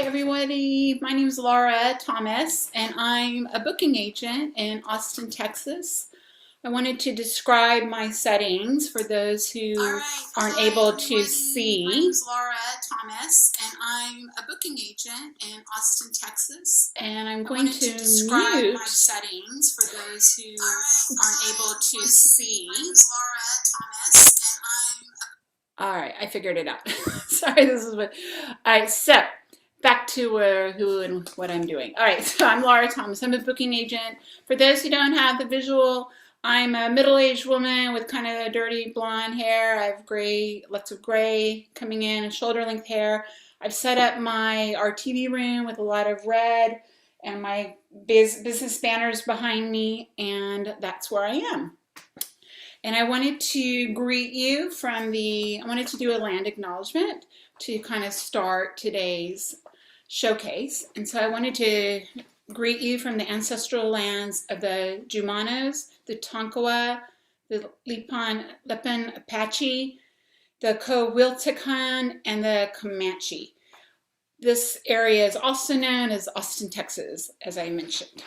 everybody. My name is Laura Thomas, and I'm a booking agent in Austin, Texas. I wanted to describe my settings for those who aren't able to see. My name is Laura Thomas, and I'm a booking agent in Austin, Texas. And I'm going to describe my settings for those who aren't able to see. My name is Laura Thomas, and all right, I figured it out. Sorry, this is what. All right, so back to who and what I'm doing. All right, so I'm Laura Thomas. I'm a booking agent. For those who don't have the visual, I'm a middle-aged woman with kind of dirty blonde hair. I have gray, lots of gray coming in and shoulder-length hair. I've set up our TV room with a lot of red and my business banners behind me, and that's where I am. And I wanted to greet you I wanted to do a land acknowledgement to kind of start today's showcase. And so I wanted to greet you from the ancestral lands of the Jumanos, the Tonkawa, the Lipan Apache, the Coahuiltecan, and the Comanche. This area is also known as Austin, Texas, as I mentioned.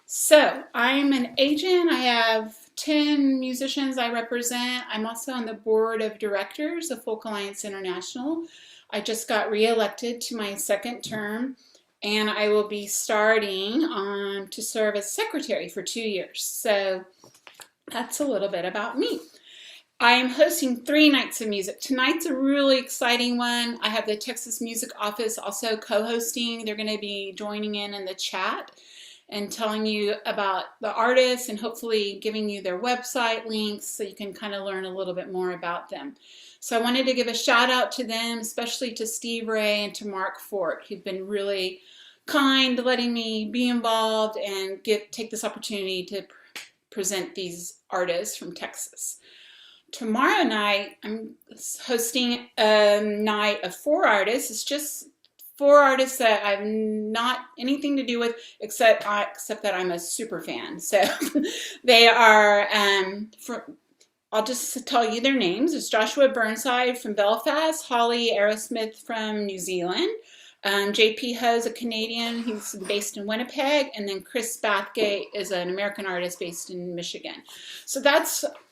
So I'm an agent. I have 10 musicians I represent. I'm also on the board of directors of Folk Alliance International. I just got reelected to my second term, and I will be starting to serve as secretary for 2 years. So that's a little bit about me. I am hosting 3 nights of music. Tonight's a really exciting one. I have the Texas Music Office also co-hosting. They're going to be joining in the chat and telling you about the artists and hopefully giving you their website links so you can kind of learn a little bit more about them. So I wanted to give a shout out to them, especially to Steve Ray and to Mark Fort, who've been really kind, letting me be involved and take this opportunity to present these artists from Texas. Tomorrow night, I'm hosting a night of 4 artists. It's just 4 artists that I've not anything to do with except that I'm a super fan. So they are, I'll just tell you their names. It's Joshua Burnside from Belfast, Holly Aerosmith from New Zealand, JP Ho's a Canadian, he's based in Winnipeg, and then Chris Bathgate is an American artist based in Michigan. So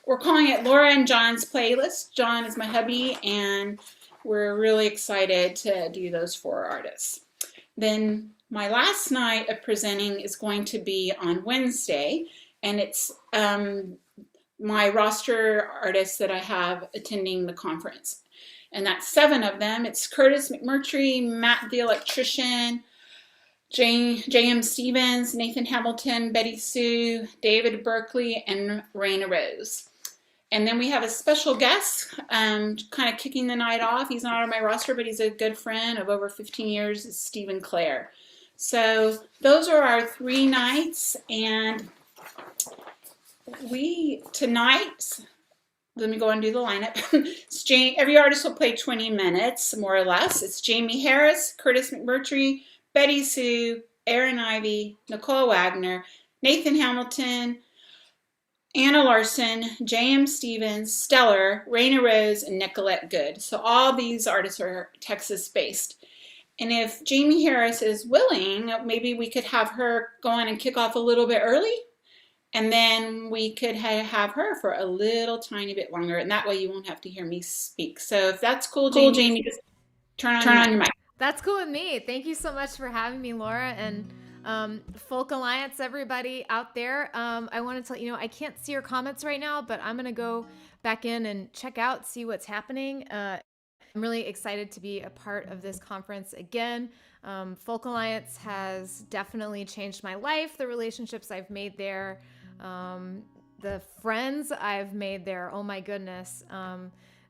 we're calling it Laura and John's playlist. John is my hubby, and we're really excited to do those 4 artists. Then my last night of presenting is going to be on Wednesday, and it's my roster artists that I have attending the conference. And that's 7 of them. It's Curtis McMurtry, Matt the Electrician, J.M. Stevens, Nathan Hamilton, Betty Sue, David Berkeley, and Rayna Rose. And then we have a special guest kind of kicking the night off. He's not on my roster, but he's a good friend of over 15 years. It's Stephen Clare. So those are our 3 nights. And tonight, let me go and do the lineup. Every artist will play 20 minutes, more or less. It's Jamie Harris, Curtis McMurtry, Betty Sue, Erin Ivey, Nicole Wagner, Nathan Hamilton, Anna Larson, J.M. Stevens, Stellar, Rayna Rose, and Nicolette Good. So all these artists are Texas-based. And if Jamie Harris is willing, maybe we could have her go on and kick off a little bit early, and then we could have her for a little tiny bit longer, and that way you won't have to hear me speak. So if that's cool, Jamie, just turn on your mic. That's cool with me. Thank you so much for having me, Laura, and Folk Alliance, everybody out there. I want to tell you, I can't see your comments right now, but I'm going to go back in and check out, see what's happening. I'm really excited to be a part of this conference again. Folk Alliance has definitely changed my life, the relationships I've made there, the friends I've made there. Oh my goodness.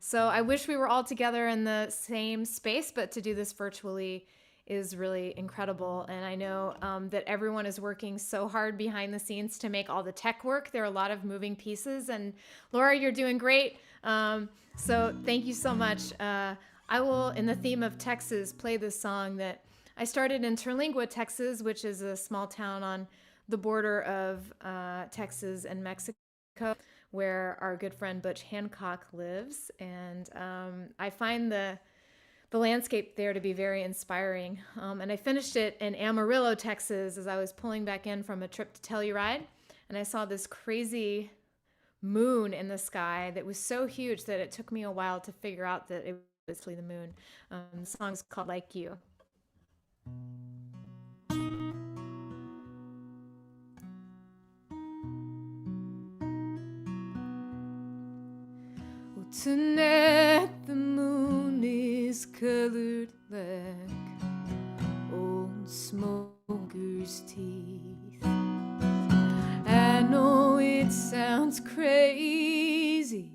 So I wish we were all together in the same space, but to do this virtually is really incredible. And I know that everyone is working so hard behind the scenes to make all the tech work. There are a lot of moving pieces, and Laura, you're doing great. So thank you so much. I will, in the theme of Texas, play this song that I started in Terlingua, Texas, which is a small town on the border of Texas and Mexico, where our good friend Butch Hancock lives. And I find the the landscape there to be very inspiring. And I finished it in Amarillo, Texas, as I was pulling back in from a trip to Telluride. And I saw this crazy moon in the sky that was so huge that it took me a while to figure out that it was really the moon. The song is called Like You. Well, tonight the moon is colored like old smoker's teeth. I know it sounds crazy,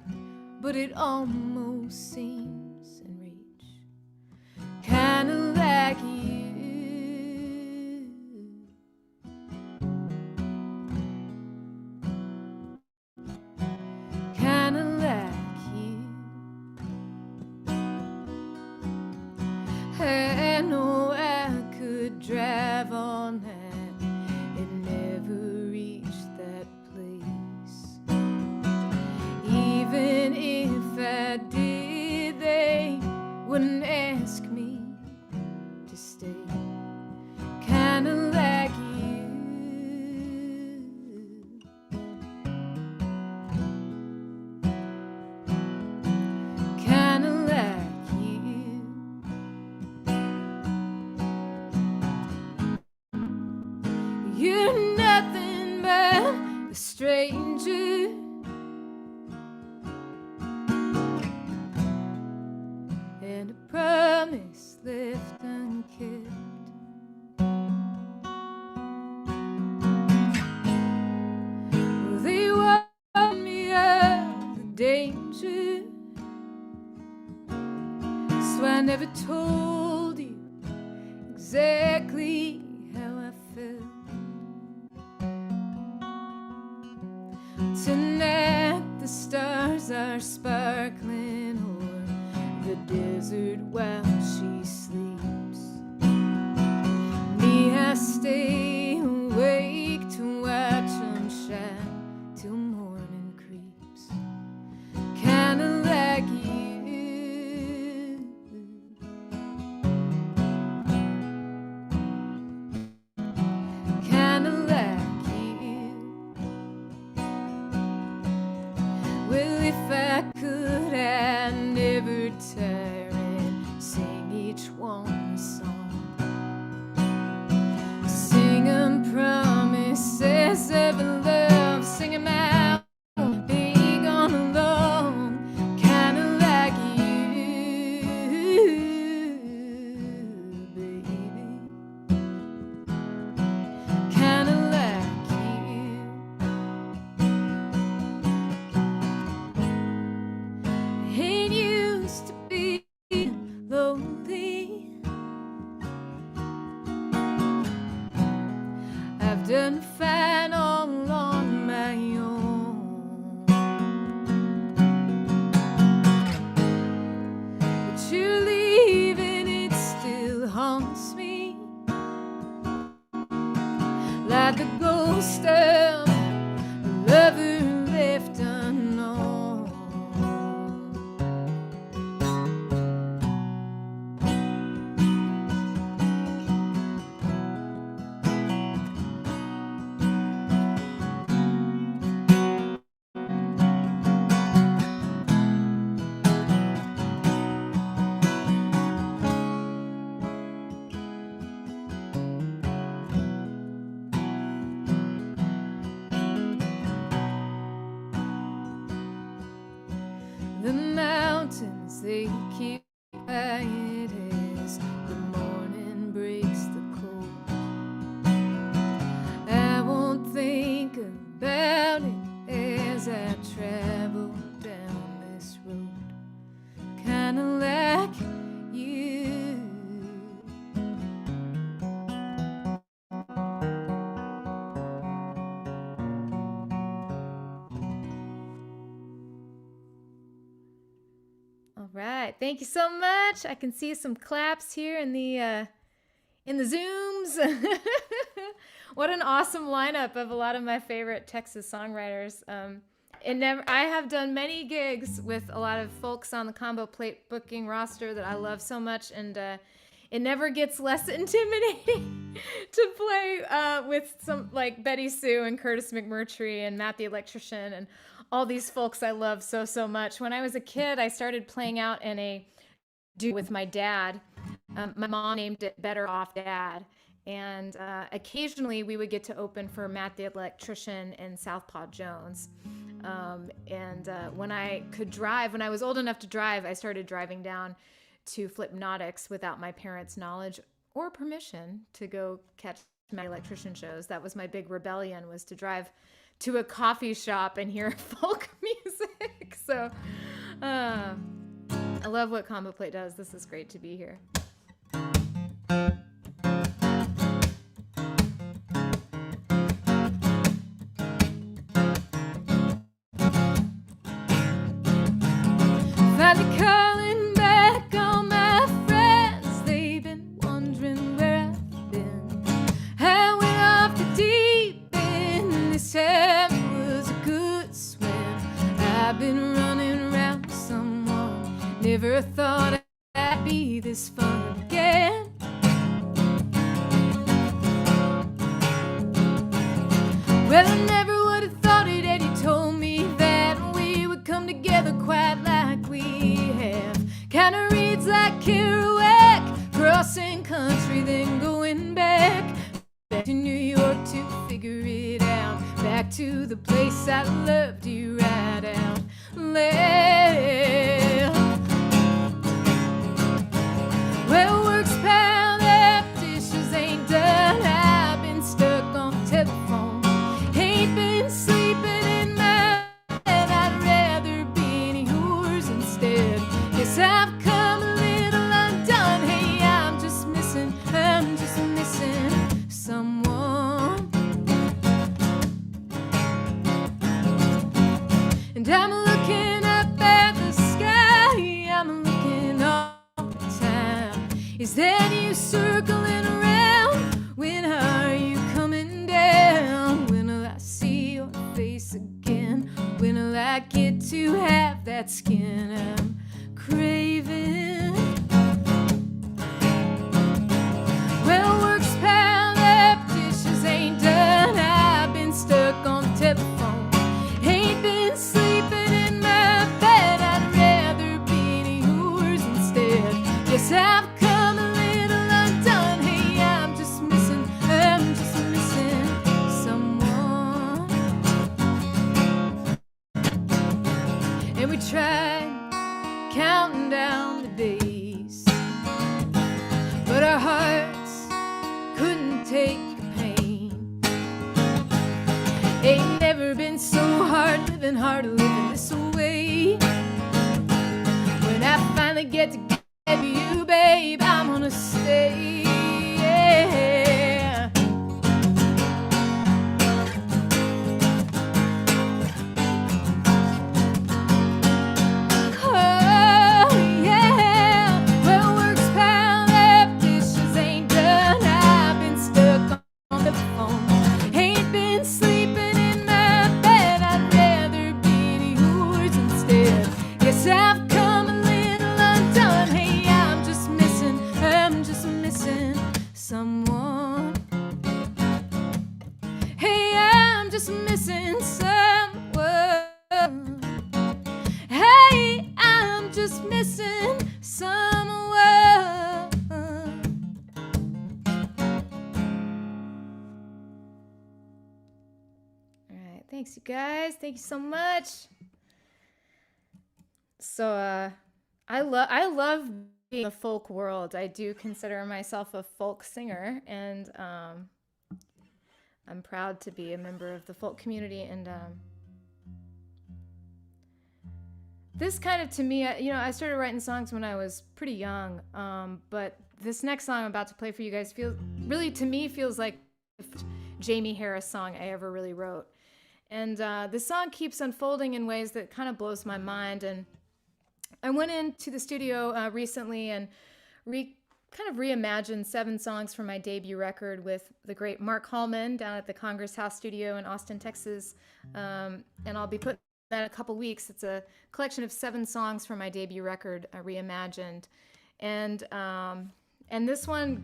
but it almost seems in reach, kinda like you. Kinda like you. I know I could drive all night and never reach that place. Even if I did, they wouldn't ask me to stay. Kinda like you. Kinda like you. You're nothing but a stranger, and a promise left unkept. Well, they warned me of the danger, so I never told you exactly how I felt. Tonight the stars are sparkling o'er the desert while she sleeps. Me, I stay awake to watch them shine till morning creeps. Kinda like you. Kinda like you. Well, if I could, I'd never tire and sing each one a song. Sing 'em promises of love, sing 'em out, be gone alone. Kinda like you, baby. Kinda like you. Ain't used to be lonely. I've done fine all on my own, but you're leaving, it still haunts me like the ghost of a lover left unknown. The mountains, they keep quiet as the morning breaks the cold. I won't think about it as I travel down this road. Kinda like you. All right, thank you so much. I can see some claps here in the Zooms. What an awesome lineup of a lot of my favorite Texas songwriters. I have done many gigs with a lot of folks on the ComboPlate booking roster that I love so much, and it never gets less intimidating to play with some like Betty Sue and Curtis McMurtry and Matt the Electrician and all these folks I love so much. When I was a kid, I started playing out in a duo with my dad. My mom named it Better Off Dad. And occasionally we would get to open for Matt the Electrician and Southpaw Jones. When I could drive, when I was old enough to drive, I started driving down to Flipnotics without my parents' knowledge or permission to go catch my electrician shows. That was my big rebellion, was to drive to a coffee shop and hear folk music. So I love what ComboPlate does. This is great to be here. Finally calling back all my friends. They've been wondering where I've been. I went off the deep end. This time it was a good swim. I've been running around with someone. Never thought I'd be this fun again. Well, I never would have thought it had you told me that we would come together quite like we have. Kinda reads like Kerouac, crossing country, then going back to New York to figure it out. Back to the place I loved you right out loud. Well, work's piled up, dishes ain't done. I've been stuck on the telephone. Ain't been sleeping in my bed. I'd rather be in yours instead. Guess I've come a little undone. Hey, I'm just missing someone. And I'm looking up at the sky. I'm looking all the time. Is that you circling around? When are you coming down? When will I see your face again? When will I get to have that skin I'm craving? Well, work's piled up, dishes ain't done. I've been stuck on the telephone. Ain't been sleeping in my bed. I'd rather be in yours instead. Yes, I've come a little undone. Hey, I'm just missing someone. And we tried counting down the days, but our hearts couldn't take the pain. Ain't never been so hard living this way. When I finally get to give you, babe, I'm gonna stay. Yeah. Oh, yeah. Well, work's piled up, dishes ain't done. I've been stuck on the phone. Ain't been sleeping in my bed. I'd rather be in yours instead. Yes, I've come a little undone. Hey, I'm just missing someone. Hey, I'm just missing someone. Hey, I'm just missing someone. All right, thanks you guys. Thank you so much. So I love being in the folk world. I do consider myself a folk singer, and I'm proud to be a member of the folk community. And this kind of, to me, I started writing songs when I was pretty young, but this next song I'm about to play for you guys feels like the Jamie Harris song I ever really wrote. And the song keeps unfolding in ways that kind of blows my mind. And I went into the studio recently and kind of reimagined 7 songs from my debut record with the great Mark Hallman down at the Congress House studio in Austin, Texas. And I'll be putting then a couple weeks. It's a collection of 7 songs from my debut record, Reimagined. And this one,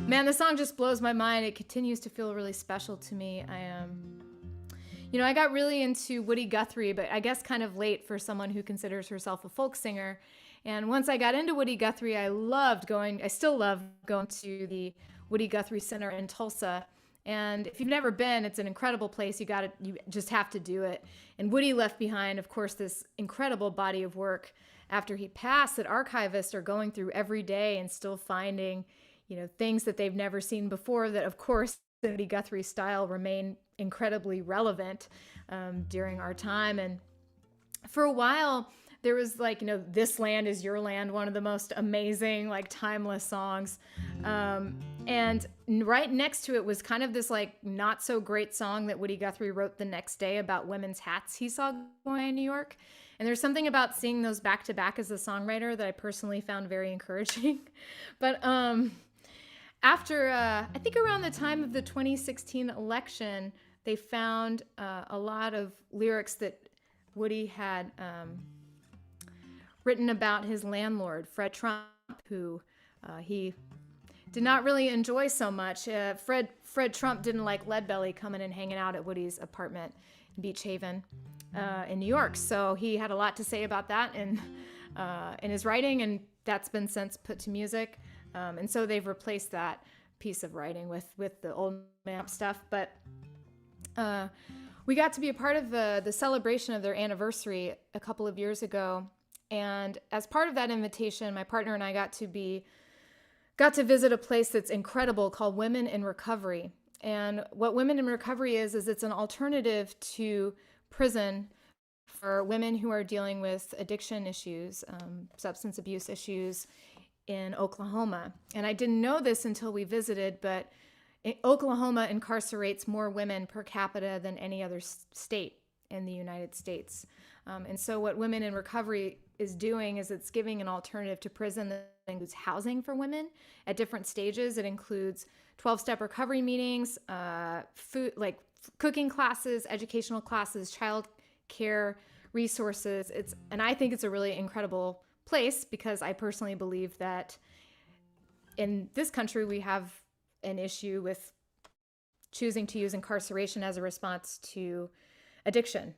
man, the song just blows my mind. It continues to feel really special to me. I got really into Woody Guthrie, but I guess kind of late for someone who considers herself a folk singer. And once I got into Woody Guthrie, I still love going to the Woody Guthrie Center in Tulsa. And if you've never been, it's an incredible place. You just have to do it. And Woody left behind, of course, this incredible body of work after he passed that archivists are going through every day and still finding, things that they've never seen before that, of course, Woody Guthrie style remain incredibly relevant during our time. And for a while, there was This Land Is Your Land, one of the most amazing, timeless songs. And right next to it was kind of this not so great song that Woody Guthrie wrote the next day about women's hats he saw going in New York. And there's something about seeing those back to back as a songwriter that I personally found very encouraging. But after, I think around the time of the 2016 election, they found a lot of lyrics that Woody had written about his landlord, Fred Trump, who he did not really enjoy so much. Fred Trump didn't like Leadbelly coming and hanging out at Woody's apartment in Beach Haven in New York. So he had a lot to say about that in his writing, and that's been since put to music. And so they've replaced that piece of writing with the old man stuff. But we got to be a part of the celebration of their anniversary a couple of years ago. And as part of that invitation, my partner and I got to visit a place that's incredible called Women in Recovery. And what Women in Recovery is it's an alternative to prison for women who are dealing with addiction issues, substance abuse issues in Oklahoma. And I didn't know this until we visited, but Oklahoma incarcerates more women per capita than any other state in the United States. And so what Women in Recovery is doing is it's giving an alternative to prison that includes housing for women at different stages. It includes 12-step recovery meetings, food, cooking classes, educational classes, child care resources. And I think it's a really incredible place because I personally believe that in this country we have an issue with choosing to use incarceration as a response to addiction.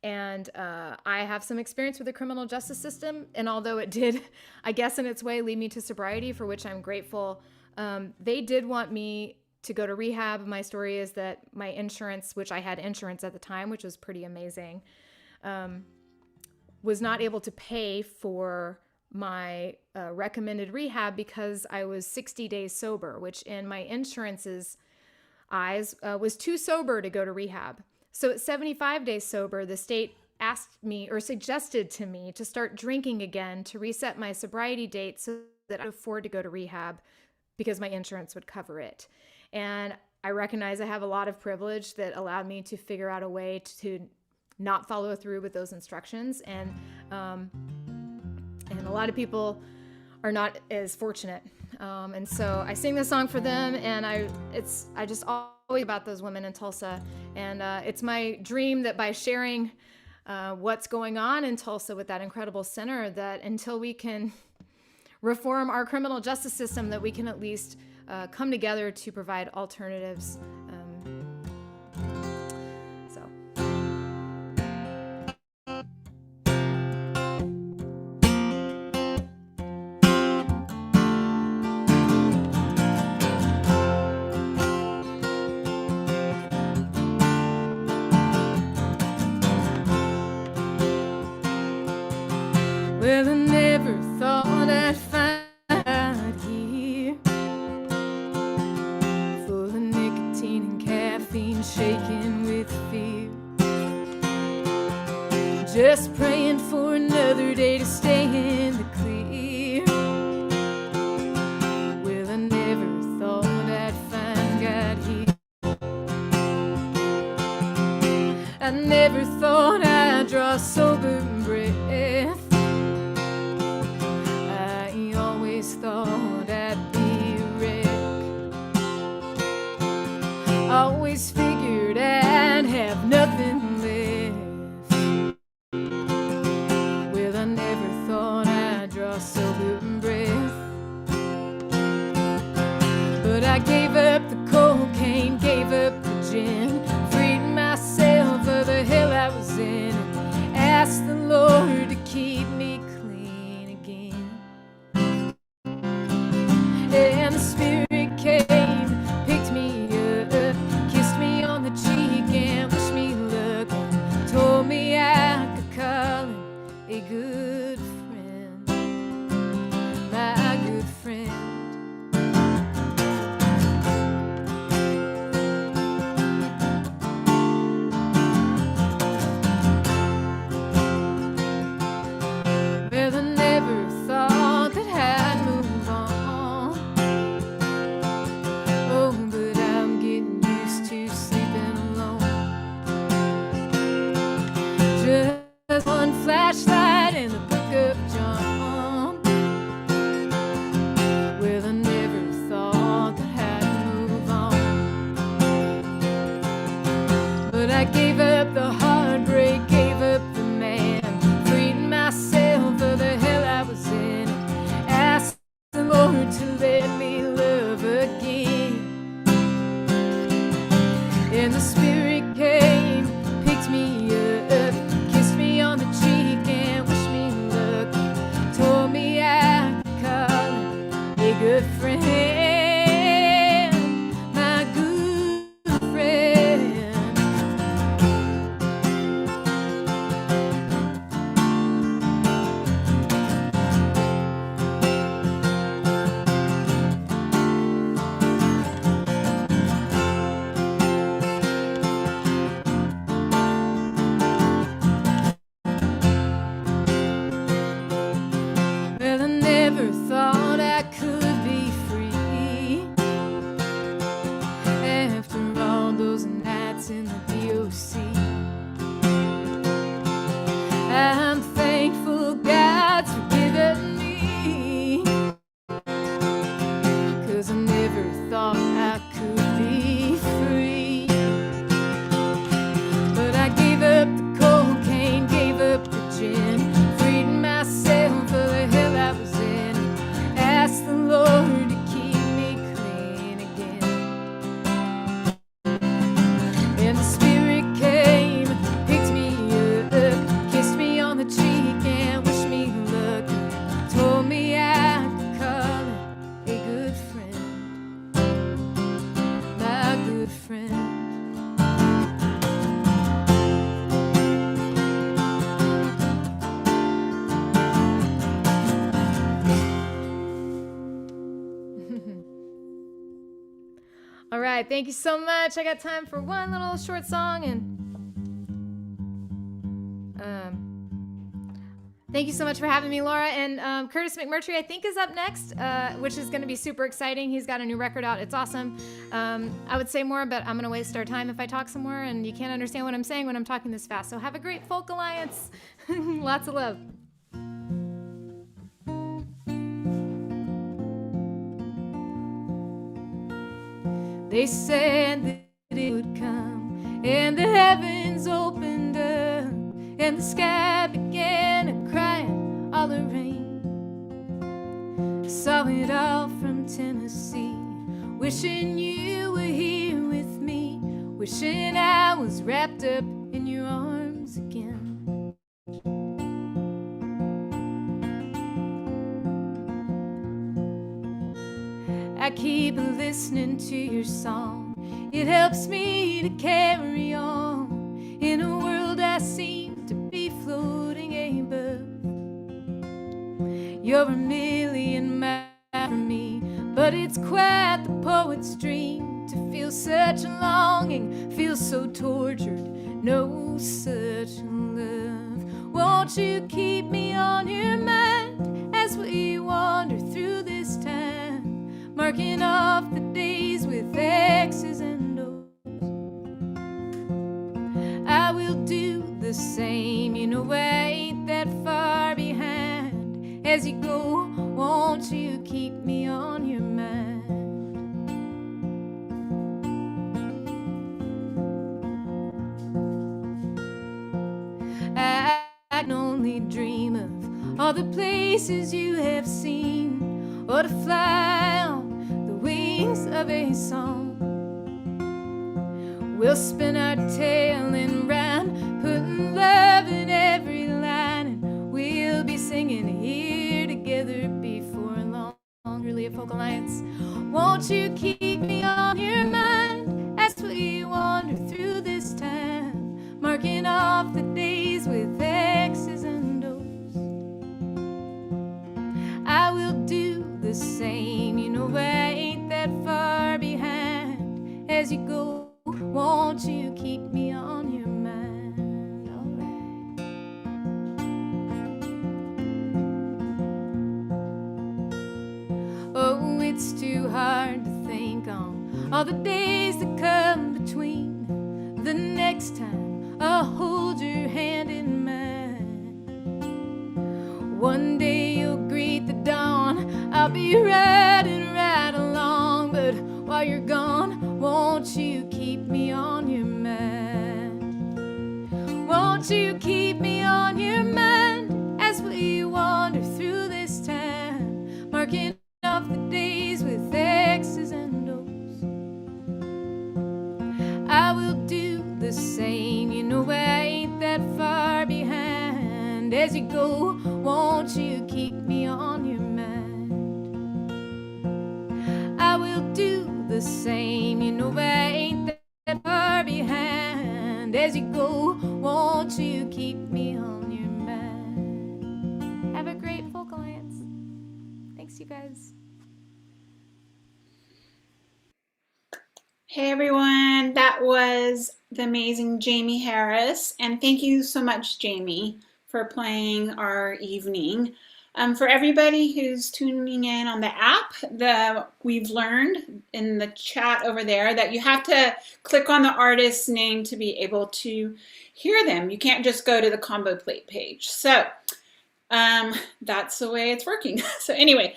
And I have some experience with the criminal justice system. And although it did, I guess in its way, lead me to sobriety, for which I'm grateful, they did want me to go to rehab. My story is that my insurance, which I had insurance at the time, which was pretty amazing, was not able to pay for my recommended rehab because I was 60 days sober, which in my insurance's eyes was too sober to go to rehab. So at 75 days sober, the state asked me or suggested to me to start drinking again to reset my sobriety date so that I could afford to go to rehab because my insurance would cover it. And I recognize I have a lot of privilege that allowed me to figure out a way to not follow through with those instructions. And a lot of people are not as fortunate. And so I sing this song for them, and I just always about those women in Tulsa. And it's my dream that by sharing what's going on in Tulsa with that incredible center, that until we can reform our criminal justice system, that we can at least come together to provide alternatives. Well, I never thought I'd find here, full of nicotine and caffeine, shaking with fear, just praying for another day to stay in the clear. Well, I never thought I'd find God here. I never thought I'd draw sober breath. Thought I'd be a wreck. Always figured I'd have nothing draw sober breath. But I gave up the cocaine, gave up the gin, freed myself of the hell I was in, and asked the Lord to keep me clean again. And the Spirit came, picked me up, kissed me on the cheek and wished me luck, and told me I could call him a good friend, my good friend. Well, I never thought that I'd move on. Oh, but I'm getting used to sleeping alone. Just one flashlight in the book of John. Well, I never thought that I'd move on. But I gave up the heartbreak, gave up the man, freed myself of the hell I was in, asked the Lord to let me love again. And the Spirit came, picked me up, kissed me on the cheek and wished me luck, told me I could call him a good friend, my good friend. Well, I never thought I could be free after all those nights in the DOC. I'm thankful God's forgiven me, 'cause I never thought I could be free. But I gave up the cocaine, gave up the gin, freed myself of the hell I was in, asked the Lord to keep me clean again. And the Spirit came, picked me up, kissed me on the cheek and wished me luck, told me I could call him a good friend, my good friend. All right, thank you so much. I got time for one little short song, and thank you so much for having me, Laura. And Curtis McMurtry, I think, is up next, which is going to be super exciting. He's got a new record out. It's awesome. I would say more, but I'm going to waste our time if I talk some more, and you can't understand what I'm saying when I'm talking this fast. So have a great Folk Alliance. Lots of love. They said that it would come, and the heavens opened up, and the sky began to cry all the rain. Saw it all from Tennessee, wishing you were here with me, wishing I was wrapped up in your arms again. I keep listening to your song. It helps me to carry on in a world I seem to be floating above. You're a million miles from me, but it's quite the poet's dream to feel such a longing, feel so tortured, know such love. Won't you keep me on your mind as we wander through this time, marking off the days with X's and O's? I will do the same, you know I ain't that far behind. As you go, won't you keep me on your mind? I can only dream of all the places you have seen, or to fly on the wings of a song. We'll spin our tail and rhyme, putting love in every line, and we'll be singing here together before long. Really, a Folk Alliance. Won't you keep me on your mind as we wander through this time, marking off the days with X's and O's? I will do the same, you know I ain't that far behind. As you go, won't you keep me on your mind? Alright. Oh, it's too hard to think on all the days that come between the next time I'll hold your hand in mine. One day you'll greet the dawn, I'll be riding right along, but while you're gone, won't you keep me on your mind? Won't you keep me on your mind as we wander through this time, marking off the days with X's and O's? I will do the same, you know I ain't that far behind. As you go, won't you keep me on your mind? I will do the same, you know I ain't that far behind. As you go, won't you keep me on your mind? Have a great Folk Alliance. Thanks, you guys. Hey everyone, that was the amazing Jamie Harris, and thank you so much, Jamie, for playing our evening. For everybody who's tuning in on the app, we've learned in the chat over there that you have to click on the artist's name to be able to hear them. You can't just go to the ComboPlate page. So that's the way it's working. So anyway,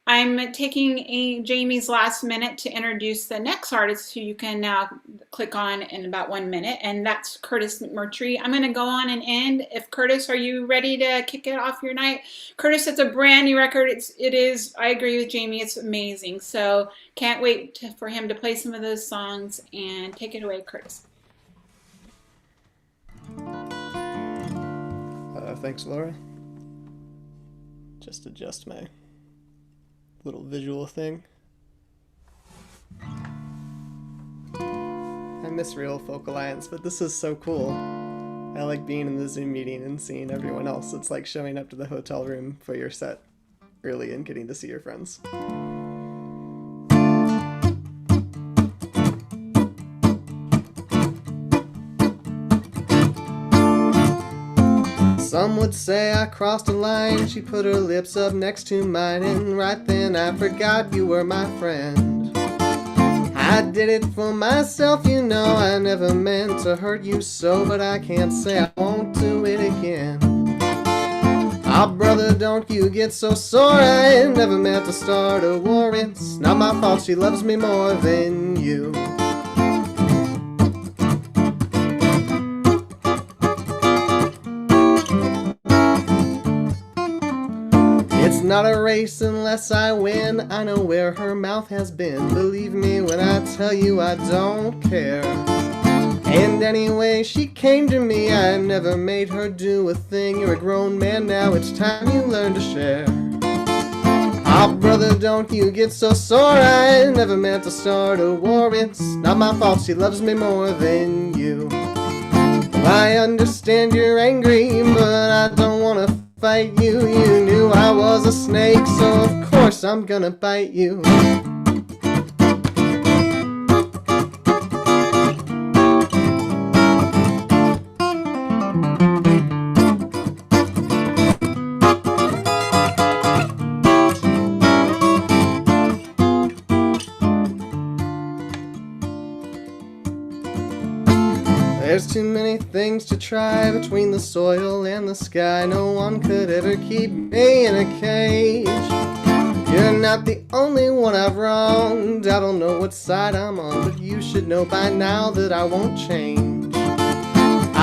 I'm taking Jamie's last minute to introduce the next artist who you can now click on in about 1 minute, and that's Curtis McMurtry. I'm going to go on and end. If Curtis, are you ready to kick it off your night? Curtis, it's a brand new record. It is, I agree with Jamie, it's amazing. So can't wait for him to play some of those songs, and take it away, Curtis. Thanks, Laura. Just adjust my little visual thing. I miss real Folk Alliance, but this is so cool. I like being in the Zoom meeting and seeing everyone else. It's like showing up to the hotel room for your set early and getting to see your friends. Some would say I crossed a line. She put her lips up next to mine, and right then I forgot you were my friend. I did it for myself, you know, I never meant to hurt you so, but I can't say I won't do it again. Ah, brother, don't you get so sore, I never meant to start a war. It's not my fault she loves me more than you. It's not a race unless I win. I know where her mouth has been. Believe me when I tell you I don't care. And anyway, she came to me. I never made her do a thing. You're a grown man now. It's time you learn to share. Ah, brother, don't you get so sore. I never meant to start a war. It's not my fault she loves me more than you. I understand you're angry, but I don't want to fight you. You knew I was a snake, so of course I'm gonna bite you. There's too many things to try between the soil and the sky. No one could ever keep me in a cage. You're not the only one I've wronged. I don't know what side I'm on, but you should know by now that I won't change.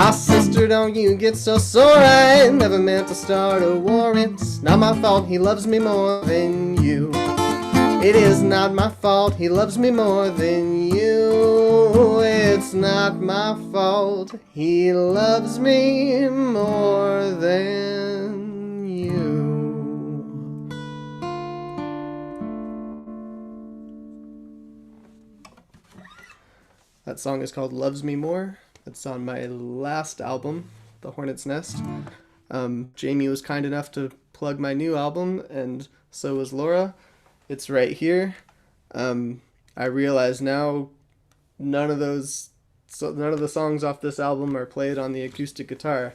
Ah, sister, don't you get so sore. I never meant to start a war. It's not my fault he loves me more than you. It is not my fault he loves me more than you. It's not my fault he loves me more than you. That song is called Loves Me More. It's on my last album, The Hornet's Nest. Jamie was kind enough to plug my new album, and so was Laura. It's right here. I realize now none of the songs off this album are played on the acoustic guitar.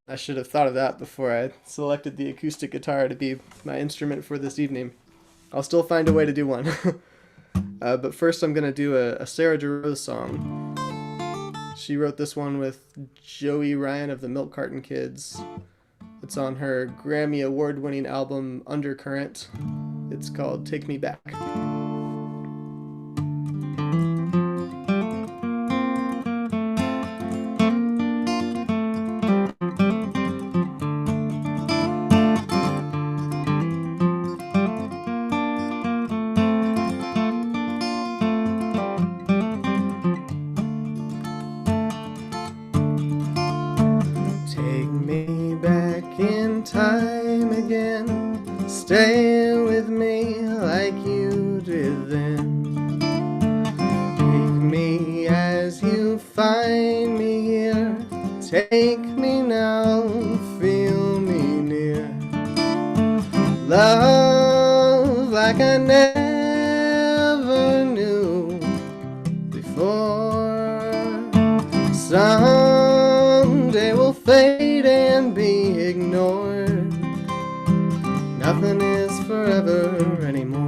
I should have thought of that before I selected the acoustic guitar to be my instrument for this evening. I'll still find a way to do one. But first I'm going to do a Sarah Rose song. She wrote this one with Joey Ryan of the Milk Carton Kids. It's on her Grammy Award-winning album Undercurrent. It's called Take Me Back. Take me back in time again. Stay with me like you did then. Take me as you find me here. Take me now, feel me near. Love like I never knew before. Someday we'll fade and be ignored. Nothing is forever anymore.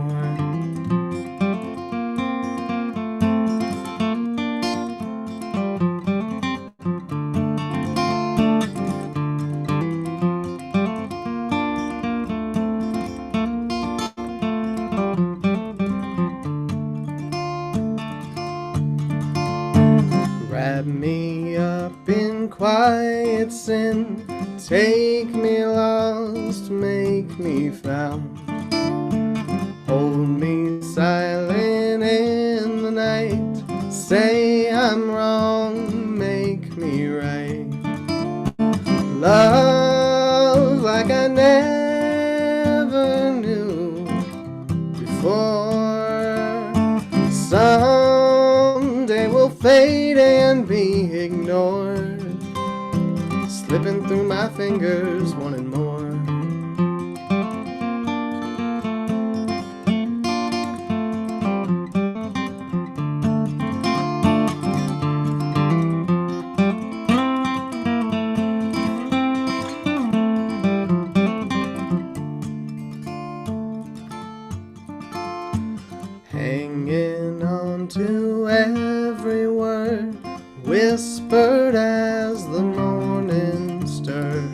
Wrap me up in quiet sin. Take me lost, make me found. Hold me silent in the night. Say I'm wrong, make me right. Love like I never knew before. Someday we'll fade and be ignored. Slipping through my fingers, wanting more. Hanging on to every word, whispered as the morning stirs.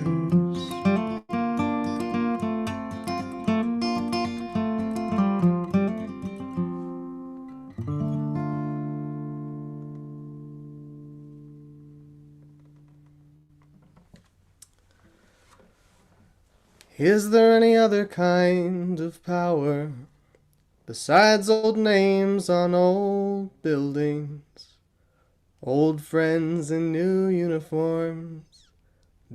Is there any other kind of power besides old names on old buildings, old friends in new uniforms,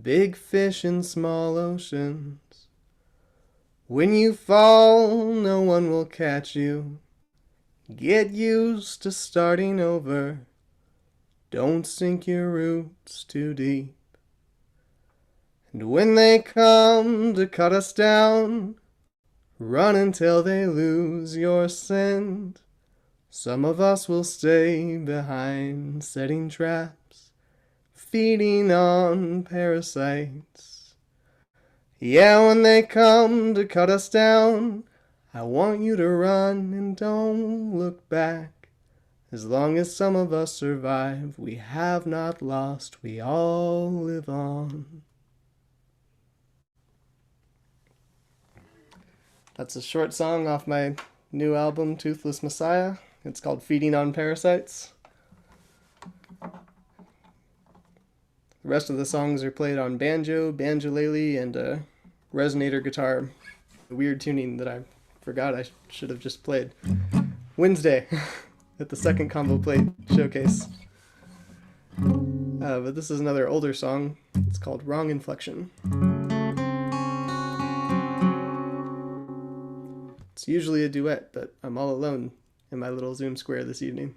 big fish in small oceans? When you fall, no one will catch you. Get used to starting over. Don't sink your roots too deep. And when they come to cut us down, run until they lose your scent. Some of us will stay behind, setting traps, feeding on parasites. Yeah, when they come to cut us down, I want you to run and don't look back. As long as some of us survive, we have not lost, we all live on. That's a short song off my new album, Toothless Messiah. It's called Feeding on Parasites. The The rest of the songs are played on banjo, banjolele, and a resonator guitar. A weird tuning that I forgot I should have just played Wednesday at the second ComboPlate showcase. But this is another older song. It's called Wrong Inflection. It's usually a duet, but I'm all alone in my little Zoom square this evening.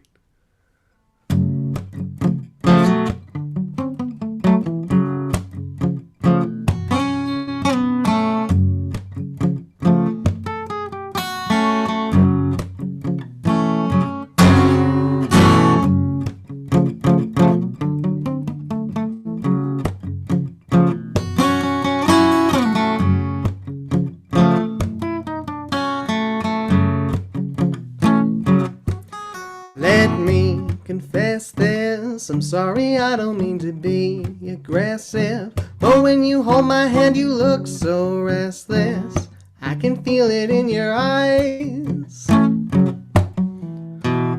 Let me confess this, I'm sorry, I don't mean to be aggressive, but when you hold my hand you look so restless. I can feel it in your eyes.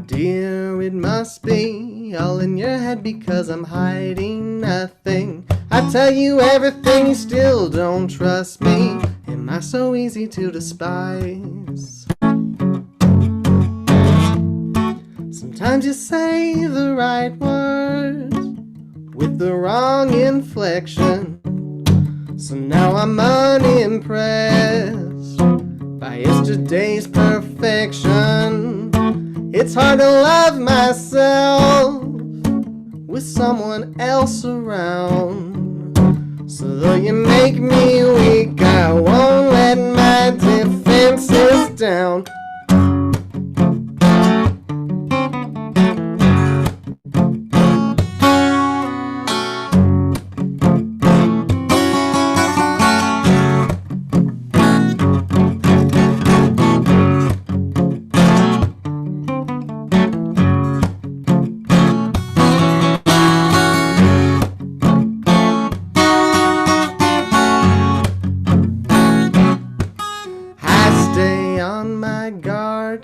Dear, it must be all in your head because I'm hiding nothing. I tell you everything, you still don't trust me. Am I so easy to despise? Sometimes you say the right words with the wrong inflection. So now I'm unimpressed by yesterday's perfection. It's hard to love myself with someone else around. So though you make me weak, I won't let my defenses down.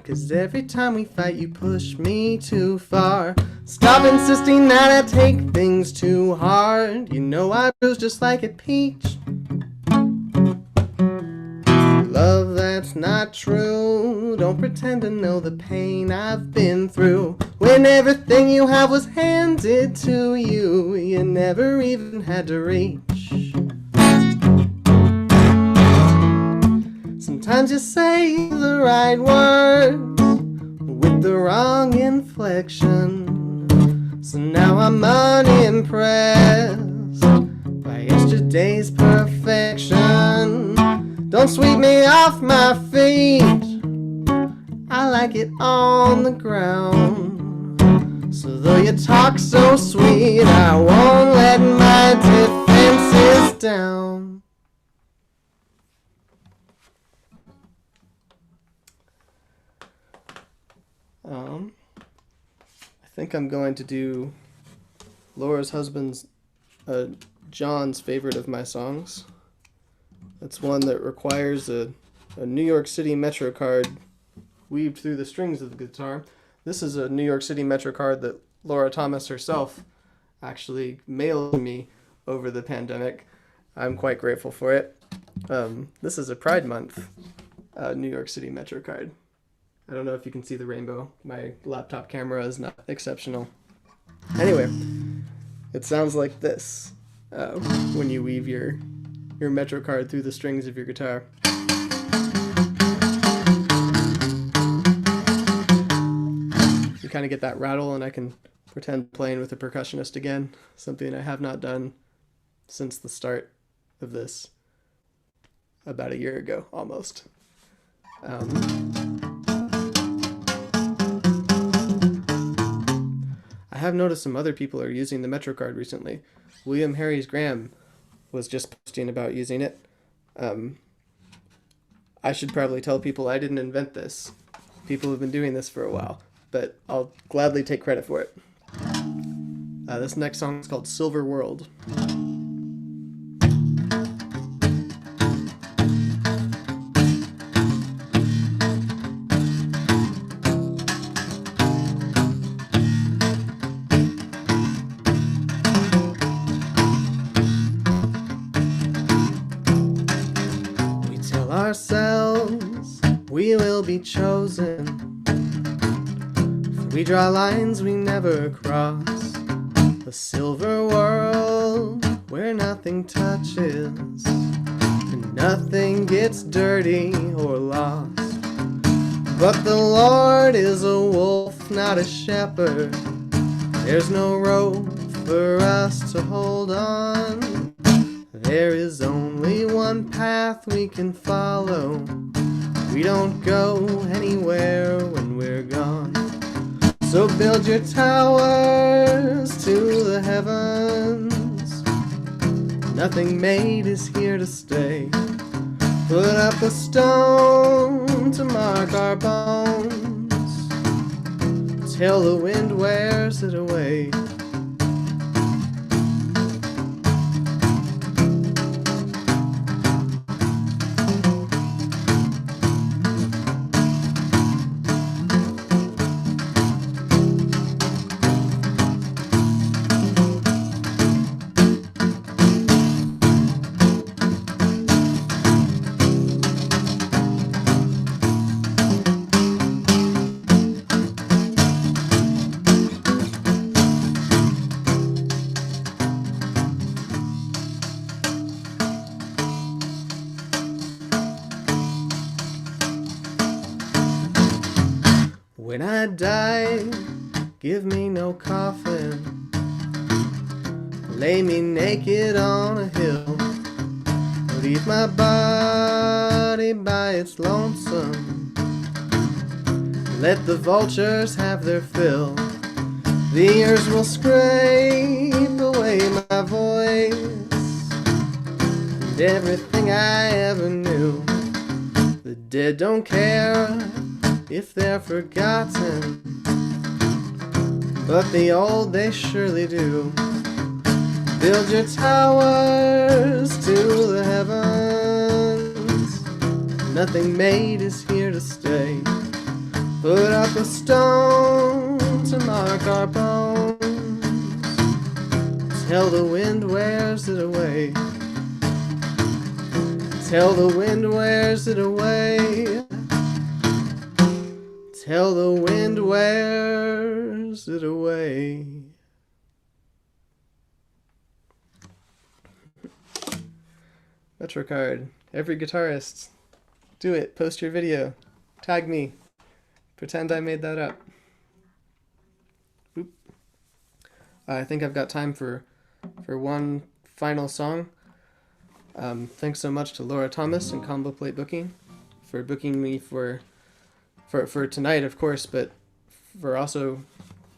Cause every time we fight you push me too far. Stop insisting that I take things too hard. You know I bruise just like a peach. Love, that's not true. Don't pretend to know the pain I've been through. When everything you have was handed to you, you never even had to reach. Sometimes you say the right words with the wrong inflection. So now I'm unimpressed by yesterday's perfection. Don't sweep me off my feet, I like it on the ground. So though you talk so sweet, I won't let my defenses down. I think I'm going to do Laura's husband's, John's favorite of my songs. It's one that requires a New York City Metro card weaved through the strings of the guitar. This is a New York City Metro card that Laura Thomas herself actually mailed to me over the pandemic. I'm quite grateful for it. This is a Pride Month New York City Metro card. I don't know if you can see the rainbow. My laptop camera is not exceptional. Anyway, it sounds like this when you weave your Metro card through the strings of your guitar. You kind of get that rattle, and I can pretend playing with a percussionist again, something I have not done since the start of this, about a year ago, almost. I have noticed some other people are using the Metro card recently. William Harries Graham was just posting about using it. I should probably tell people I didn't invent this. People have been doing this for a while, but I'll gladly take credit for it. This next song is called Silver World. ourselves, we will be chosen. For we draw lines we never cross. A silver world where nothing touches and nothing gets dirty or lost. But the Lord is a wolf, not a shepherd. There's no rope for us to hold on. There is only one path we can follow. We don't go anywhere when we're gone. So build your towers to the heavens. Nothing made is here to stay. Put up a stone to mark our bones till the wind wears it away. When I die, give me no coffin. Lay me naked on a hill. Leave my body by its lonesome. Let the vultures have their fill. The ears will scrape away my voice and everything I ever knew. The dead don't care if they're forgotten, but the old they surely do. Build your towers to the heavens. Nothing made is here to stay. Put up a stone to mark our bones till the wind wears it away. Till the wind wears it away. Till the wind wears it away. MetroCard. Every guitarist. Do it. Post your video. Tag me. Pretend I made that up. Oop. I think I've got time for one final song. Thanks so much to Laura Thomas and ComboPlate Booking for booking me for tonight, of course, but for also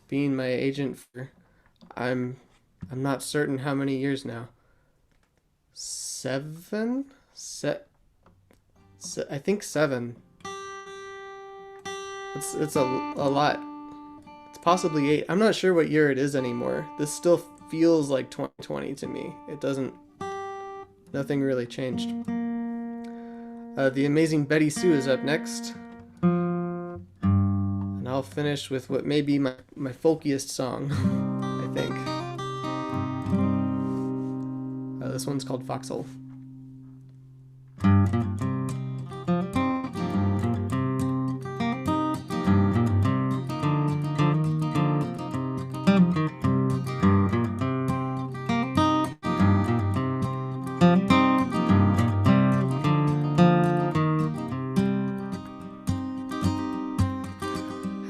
being my agent for I'm not certain how many years now. 7? I think 7. It's a lot. It's possibly 8. I'm not sure what year it is anymore. This still feels like 2020 to me. It doesn't. Nothing really changed. The amazing Betty Sue is up next. And I'll finish with what may be my folkiest song, I think. This one's called Foxhole.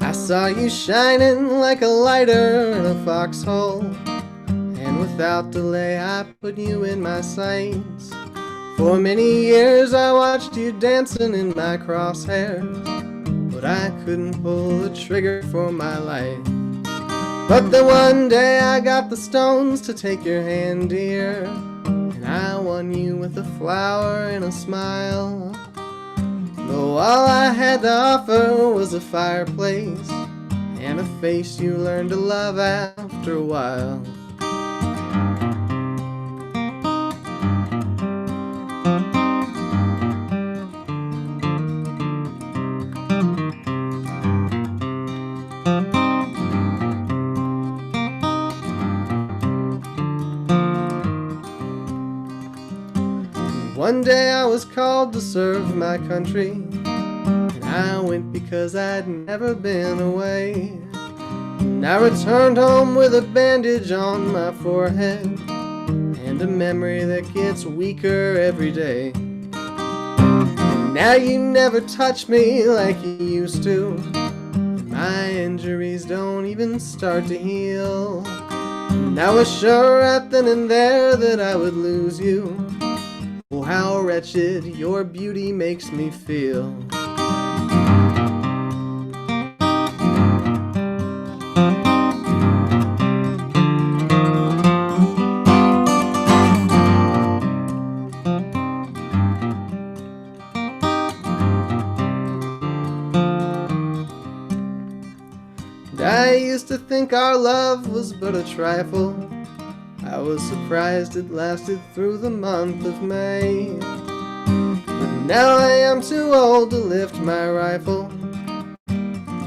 I saw you shining like a lighter in a foxhole, and without delay I put you in my sights. For many years I watched you dancing in my crosshairs, but I couldn't pull the trigger for my life. But then one day I got the stones to take your hand, dear, and I won you with a flower and a smile. Though all I had to offer was a fireplace and a face you learned to love after a while. One day I was called to serve my country, and I went because I'd never been away. And I returned home with a bandage on my forehead, and a memory that gets weaker every day. And now you never touch me like you used to. My injuries don't even start to heal. And I was sure right then and there that I would lose you. Oh, how wretched your beauty makes me feel. I used to think our love was but a trifle. I was surprised it lasted through the month of May. But now I am too old to lift my rifle.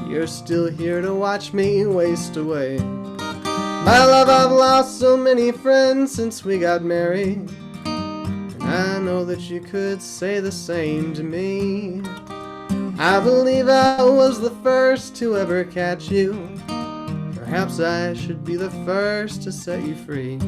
You're still here to watch me waste away. My love, I've lost so many friends since we got married, and I know that you could say the same to me. I believe I was the first to ever catch you. Perhaps I should be the first to set you free.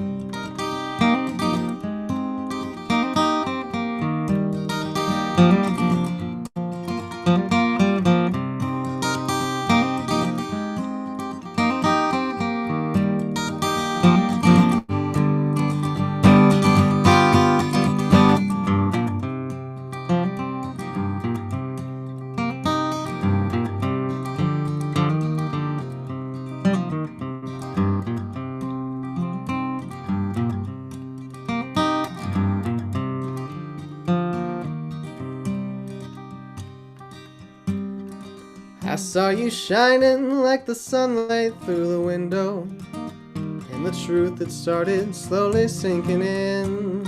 I saw you shining like the sunlight through the window, and the truth had started slowly sinking in.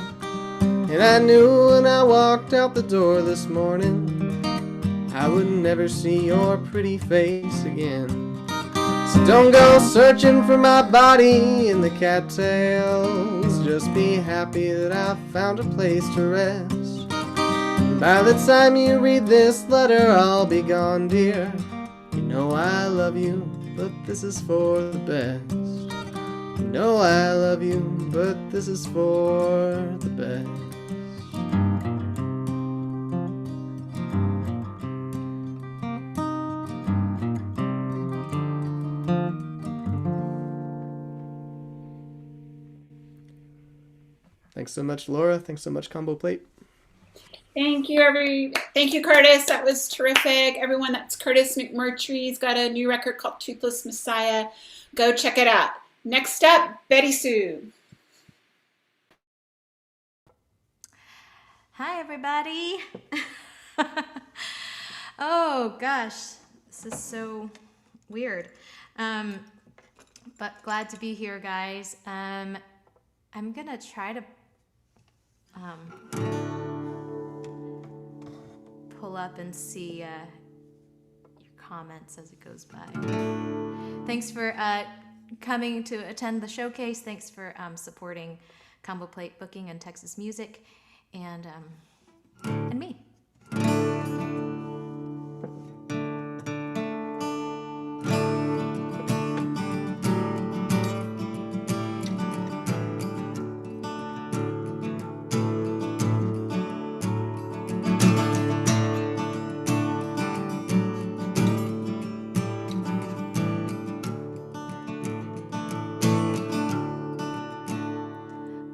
And I knew when I walked out the door this morning, I would never see your pretty face again. So don't go searching for my body in the cattails. Just be happy that I found a place to rest. By the time you read this letter, I'll be gone, dear. You know I love you, but this is for the best. You know I love you, but this is for the best. Thanks so much, Laura. Thanks so much, ComboPlate. Thank you, Curtis. That was terrific. Everyone, that's Curtis McMurtry. He's got a new record called Toothless Messiah. Go check it out. Next up, Betty Sue. Hi, everybody. Oh, gosh. This is so weird. But glad to be here, guys. I'm going to try to pull up and see your comments as it goes by. Thanks for coming to attend the showcase. Thanks for supporting ComboPlate Booking and Texas Music and me.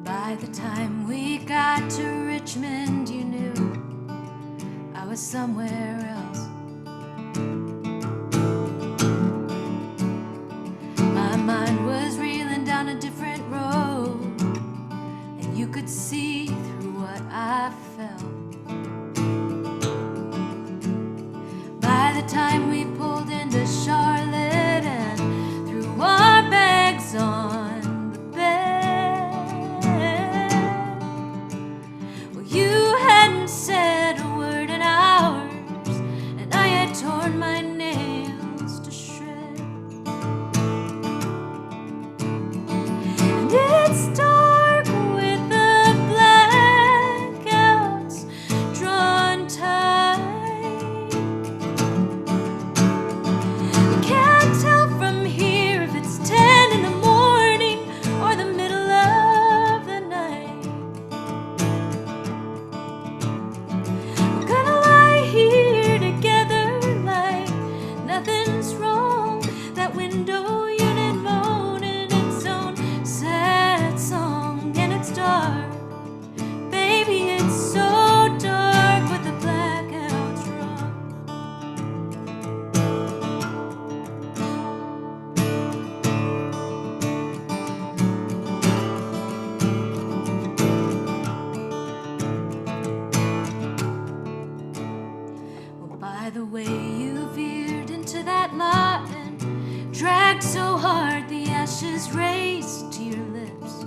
By the time we got to Richmond, you knew I was somewhere else. My mind was reeling down a different road, and you could see through what I felt. By the time we pulled into Charlotte and threw our bags on the bed, well, you hadn't said a word in hours, by the way you veered into that lot and dragged so hard the ashes raced to your lips.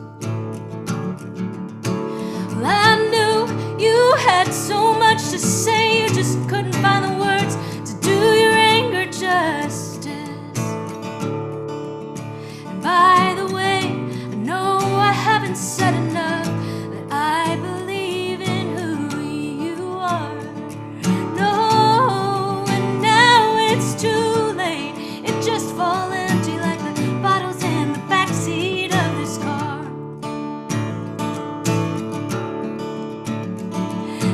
Well, I knew you had so much to say, you just couldn't find the words to do your anger justice. And by the way, I know I haven't said enough that I believe in who you are. No, and now it's too late. It just falls empty like the bottles in the backseat of this car.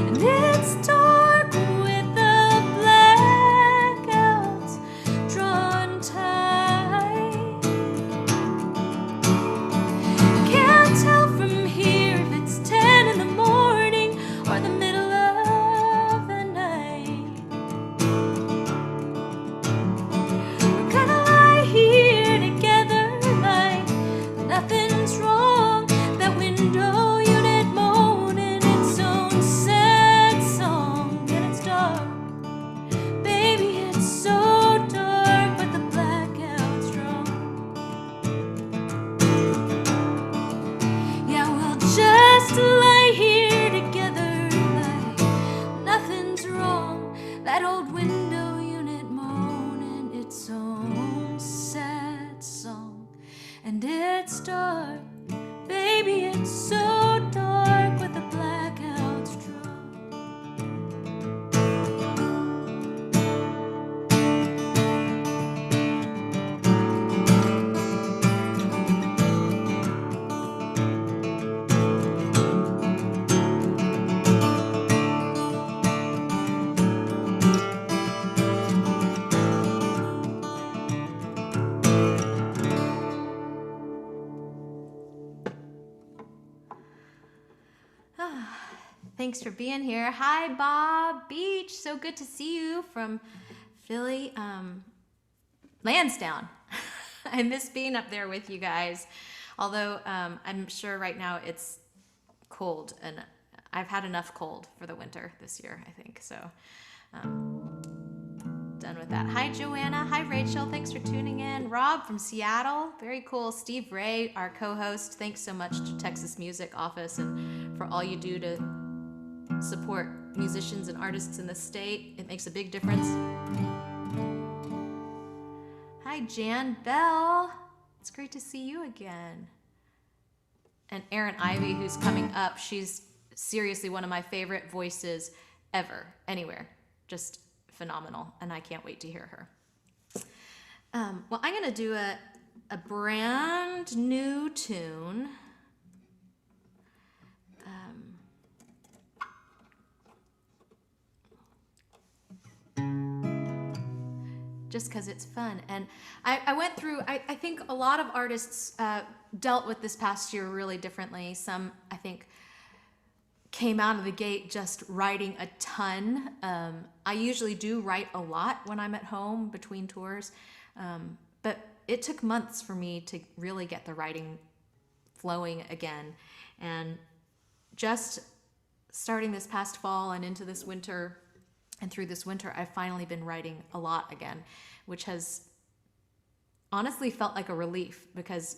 And it's dark with the blackouts drawn tight. Can't tell from here if it's 10 in the morning or the middle of the night. We're gonna lie here together like nothing's wrong. That window unit moaning its own sad song, and it's dark. Baby, it's so dark, but the blackout's strong. Yeah, we'll just lie here together like nothing's wrong. That old window unit moaning its own sad song. And it's dark, baby, it's so dark with the blackout strong. Thanks for being here. Hi, Bob Beach. So good to see you from Philly. Lansdowne. I miss being up there with you guys. Although I'm sure right now it's cold, and I've had enough cold for the winter this year, I think. So done with that. Hi, Joanna. Hi, Rachel. Thanks for tuning in. Rob from Seattle. Very cool. Steve Ray, our co-host. Thanks so much to Texas Music Office and for all you do to support musicians and artists in the state. It makes a big difference. Hi, Jan Bell. It's great to see you again. And Erin Ivey, who's coming up. She's seriously one of my favorite voices ever, anywhere. Just phenomenal, and I can't wait to hear her. Well, I'm going to do a brand new tune. Just because it's fun. And I went through, I think a lot of artists dealt with this past year really differently. Some, I think, came out of the gate just writing a ton. I usually do write a lot when I'm at home between tours, but it took months for me to really get the writing flowing again. And just starting this past fall and into this winter, and through this winter, I've finally been writing a lot again, which has honestly felt like a relief, because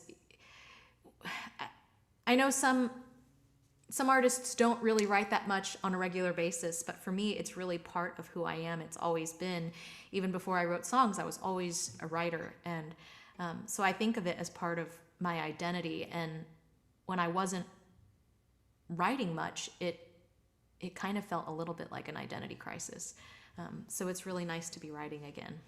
I know some artists don't really write that much on a regular basis, but for me, it's really part of who I am. It's always been. Even before I wrote songs, I was always a writer. And so I think of it as part of my identity. And when I wasn't writing much, it kind of felt a little bit like an identity crisis. So it's really nice to be writing again.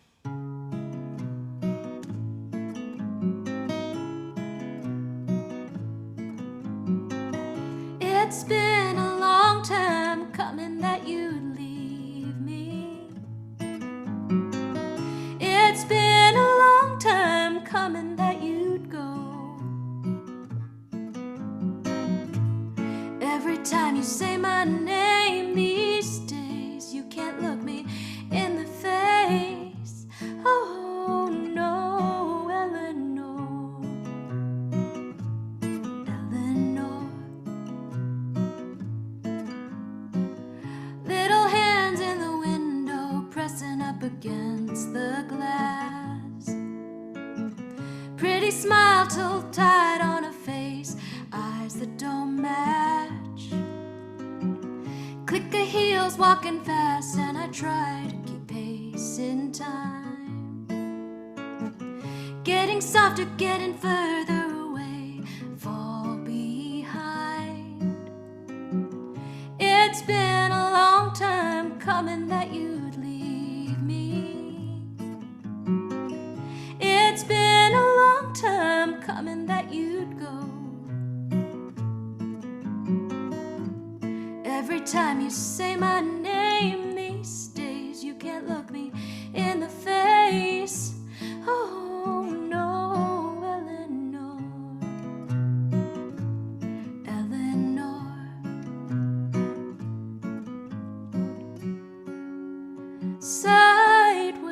It's been a long time coming that you'd leave me. It's been a long time coming that you'd go. Every time you say my name these days, you can't look me in the face. Oh no, Eleanor, Eleanor. Little hands in the window pressing against the glass. Pretty smile till tied on a face, eyes that don't match. Click of heels walking fast, and I try to keep pace in time. Getting softer, getting further away, fall behind. It's been a long time coming that you'd leave me. It's been a long time coming that you'd go. Every time you say my name these days, you can't look me in the face. Oh no, Eleanor, Eleanor. Sideways,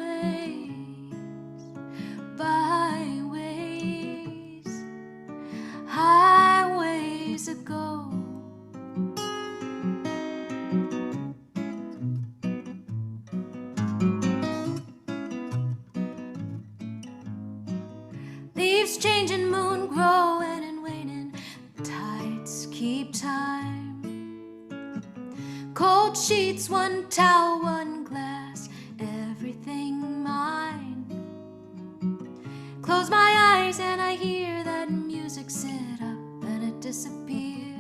byways, highways ago. Leaves changing, moon growing and waning, tides keep time. Cold sheets, one towel, one glass, everything mine. Close my eyes and I hear that music, sit up and it disappears.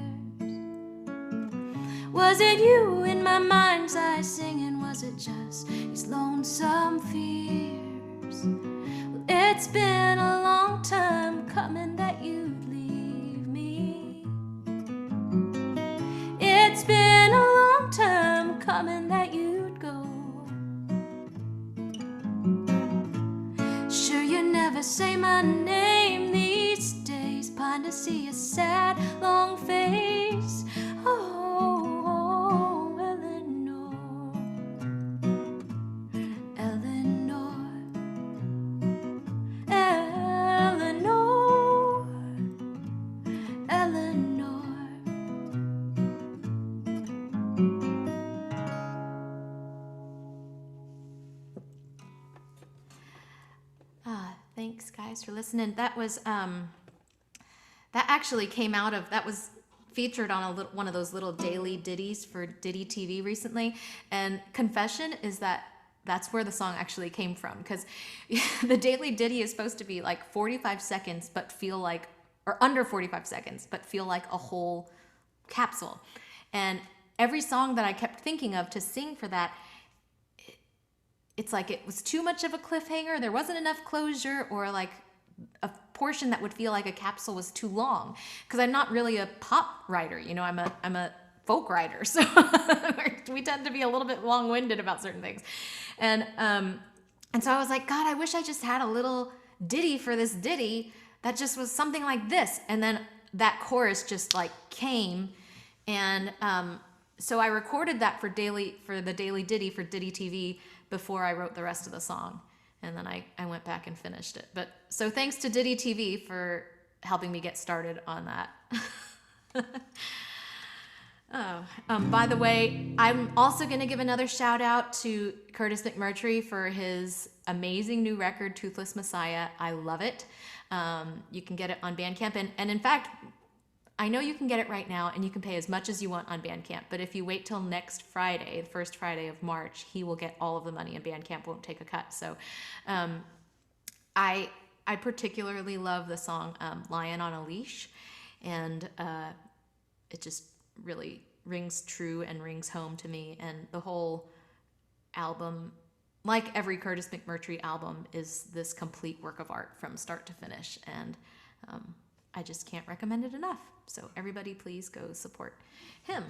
Was it you in my mind's eye singing? Was it just these lonesome fears? It's been a long time coming that you'd leave me. It's been a long time coming that you'd go. Sure, you never say my name these days. Pine to see a sad, long face. Oh, Eleanor, Eleanor, Eleanor, Eleanor. Thanks, guys, for listening. That was that actually came out of, that was featured on one of those little daily ditties for Diddy TV recently. And confession is that that's where the song actually came from, because the daily ditty is supposed to be like 45 seconds, but feel like, or under 45 seconds, but feel like a whole capsule. And every song that I kept thinking of to sing for that, it's like it was too much of a cliffhanger, there wasn't enough closure, or like a portion that would feel like a capsule was too long. Because I'm not really a pop writer, you know, I'm a folk writer, so we tend to be a little bit long-winded about certain things. And so I was like, God, I wish I just had a little ditty for this ditty that just was something like this. And then that chorus just like came, and so I recorded that for the daily ditty for Diddy TV before I wrote the rest of the song. And then I went back and finished it. But so thanks to Diddy TV for helping me get started on that. By the way, I'm also going to give another shout out to Curtis McMurtry for his amazing new record, Toothless Messiah. I love it. You can get it on Bandcamp. And in fact, I know you can get it right now, and you can pay as much as you want on Bandcamp. But if you wait till next Friday, the first Friday of March, he will get all of the money, and Bandcamp won't take a cut. So I particularly love the song Lion on a Leash. And it just really rings true and rings home to me. And the whole album, like every Curtis McMurtry album, is this complete work of art from start to finish. And I just can't recommend it enough. So everybody please go support him.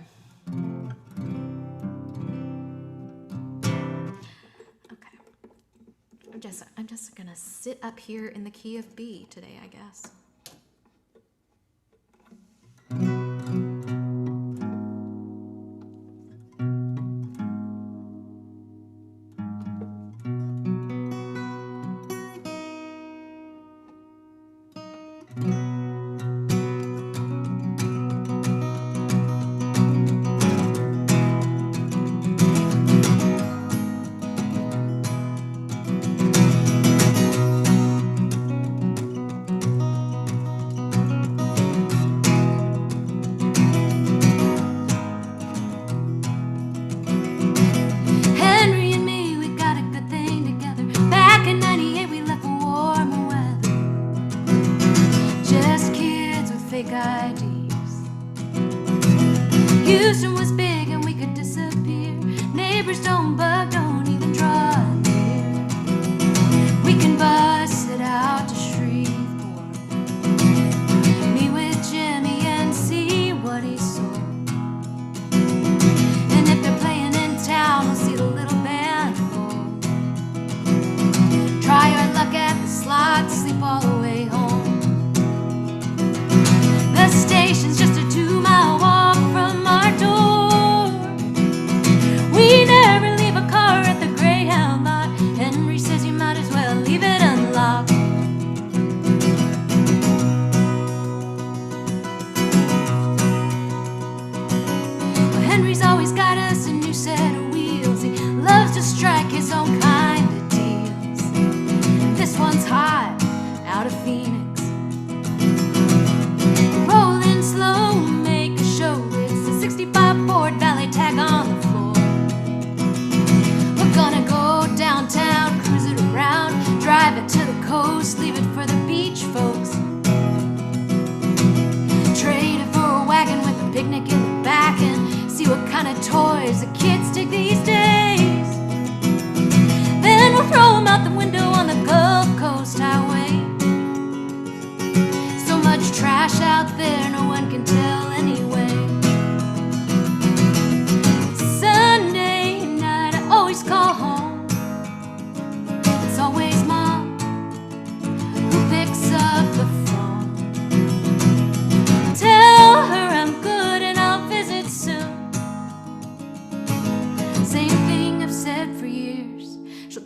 Okay. I'm just gonna sit up here in the key of B today, I guess.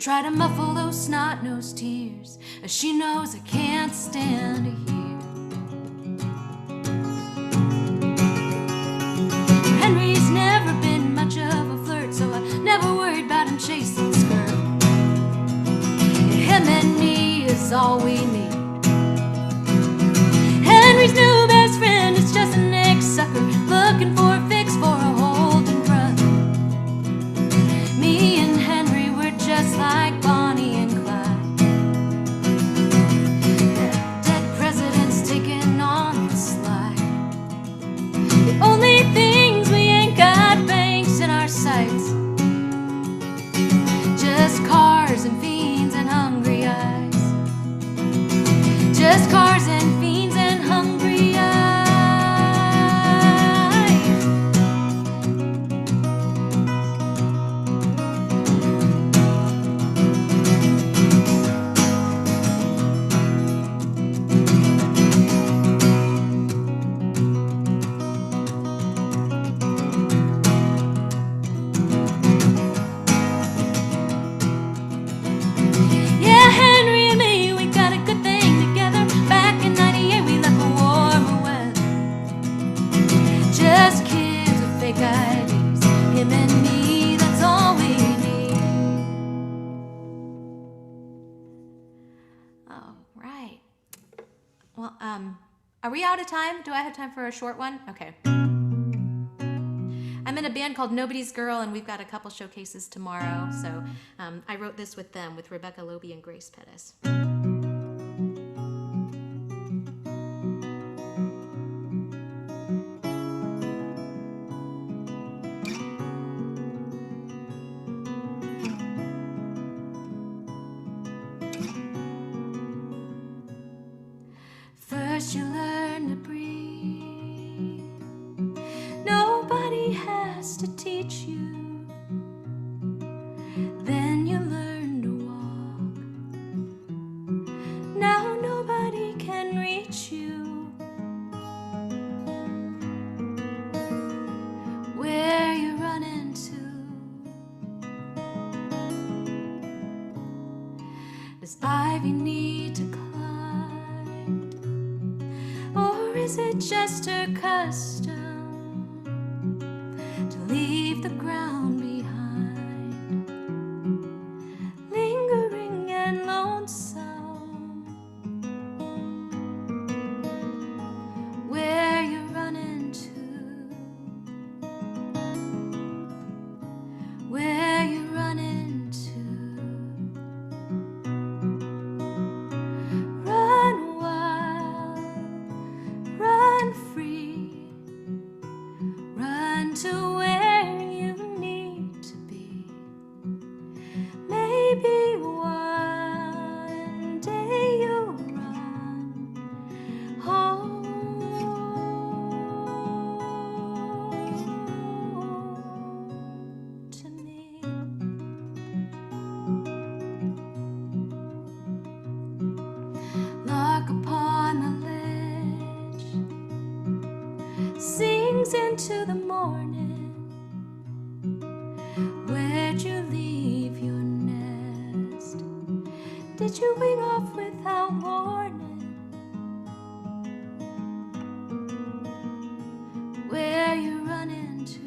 try to muffle those snot-nosed tears, as she knows I can't stand to hear. Henry's never been much of a flirt, so I never worried about him chasing skirt. Him and me is all we need. Henry's new best friend is just an ex-sucker looking for a fix for a Holden brother. Me and Henry were just like Bonnie and Clyde. Dead presidents taking on the slide. The only things we ain't got banks in our sights, just cars and fiends and hungry eyes. Just cars and fiends and hungry eyes. Yeah, Henry and me, we got a good thing together. Back in 98, we left for warmer weather. Just kids with fake IDs. Him and me, that's all we need. All right. Well, are we out of time? Do I have time for a short one? Okay. I'm in a band called Nobody's Girl, and we've got a couple showcases tomorrow. So I wrote this with them, with Rebecca Loby and Grace Pettis. First you learn to breathe. Nobody has to teach you. Then you learn to walk. Now nobody can reach you. Where you run into? Does ivy need to climb? Or is it just her custom to leave the ground behind, lingering and lonesome? Where you run into? Where you run into? Run wild, run free, run to where you need to be. Maybe one day you'll run home to me. Lark upon the ledge sings into the morning. Where'd you leave your nest? Did you wing off without warning? Where you run into?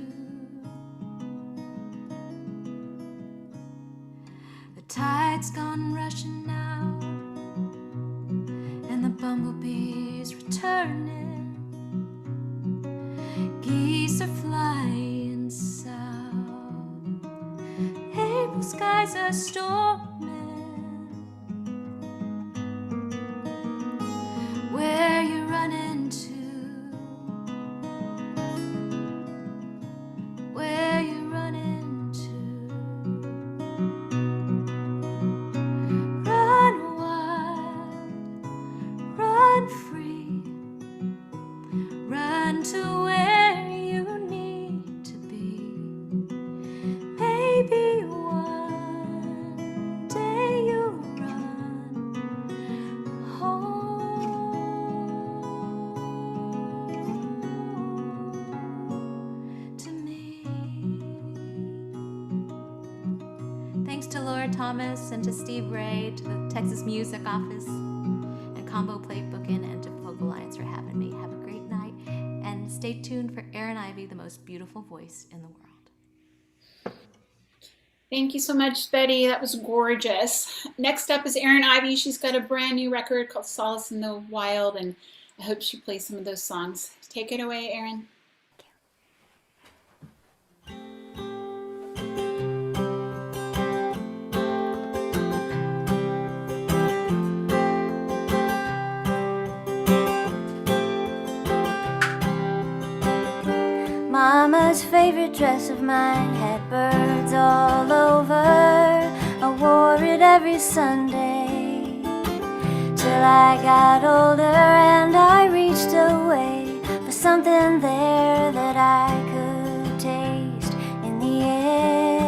The tide's gone rushing out, and the bumblebees returning. Geese are flying south. April skies are storming. Where you run into? Where you run into? Run wild, run free, run to where you need to be. Maybe one Laura Thomas and to Steve Ray, to the Texas Music Office, and ComboPlate Booking, and to Folk Alliance for having me. Have a great night, and stay tuned for Erin Ivey, the most beautiful voice in the world. Thank you so much, Betty. That was gorgeous. Next up is Erin Ivey. She's got a brand new record called Solace in the Wild, and I hope she plays some of those songs. Take it away, Erin. Mama's favorite dress of mine had birds all over. I wore it every Sunday till I got older, and I reached away for something there that I could taste in the air.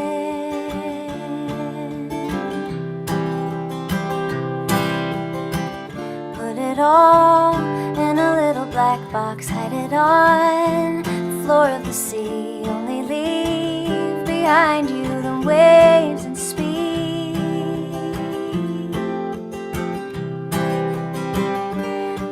Put it all in a little black box, hide it on floor of the sea. Only leave behind you the waves and speed.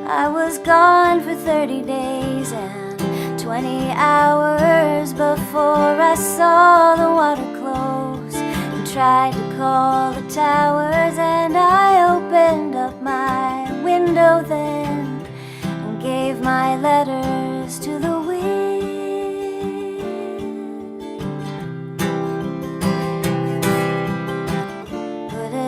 I was gone for 30 days and 20 hours before I saw the water close and tried to call the towers, and I opened up my window then and gave my letters to the wind.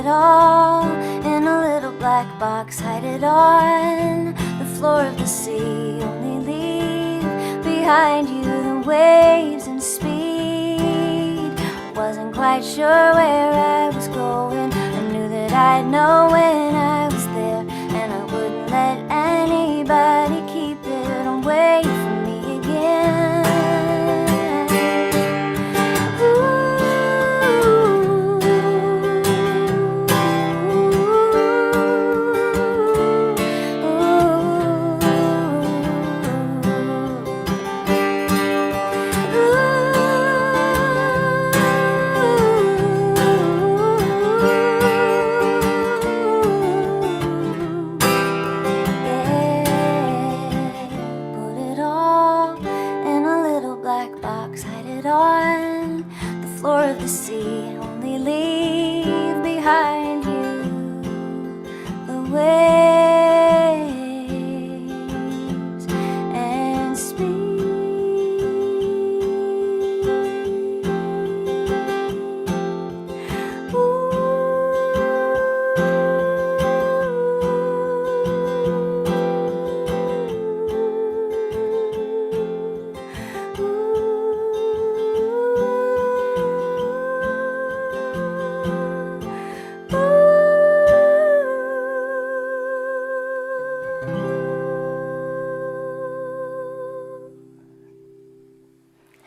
All in a little black box, hide it on the floor of the sea. Only leave behind you the waves and speed. Wasn't quite sure where I was going. I knew that I'd know when I was there, and I wouldn't let anybody keep it away from me again.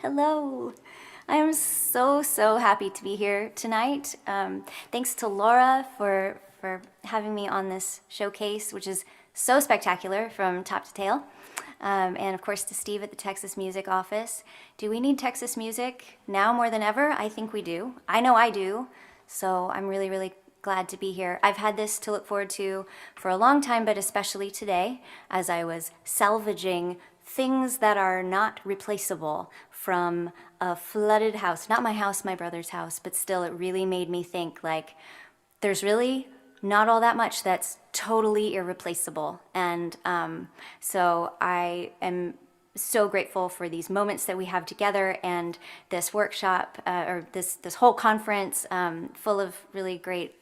Hello. I'm so happy to be here tonight. Thanks to Laura for having me on this showcase, which is so spectacular from top to tail. And of course to Steve at the Texas Music Office. Do we need Texas music now more than ever? I think we do. I know I do. So I'm really glad to be here. I've had this to look forward to for a long time, but especially today as I was salvaging things that are not replaceable from a flooded house. Not my house, my brother's house, but still it really made me think, like, there's really not all that much that's totally irreplaceable. And so I am so grateful for these moments that we have together and this workshop, or this whole conference full of really great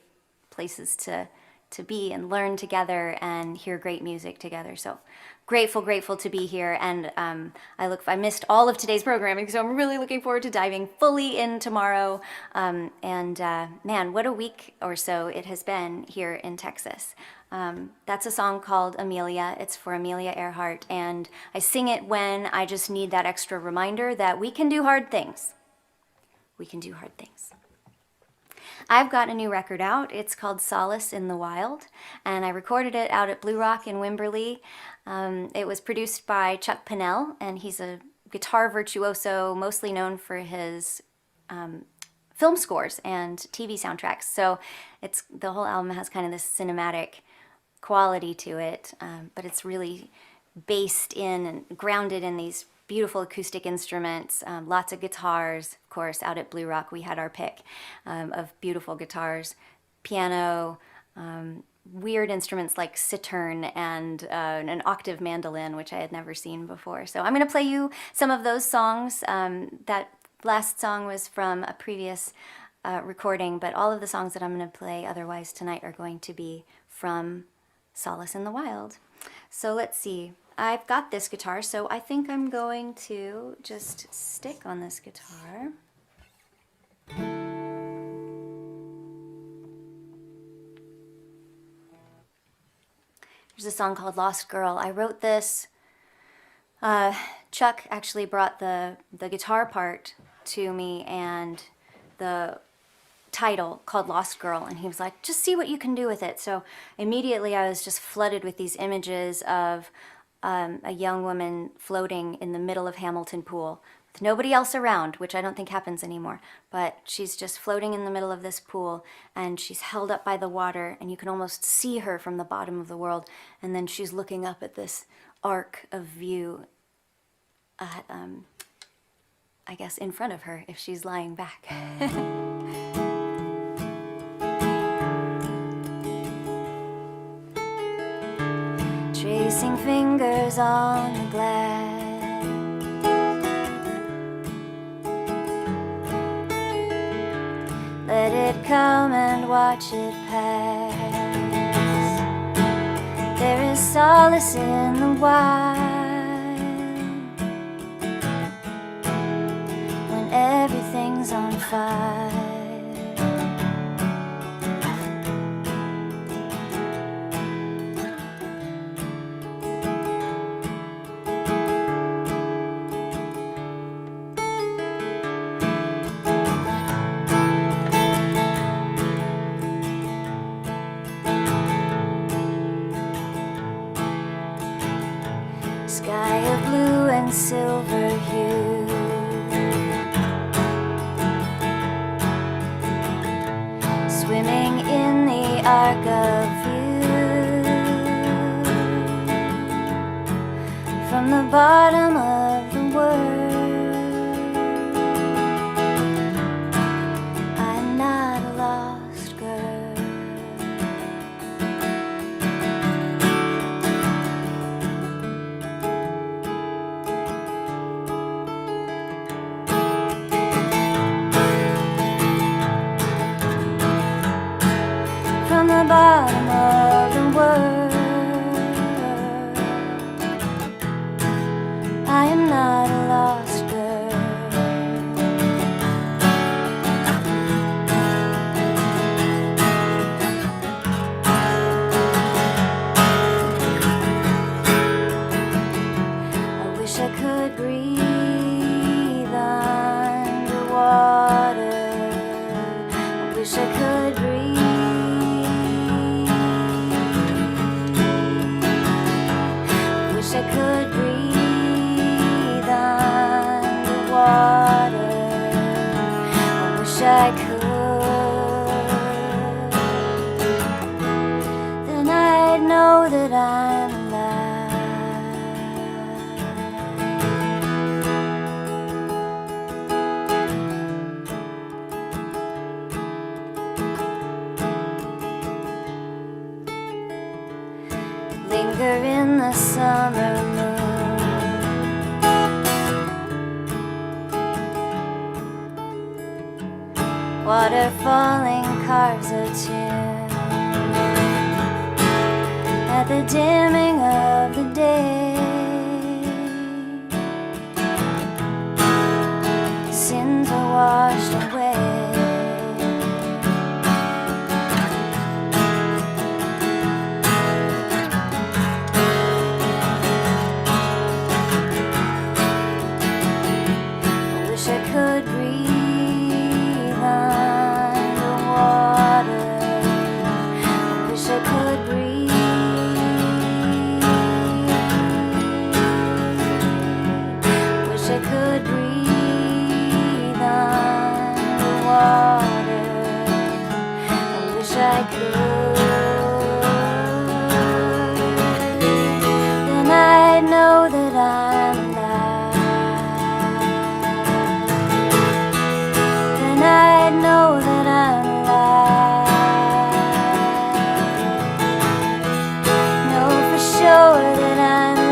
places to be and learn together and hear great music together. So grateful to be here, and I missed all of today's programming, so I'm really looking forward to diving fully in tomorrow. Man, what a week or so it has been here in Texas. That's a song called Amelia. It's for Amelia Earhart, and I sing it when I just need that extra reminder that we can do hard things. We can do hard things. I've got a new record out. It's called Solace in the Wild, and I recorded it out at Blue Rock in Wimberley. It was produced by Chuck Pinnell, and he's a guitar virtuoso, mostly known for his film scores and TV soundtracks. So the whole album has kind of this cinematic quality to it, but it's really based in and grounded in these beautiful acoustic instruments, lots of guitars. Of course, out at Blue Rock, we had our pick of beautiful guitars, piano, weird instruments like cittern and an octave mandolin, which I had never seen before. So I'm going to play you some of those songs. That last song was from a previous recording, but all of the songs that I'm going to play otherwise tonight are going to be from Solace in the Wild. So let's see. I've got this guitar, so I think I'm going to just stick on this guitar. There's a song called Lost Girl. I wrote this. Chuck actually brought the guitar part to me and the title called Lost Girl, and he was like, just see what you can do with it. So immediately I was just flooded with these images of a young woman floating in the middle of Hamilton Pool with nobody else around, which I don't think happens anymore, but she's just floating in the middle of this pool, and she's held up by the water, and you can almost see her from the bottom of the world, and then she's looking up at this arc of view at, I guess, in front of her if she's lying back. Tracing fingers on the glass, let it come and watch it pass. There is solace in the wild when everything's on fire. Sky of blue and silver hue, swimming in the arc of view, from the bottom of the world. I'm not a lost girl. From the bottom of the world, I am not a lost girl. I wish I could breathe underwater. I wish I could breathe. Wish I could breathe underwater. I wish I could. Then I'd know that I'm alive. Linger in the summer moon, water falling carves a tune at the dimming of the day. Sins are washed away. Wish I could breathe underwater. I wish I could breathe. Wish I could breathe underwater. I could. Then I'd know that I'm alive. Then I'd know that I'm alive. Know for sure that I'm alive.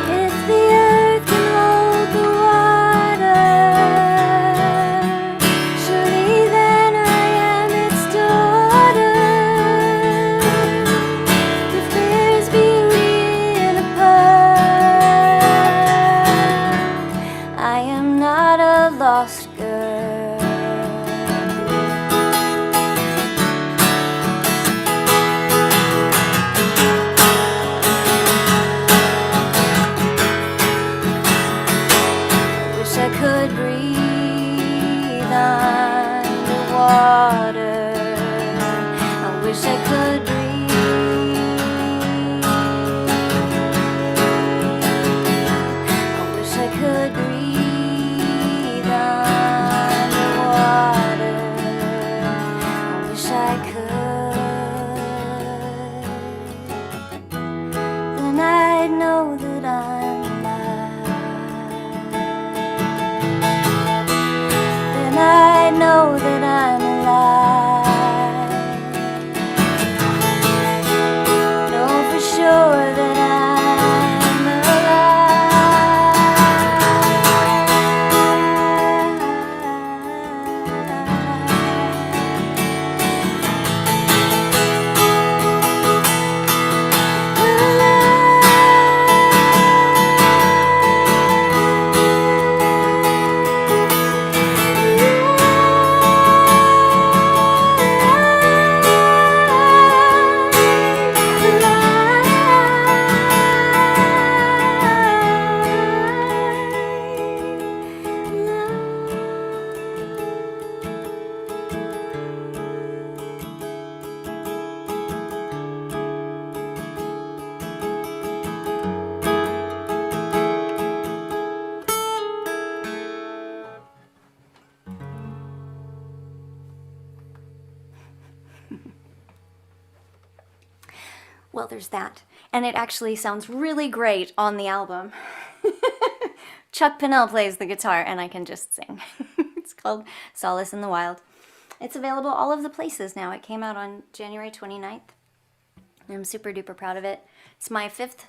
If the earth can hold the water, surely then I am its daughter. If there's beauty in a pearl, I am not a lost girl. Wish I could breathe underwater. I wish I could breathe. I wish I could breathe underwater. I wish I could. Then I'd know that I'm alive. Then I know that I'm alive. Know for sure that I'm Well, there's that. And it actually sounds really great on the album. Chuck Pinnell plays the guitar, and I can just sing. It's called Solace in the Wild. It's available all of the places now. It came out on January 29th. I'm super duper proud of it. It's my fifth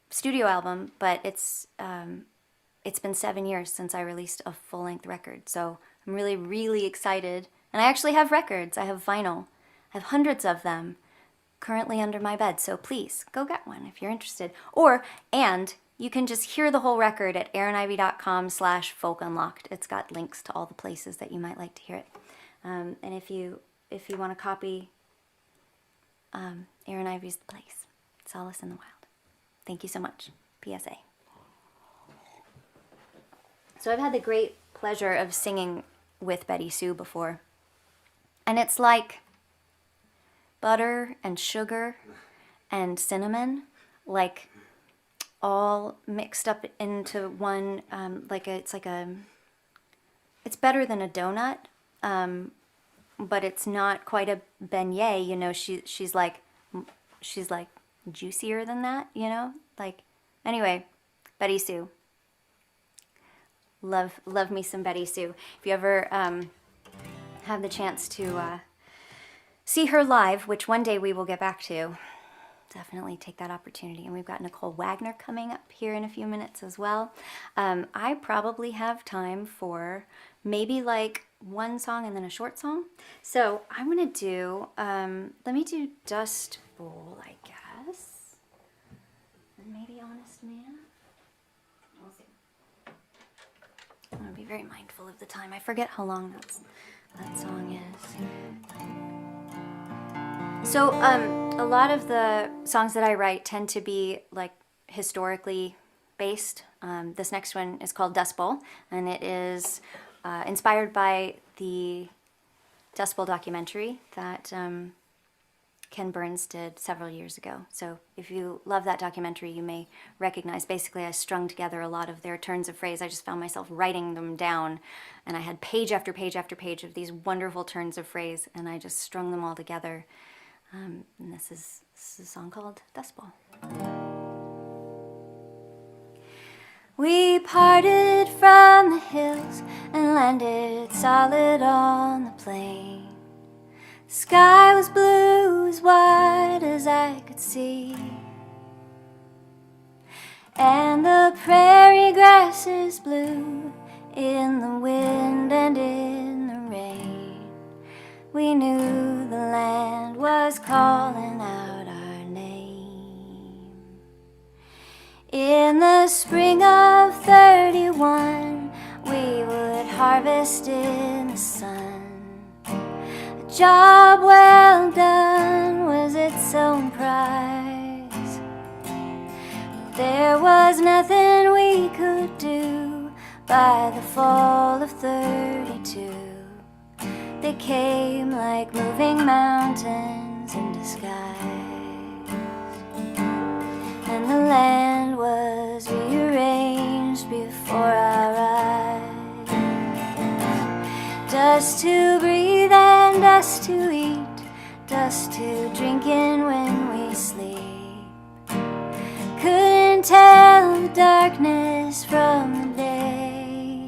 studio album, but it's been 7 years since I released a full-length record. So I'm really, really excited. And I actually have records. I have vinyl. I have hundreds of them currently under my bed, so please go get one if you're interested. And you can just hear the whole record at erinivey.com/folkunlocked. It's got links to all the places that you might like to hear it. And if you want to copy Erin Ivey's The Place, Solace in the Wild. Thank you so much. PSA. So I've had the great pleasure of singing with Betty Sue before. And it's like butter and sugar and cinnamon, like all mixed up into one. It's better than a donut, but it's not quite a beignet. You know, she's like juicier than that. You know, like anyway, Betty Sue. Love me some Betty Sue. If you ever have the chance to see her live, which one day we will get back to, definitely take that opportunity. And we've got Nicole Wagner coming up here in a few minutes as well. I probably have time for maybe like one song and then a short song. So I'm gonna do, let me do Dust Bowl, I guess. And maybe Honest Man. We'll see. I'm gonna be very mindful of the time. I forget how long that song is. So a lot of the songs that I write tend to be like historically based. This next one is called Dust Bowl, and it is inspired by the Dust Bowl documentary that Ken Burns did several years ago. So if you love that documentary, you may recognize, basically I strung together a lot of their turns of phrase. I just found myself writing them down, and I had page after page after page of these wonderful turns of phrase, and I just strung them all together. And this is a song called Dust Ball. We parted from the hills and landed solid on the plain. The sky was blue, as wide as I could see, and the prairie grasses blew in the wind and in the rain. We knew the land was calling out our name. In the spring of 31, we would harvest in the sun. A job well done was its own prize. There was nothing we could do by the fall of 32. They came like moving mountains in disguise, and the land was rearranged before our eyes. Dust to breathe and dust to eat, dust to drink in when we sleep. Couldn't tell the darkness from the day.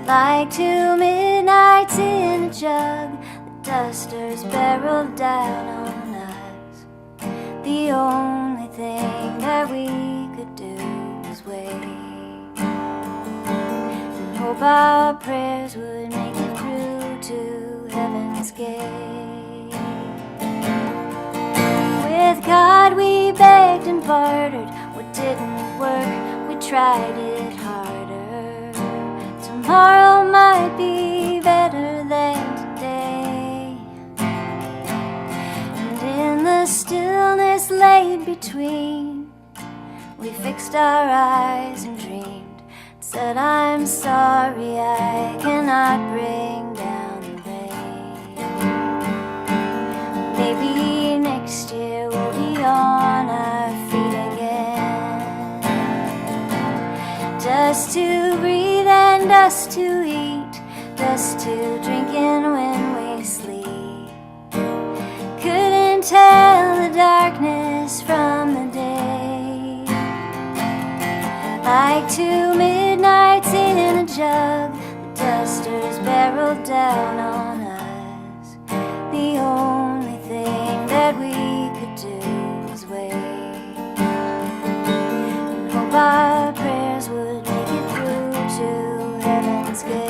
Like 2 midnights in a jug, the dusters barreled down on us. The only thing that we could do was wait and hope our prayers would make it through to heaven's gate. With God we begged and bartered. What didn't work, we tried it harder. Tomorrow might be better than today. And in the stillness laid between, we fixed our eyes and dreamed. Said, I'm sorry I cannot bring down the rain. Maybe next year we'll be on our feet again. Dust to breathe and dust to eat, dust to drink in when we sleep. Couldn't tell the darkness from the day. Like 2 midnights in a jug, the dusters barreled down on us. The only thing that we could do was wait and hope our prayers would make it through to heaven's gate.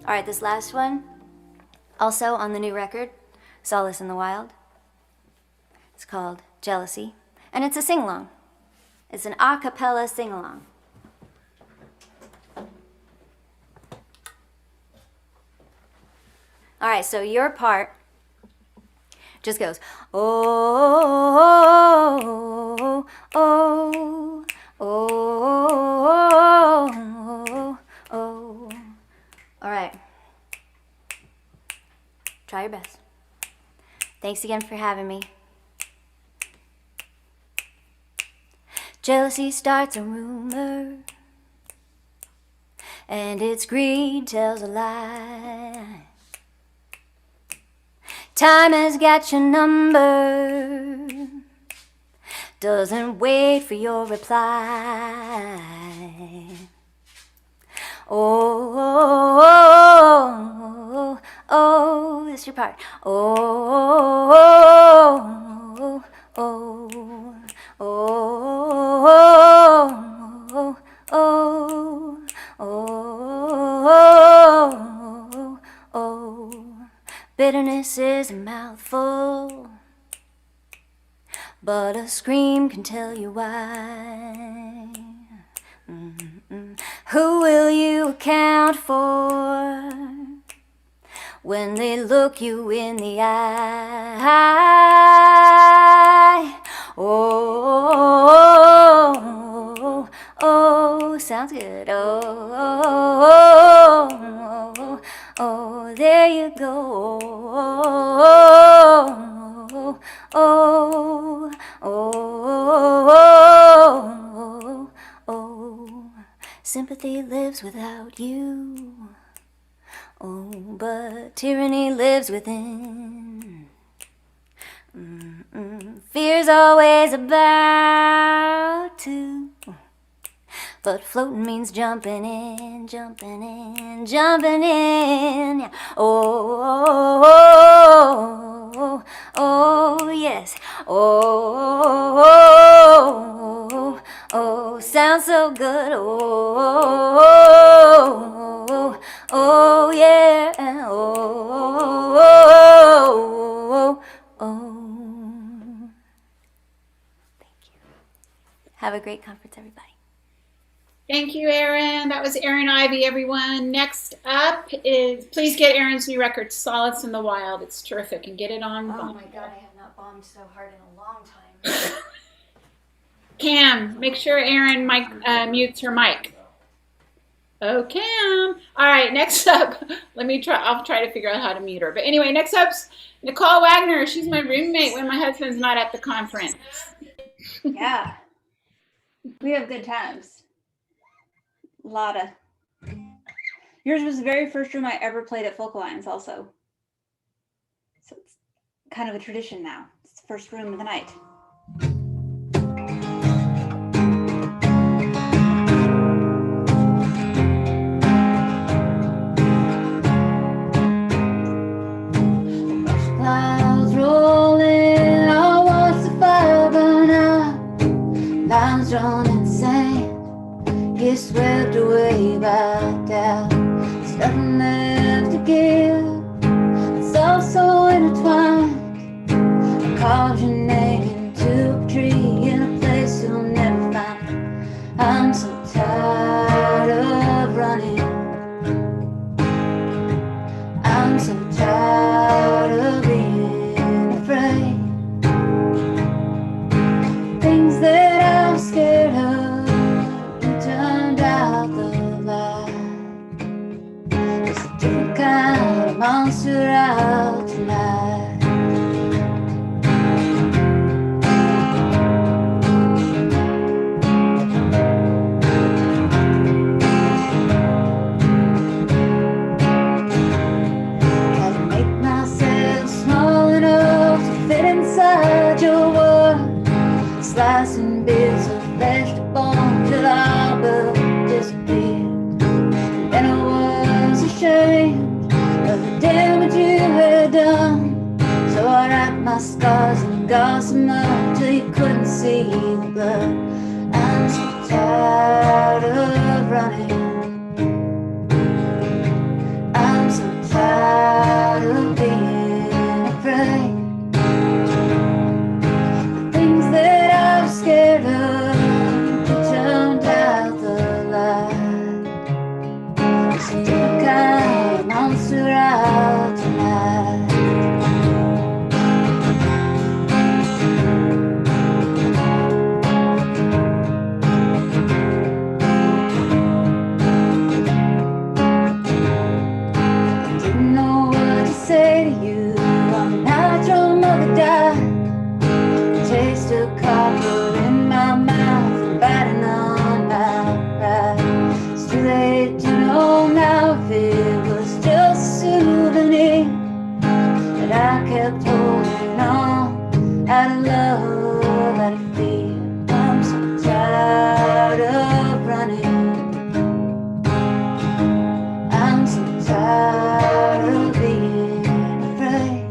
All right, this last one, also on the new record, Solace in the Wild. It's called Jealousy, and it's a sing-along. It's an a cappella sing-along. All right, so your part just goes, oh, oh, oh, oh, oh, oh. All right. Try your best. Thanks again for having me. Jealousy starts a rumor, and its greed tells a lie. Time has got your number, doesn't wait for your reply. Oh, oh, oh, oh, this is your part. Oh, oh, oh, oh, oh, oh, oh, oh. Bitterness is a mouthful, but a scream can tell you why. Who will you account for when they look you in the eye? Oh, oh, sounds good. Oh, there you go. Sympathy lives without you. Oh, but tyranny lives within. Fear's always about to. But floating means jumping in, jumping in, jumping in. Yeah. Oh, yes. Oh, sounds so good. Oh, yeah. Thank you. Have a great conference, everybody. Thank you, Erin. That was Erin Ivey, everyone. Next up is, please get Erin's new record, Solace in the Wild. It's terrific, and get it on. Oh my God, I have not bombed so hard in a long time. Cam, make sure Erin mutes her mic. Oh, Cam. All right, next up, I'll try to figure out how to mute her. But anyway, next up's Nicole Wagner. She's my roommate when my husband's not at the conference. Yeah. We have good times. A lot of. Yours was the very first room I ever played at Folk Alliance also. So it's kind of a tradition now. It's the first room of the night. Clouds rolling, I watch the fire burn out. Lines drawn in sand, get swept away by doubt. There's nothing left to give, it's all so intertwined. I carved your name into a tree in a place you'll never find. I'm so tired of running, I'm so tired of being afraid. Things that I'm scared of, you turned out the light. There's a different kind of monster out tonight. Gotta make myself small enough to fit inside your world. Slicing bits of flesh to bone till all but disappeared. And I was ashamed of the damage you had done. So I wrapped my scars in gossamer till you couldn't see the blood. I'm so tired of running, I'm so tired of being afraid. The things that I'm scared of, you turned out the light. It's a different kind of monster out tonight. I didn't know what to say to you on the night your mother died. Taste of copper in my mouth and biting on my pride. It's too late to know now if it was just a souvenir that I kept holding on out of love, out of fear. I'm so tired of running, I'm so tired of being afraid.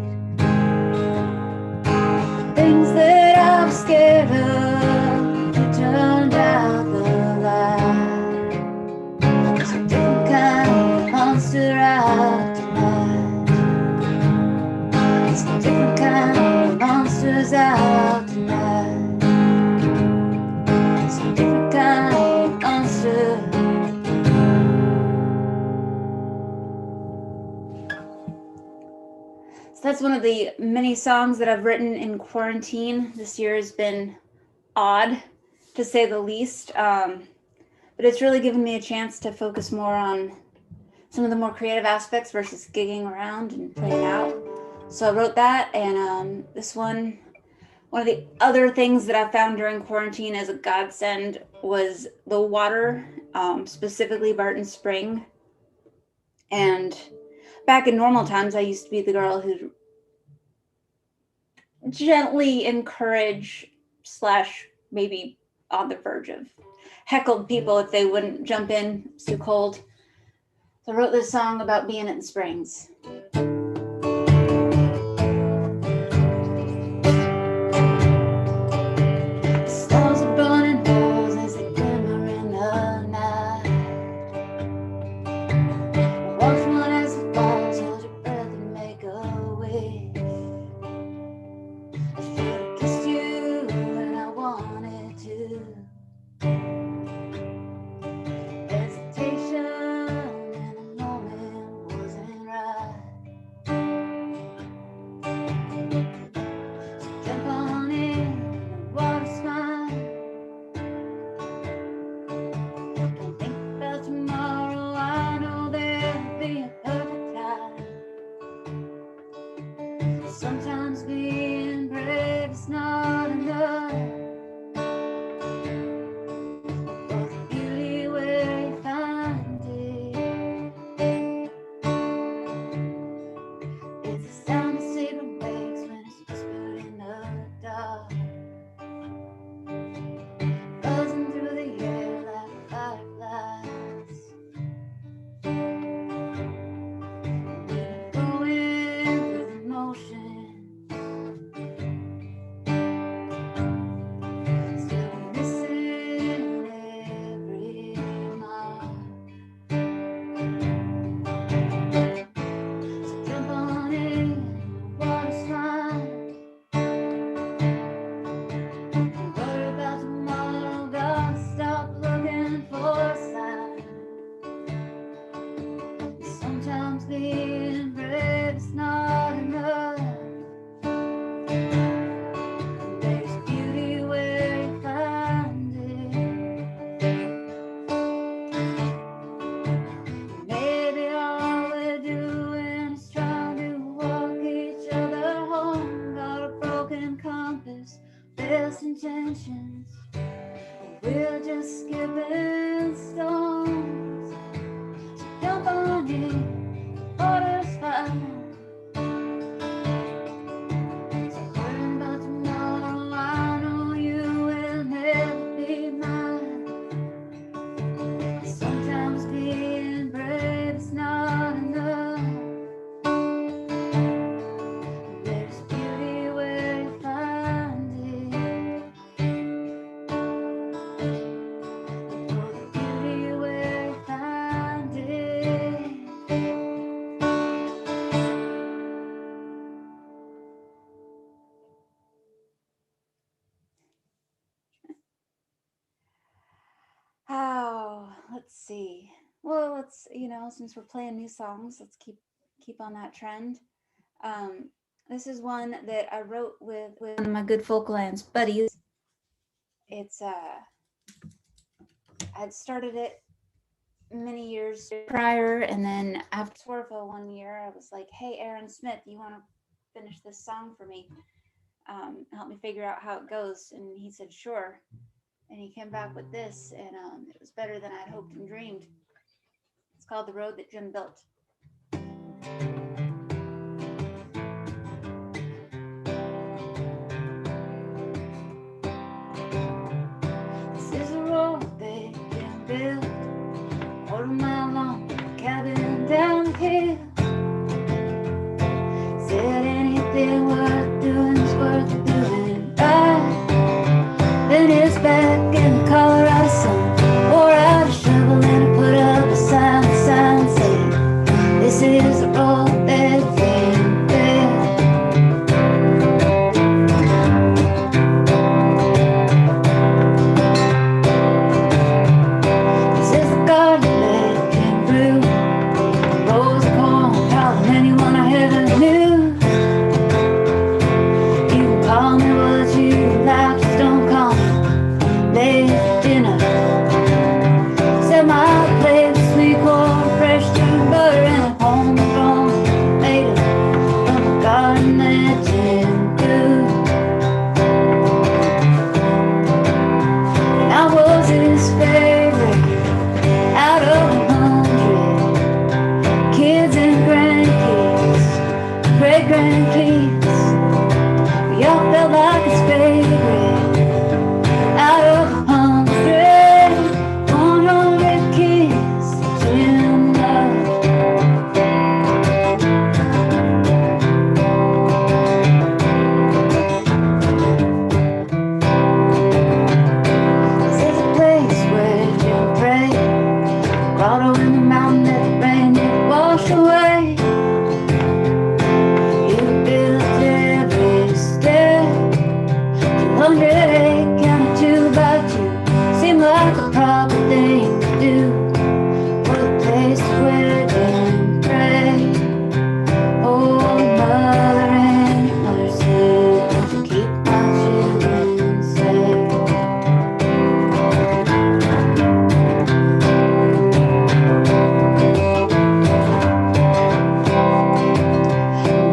Things that I'm scared of, you turned out the light. There's a different kind of monster out tonight. It's a different kind of monsters out tonight. It's a different kind of monster. that's one of the many songs that I've written in quarantine. This year has been odd, to say the least. But it's really given me a chance to focus more on some of the more creative aspects versus gigging around and playing out. So I wrote that, and this one of the other things that I found during quarantine as a godsend was the water, specifically Barton Spring. And back in normal times, I used to be the girl who'd gently encourage / maybe on the verge of heckled people if they wouldn't jump in. It's too cold. So I wrote this song about being at the springs. Stars are burning holes as they glimmer in the night. Watch one as it falls, hold your breath and make a wish. I should have kissed you and I wanted to. Hesitation and the moment wasn't right. So jump on in, the water's fine. Don't think about tomorrow, I know there'll be a perfect time. Sometimes being brave is not enough. But the beauty where you find it. It's the sound of secret wakes when it's whispered in the dark. Buzzing through the air like fireflies. Going through the motions. Still missing every mark. So jump on in, the water's fine. Don't worry about tomorrow, gotta stop looking for a sign. Sometimes being brave is not enough. There's beauty where you find it. Maybe all we're doing is trying to walk each other home. Got a broken compass, best intentions, but we're just skipping stones. So jump on in, water's fine. So worrying about tomorrow, I know you will never be mine. Sometimes being brave is not enough. There's beauty where you find it. For the beauty where you find it. Oh, let's see. Well, since we're playing new songs, let's keep on that trend. This is one that I wrote with one of my good Folk Alliance buddies. It's I'd started it many years prior, and then after Swervo one year, I was like, "Hey, Aaron Smith, you want to finish this song for me? Help me figure out how it goes." And he said, "Sure." And he came back with this, and it was better than I'd hoped and dreamed. It's called "The Road That Jim Built." This is a road that Jim built, quarter-mile long, cabin down the hill. Said anything worth doing is worth doing right. Then it's back in the Colorado sun, pour out a shovel and put up a sign saying, "This is the road 100 counted 2 by 2 seemed like a proper thing to do for the place where they pray. Oh, mother and mother said to keep my children safe.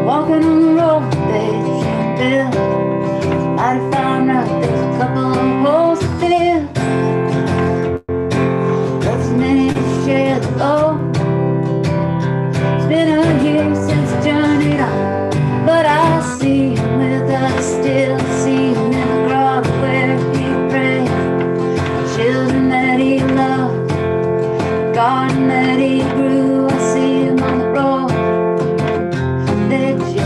Walking on the road they built, I found out there's a couple of holes to fill. That's as many to share the load. It's been a year since I journeyed on, but I see him with us still. See him in the grotto where he prayed. The children that he loved, the garden that he grew. I see him on the road that you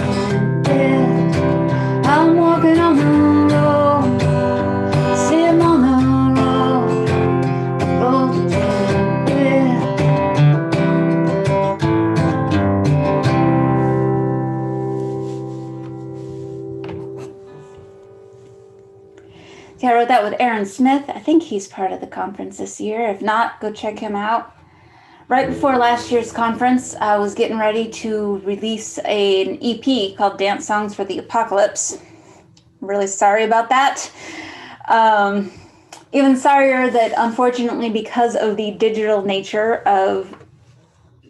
built. I'm walking on the road, see him on the road that you built. Yeah, I wrote that with Aaron Smith. I think he's part of the conference this year. If not, go check him out. Right before last year's conference, I was getting ready to release an EP called Dance Songs for the Apocalypse. I'm really sorry about that. Even sorrier that unfortunately, because of the digital nature of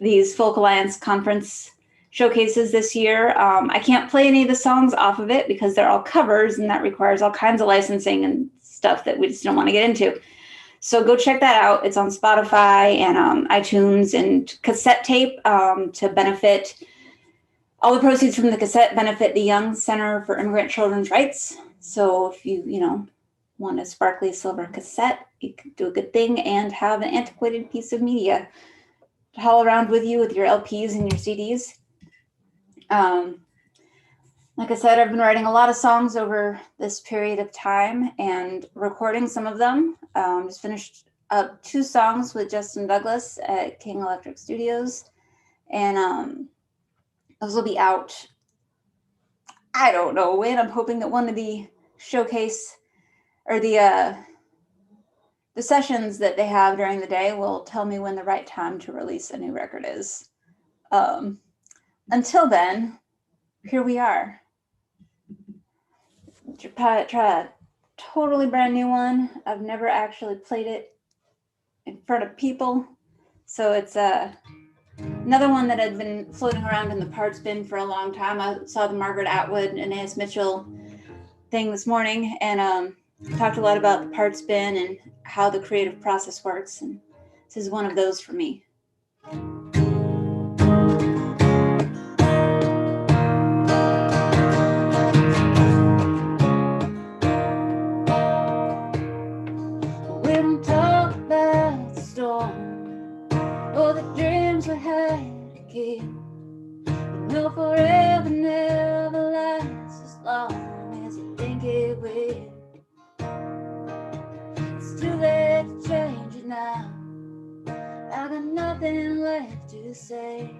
these Folk Alliance conference showcases this year, I can't play any of the songs off of it because they're all covers, and that requires all kinds of licensing and stuff that we just don't want to get into. So go check that out. It's on Spotify and iTunes, and cassette tape to benefit. All the proceeds from the cassette benefit the Young Center for Immigrant Children's Rights. So if you want a sparkly silver cassette, you could do a good thing and have an antiquated piece of media to haul around with you with your LPs and your CDs. Like I said, I've been writing a lot of songs over this period of time and recording some of them. Just finished up 2 songs with Justin Douglas at King Electric Studios. And those will be out, I don't know when. I'm hoping that one of the showcase or the sessions that they have during the day will tell me when the right time to release a new record is. Until then, here we are. Try a totally brand new one. I've never actually played it in front of people. So it's another one that had been floating around in the parts bin for a long time. I saw the Margaret Atwood and Annis Mitchell thing this morning, and talked a lot about the parts bin and how the creative process works. And this is one of those for me. We don't talk about the storm or the dreams we had to keep. We know forever never lasts as long as you think it will. It's too late to change it now. I got nothing left to say.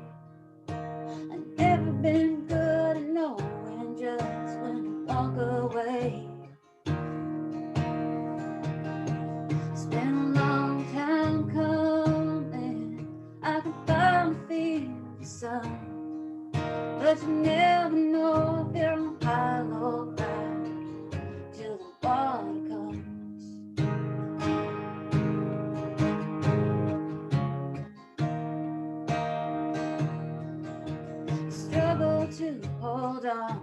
I've never been good at knowing just when to walk away. It's been a long time coming. I can finally feel the sun, but you never know if you're on hollow ground till the water comes. Struggle to hold on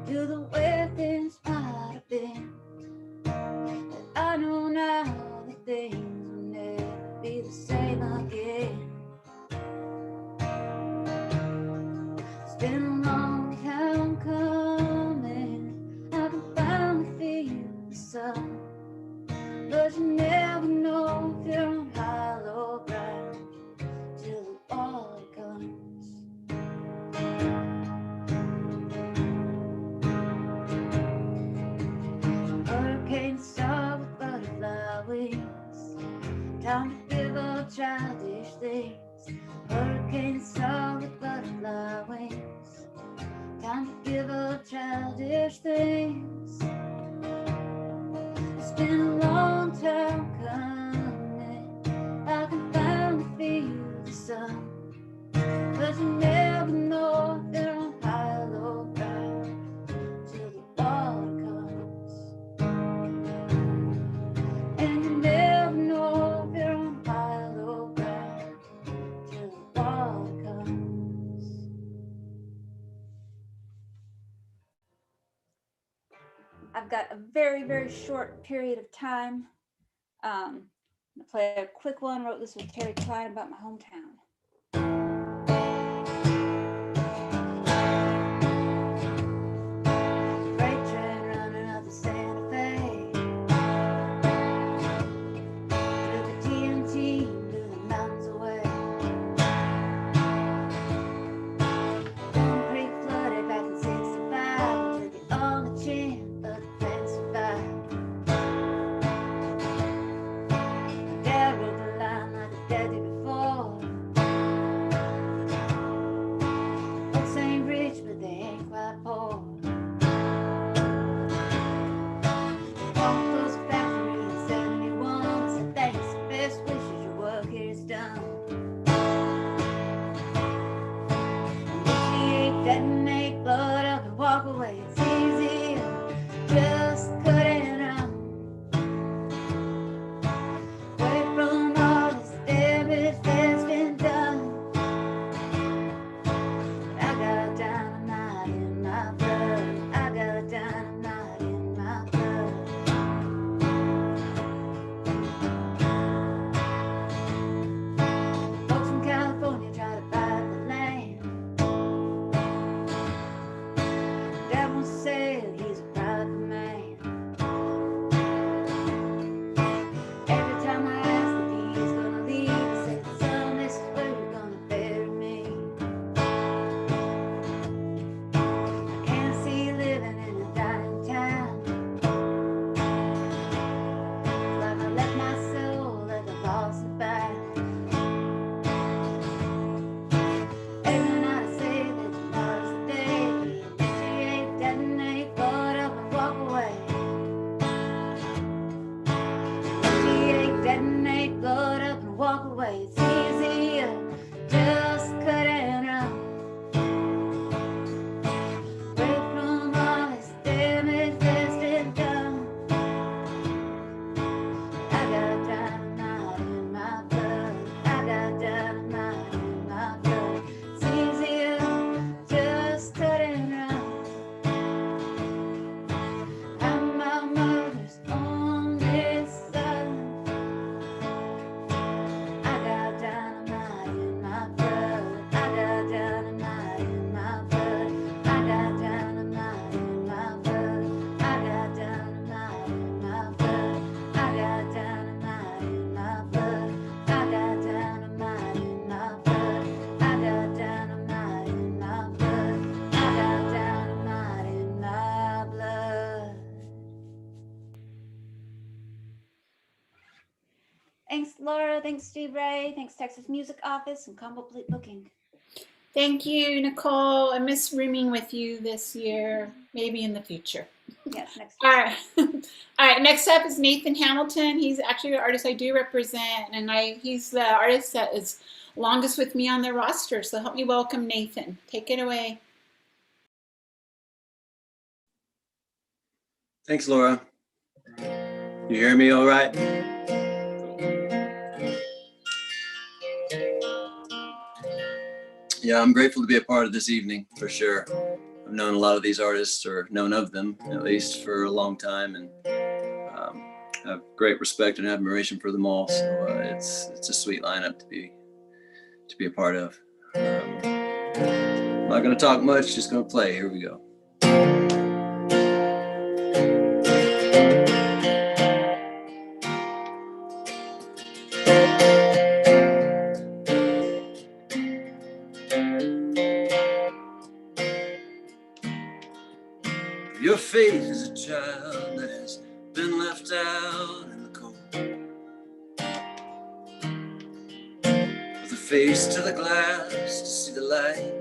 to the way things might have been. But I know now that things will never be the same again. It's been a long time coming. I can finally feel the sun, but you never know if you're on hollow ground till the water comes. Hurricanes start with butterfly wings. Time to give up childish things. Hurricanes start with butterfly wings. Time to give up childish things. It's been a long time coming. I can finally feel the sun, but you never know if they're on high or low ground till the water comes. And you never know if they're on high or low ground till the water comes. I've got a very, very short period of time. I'm gonna play a quick one. Wrote this with Terry Klein about my hometown. Freight train running up the Santa Fe. Through the TNT, through the mountains away. Boone Creek flooded back in '65. We took it on the chin, but the plan survived. Dad wrote the line like a dad did before. Folks ain't rich, but they ain't quite poor. Walked close to factory in '71. Said thanks, best wishes, your work here is done. Initiate, detonate, blood up and walk away. It's easy, just cut it out. Away from all this damage that's been done. I got dynamite in my blood. I got dynamite in my blood. Folks from California try to buy the land. Dad won't sell, he's a private man. Every time I ask if he's gonna leave, he said, son, this is where you're gonna bury me. I can't see you living in a dying town. Like I left my soul at the Larson back. Every night I say that tomorrow's the day. Initiate, detonate, load up and walk away. Initiate, detonate, load up and walk away. It's easier, just cut and run. Away from all this damage that's been done. I got dynamite in my blood. I got dynamite in my blood. It's easier, just cut and run. I'm my mother's only son. I got dynamite in my blood. I got dynamite in my blood. I got dynamite in my blood. I got dynamite in my blood. I got dynamite in my blood. I got dynamite in my blood. I got dynamite in my blood. I got dynamite in my blood. Thanks, Laura. Thanks, Steve Ray. Thanks, Texas Music Office and ComboPlate Booking. Thank you, Nicole. I miss rooming with you this year, maybe in the future. Yes, next All time. right. All right. Next up is Nathan Hamilton. He's actually an artist I do represent, and he's the artist that is longest with me on the roster. So help me welcome Nathan. Take it away. Thanks, Laura. You hear me all right? Yeah, I'm grateful to be a part of this evening, for sure. I've known a lot of these artists, or known of them, at least, for a long time, and have great respect and admiration for them all. So it's a sweet lineup to be a part of. I'm not going to talk much, just going to play. Here we go. Your faith is a child that has been left out in the cold, with a face to the glass to see the light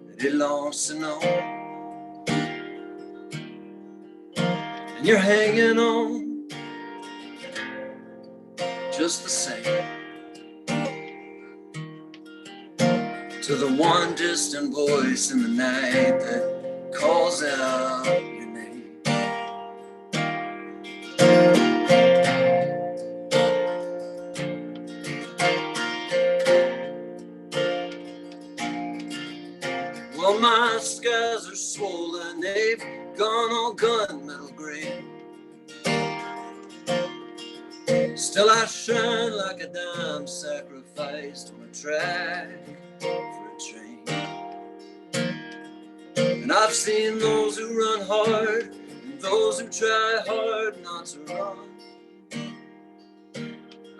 that it longs to know. And you're hanging on just the same. To the one distant voice in the night that calls out your name. Well, my skies are swollen, they've gone all gunmetal gray. Still I shine like a dime sacrificed on a track for a train. And I've seen those who run hard and those who try hard not to run.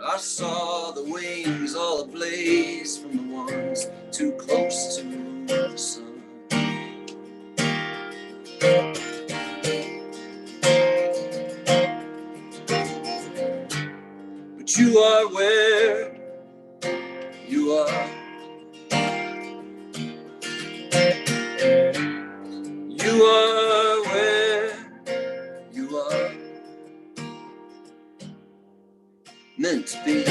I saw the wings all ablaze from the ones too close to the sun. But you are where you are. You are where you are meant to be.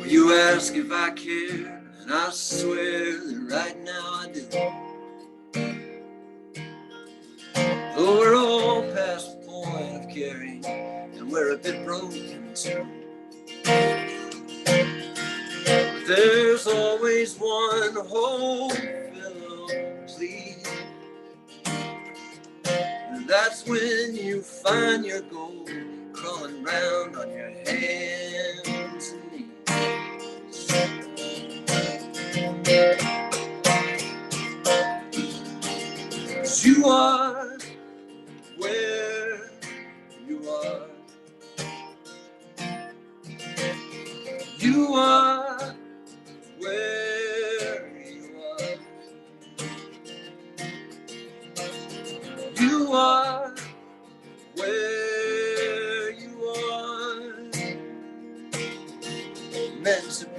You ask if I care, and I swear that right now I do. Though we're all past the point of caring, and we're a bit broken too. But there's always one hope filled plea, and that's when you find your goal crawling round on your hands and knees. 'Cause you are where you are. You are where you are. You are where you are meant to be.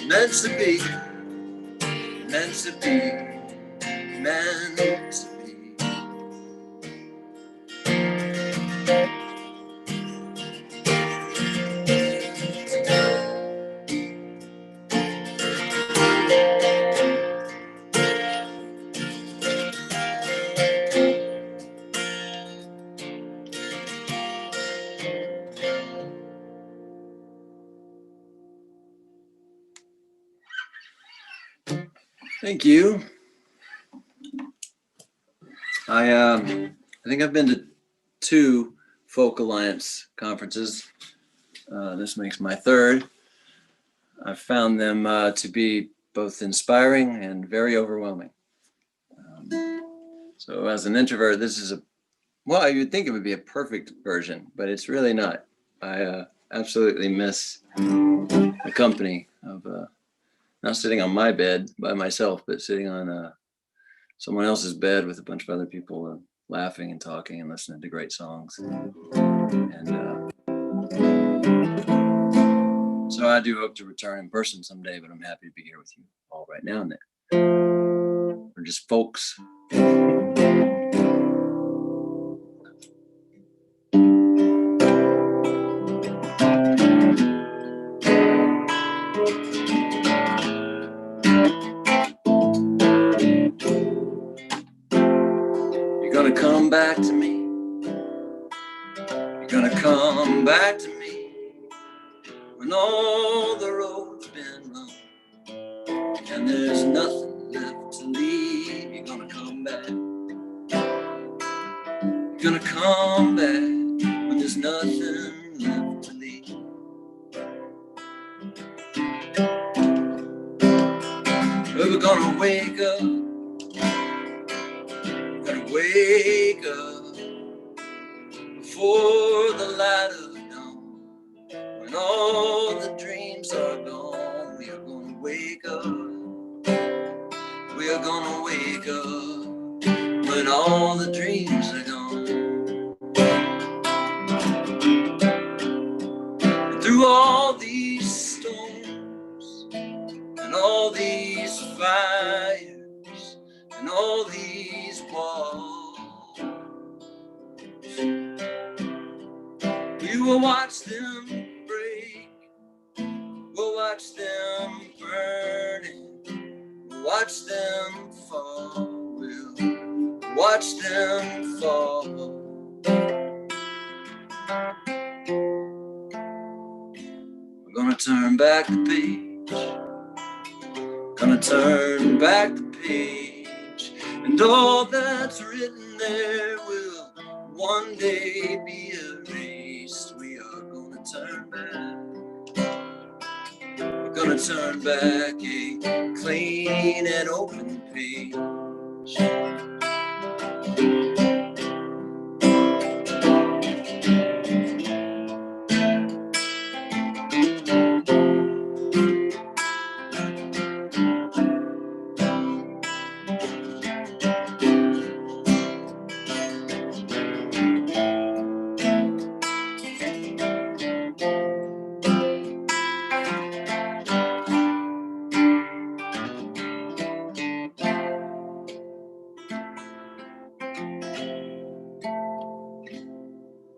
Meant to be, meant to be, meant to be. Thank you. I think I've been to 2 Folk Alliance conferences. This makes my 3rd. I found them to be both inspiring and very overwhelming. So as an introvert, this is well, you would think it would be a perfect version, but it's really not. I absolutely miss the company of not sitting on my bed by myself, but sitting on someone else's bed with a bunch of other people laughing and talking and listening to great songs. And so I do hope to return in person someday, but I'm happy to be here with you all right now and then. We're just folks. You're gonna come back to me. You're gonna come back to me when all the road's been run and there's nothing left to leave. You're gonna come back. You're gonna come back when there's nothing left to leave. We were gonna wake up, before the light of dawn. When all the dreams are gone, we are gonna wake up. We are gonna wake up when all the dreams are gone. And through all these storms and all these fires and all these walls, we will watch them break. We'll watch them burning. We'll watch them fall. We'll watch them fall. We're gonna turn back the page. Gonna turn back the page. And all that's written there will one day be erased. We are gonna turn back. We're gonna turn back a clean and open page.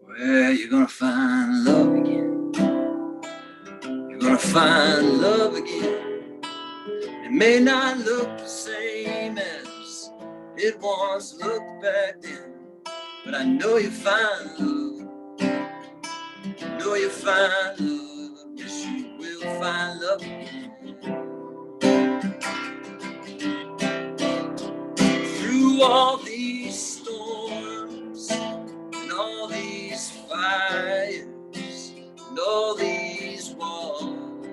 Where you're gonna find love again. You're gonna find love again. It may not look the same as it once looked back then, but I know you find love. I know you find love. Yes, you will find love again. Through all these storms and all these fires and all these walls,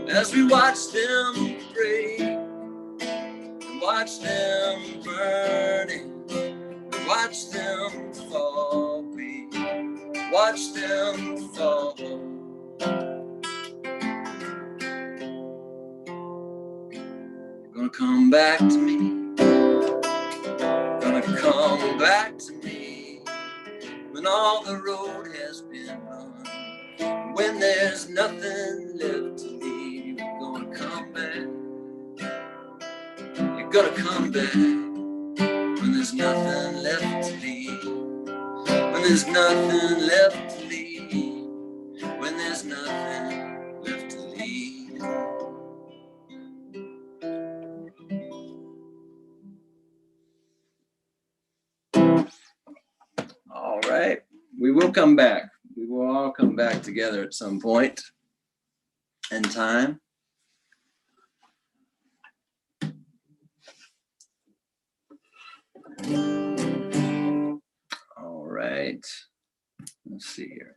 as we watch them break and watch them burning, we watch them fall, we watch them fall. You're gonna come back to me, gonna come back to me when all the road has been run, when there's nothing left to leave. You're gonna come back, you're gonna come back when there's nothing left to leave, when there's nothing left to leave, when there's nothing left to leave. All right, we will come back. We will all come back together at some point in time. All right, let's see here.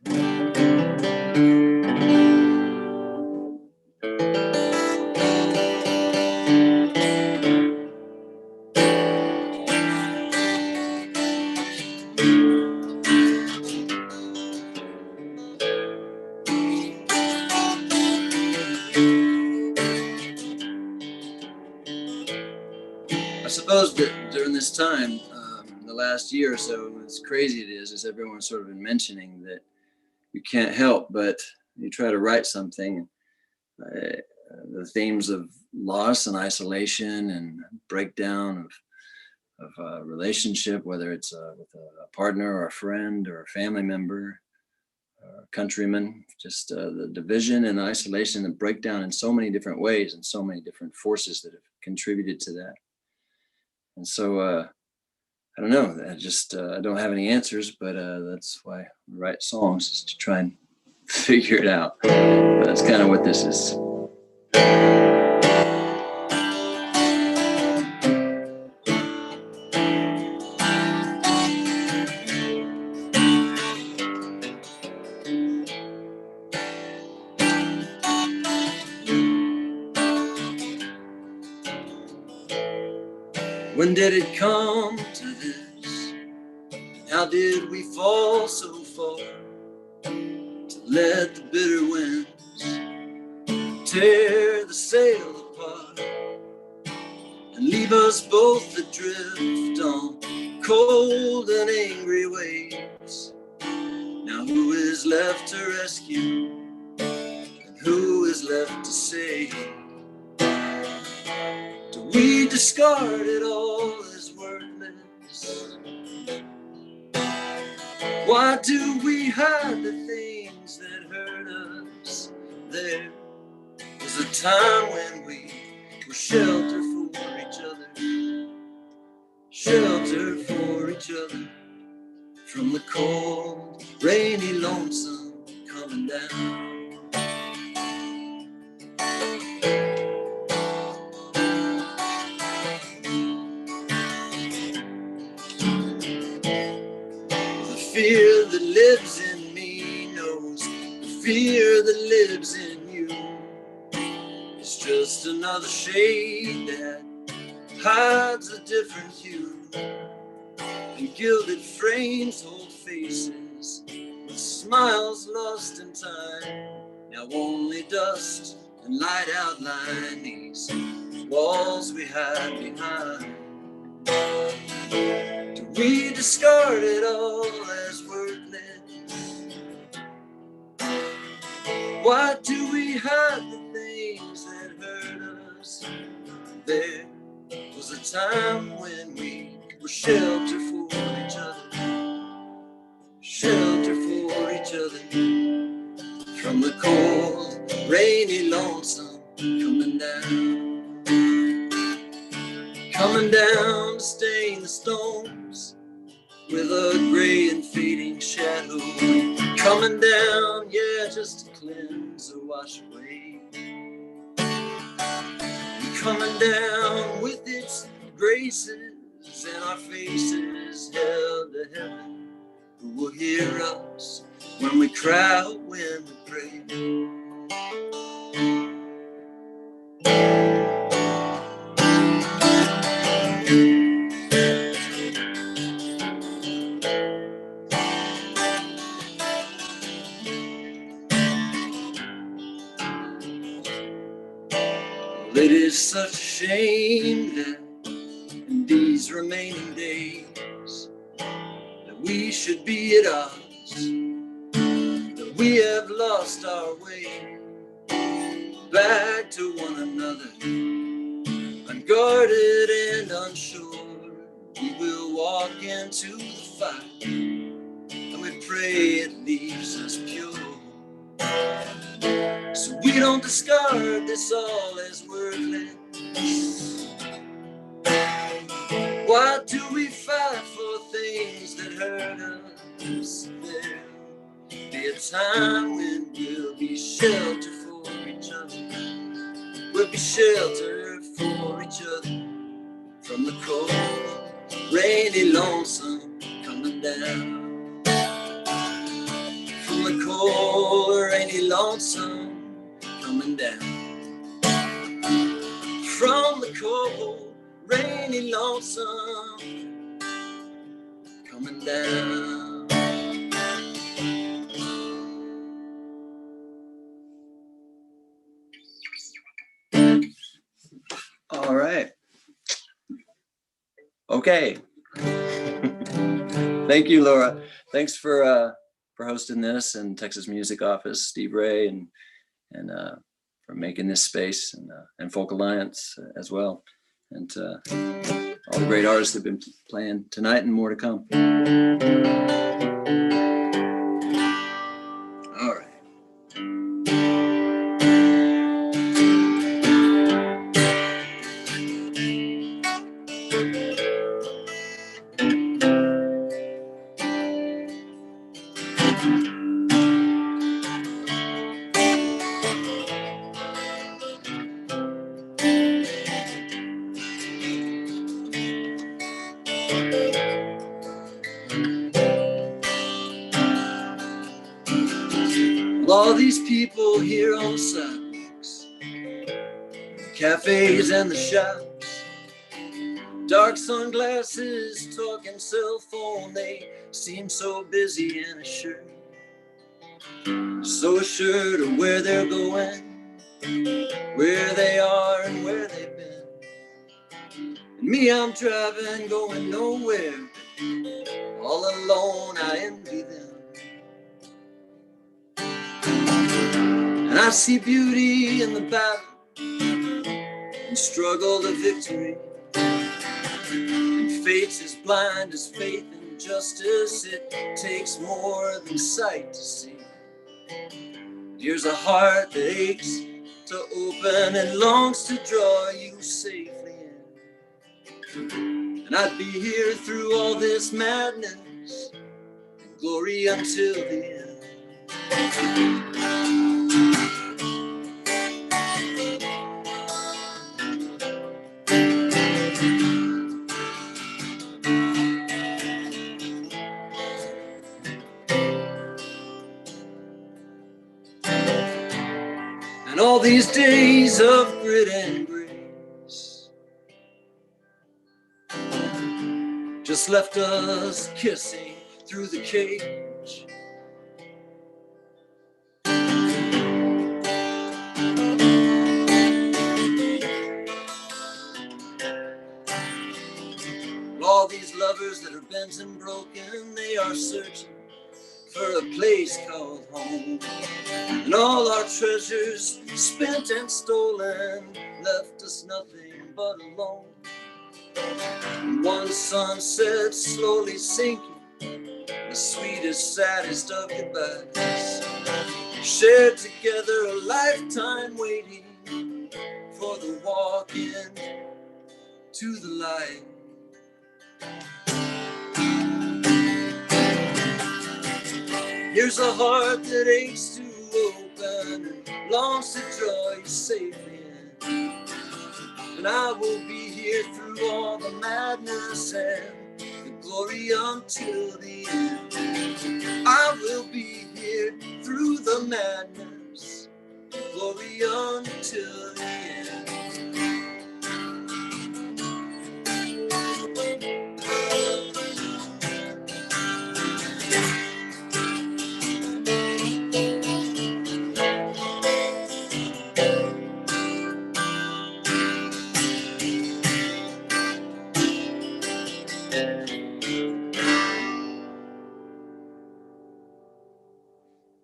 I suppose that during this time, the last year or so, as crazy it is, as everyone's sort of been mentioning, that you can't help but you try to write something. The themes of loss and isolation and breakdown of a relationship, whether it's with a partner or a friend or a family member or a countryman, just the division and isolation and breakdown in so many different ways and so many different forces that have contributed to that. And so, I don't know, I don't have any answers, but that's why I write songs, is to try and figure it out. But that's kind of what this is. When did it come to this? How did we fall so far to let the bitter winds tear the sail apart and leave us both adrift on cold and angry waves? Now who is left to rescue and who is left to save? Do we discard it all as worthless? Why do we hide the things that hurt us? There was a time when we were shelter for each other, shelter for each other from the cold, rainy, lonesome coming down. The fear that lives in me knows the fear that lives in you. It's just another shade that hides a different hue, and gilded frames hold faces with smiles lost in time. Now only dust and light outline these walls we hide behind. Do we discard it all as worthless? Why do we hide the things that hurt us? There was a time when we were shelter for each other, shelter for each other from the cold, rainy, lonesome coming down, coming down to stain the stones with a gray and fading shadow, coming down, yeah, just to cleanse or wash away. Coming down with its graces and our faces held to heaven, who will hear us when we cry, when we pray. It is such a shame that in these remaining days that we should be at odds, that we have lost our way back to one another, unguarded and unsure. We will walk into the fight, and we pray it leaves us pure. So we don't discard this all as worthless. Why do we fight for things that hurt us? There'll be a time when we'll be shelter for each other. We'll be shelter for each other from the cold, rainy, lonesome coming down. From the cold, rainy, lonesome coming down. From the cold, rainy, lonesome coming down. All right. Okay. Thank you, Laura. Thanks for hosting this, and Texas Music Office, Steve Ray, and for making this space, and Folk Alliance as well, and all the great artists that have been playing tonight and more to come. All right. All these people here on the sidewalks, cafes and the shops, Dark sunglasses, talking cell phone, they seem so busy and assured. So assured of where they're going, where they are and where they've been. And me, I'm driving, going nowhere. All alone, I envy them. And I see beauty in the battle and struggle to victory. And fate's as blind as faith and justice. It takes more than sight to see. Here's a heart that aches to open and longs to draw you safely in. And I'd be here through all this madness and glory until the end. And all these days of grit and grace just left us kissing through the cage. All these lovers that are bent and broken, they are searching for a place called home. And all our treasures spent and stolen left us nothing but alone. And one sunset slowly sinking, the sweetest, saddest of goodbyes. Shared together a lifetime waiting for the walk in to the light. Here's a heart that aches to open and longs to draw you safely in. And I will be here through all the madness and the glory until the end. I will be here through the madness, the glory until the end.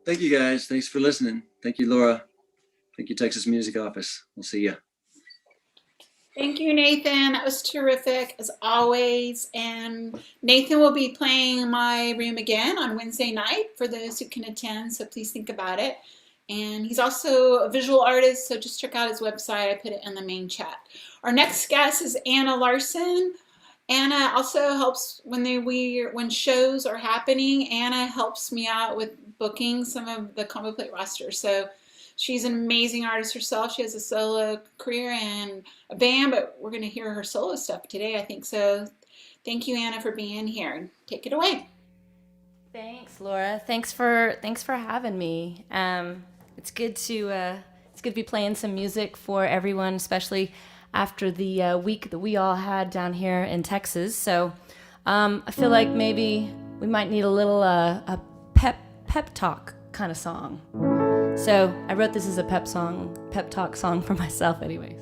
Thank you guys. Thanks for listening. Thank you, Laura. Thank you, Texas Music Office. We'll see you. Thank you, Nathan. That was terrific, as always. And Nathan will be playing my room again on Wednesday night for those who can attend, so please think about it. And he's also a visual artist, so just check out his website. I put it in the main chat. Our next guest is Anna Larson. Anna also helps when shows are happening. Anna helps me out with booking some of the ComboPlate roster. So she's an amazing artist herself. She has a solo career and a band, but we're going to hear her solo stuff today, I think. So thank you, Anna, for being here. Take it away. Thanks, Laura. Thanks for having me. It's good to be playing some music for everyone, especially after the week that we all had down here in Texas. So I feel like maybe we might need a little a pep talk kind of song. So I wrote this as a pep talk song for myself anyways.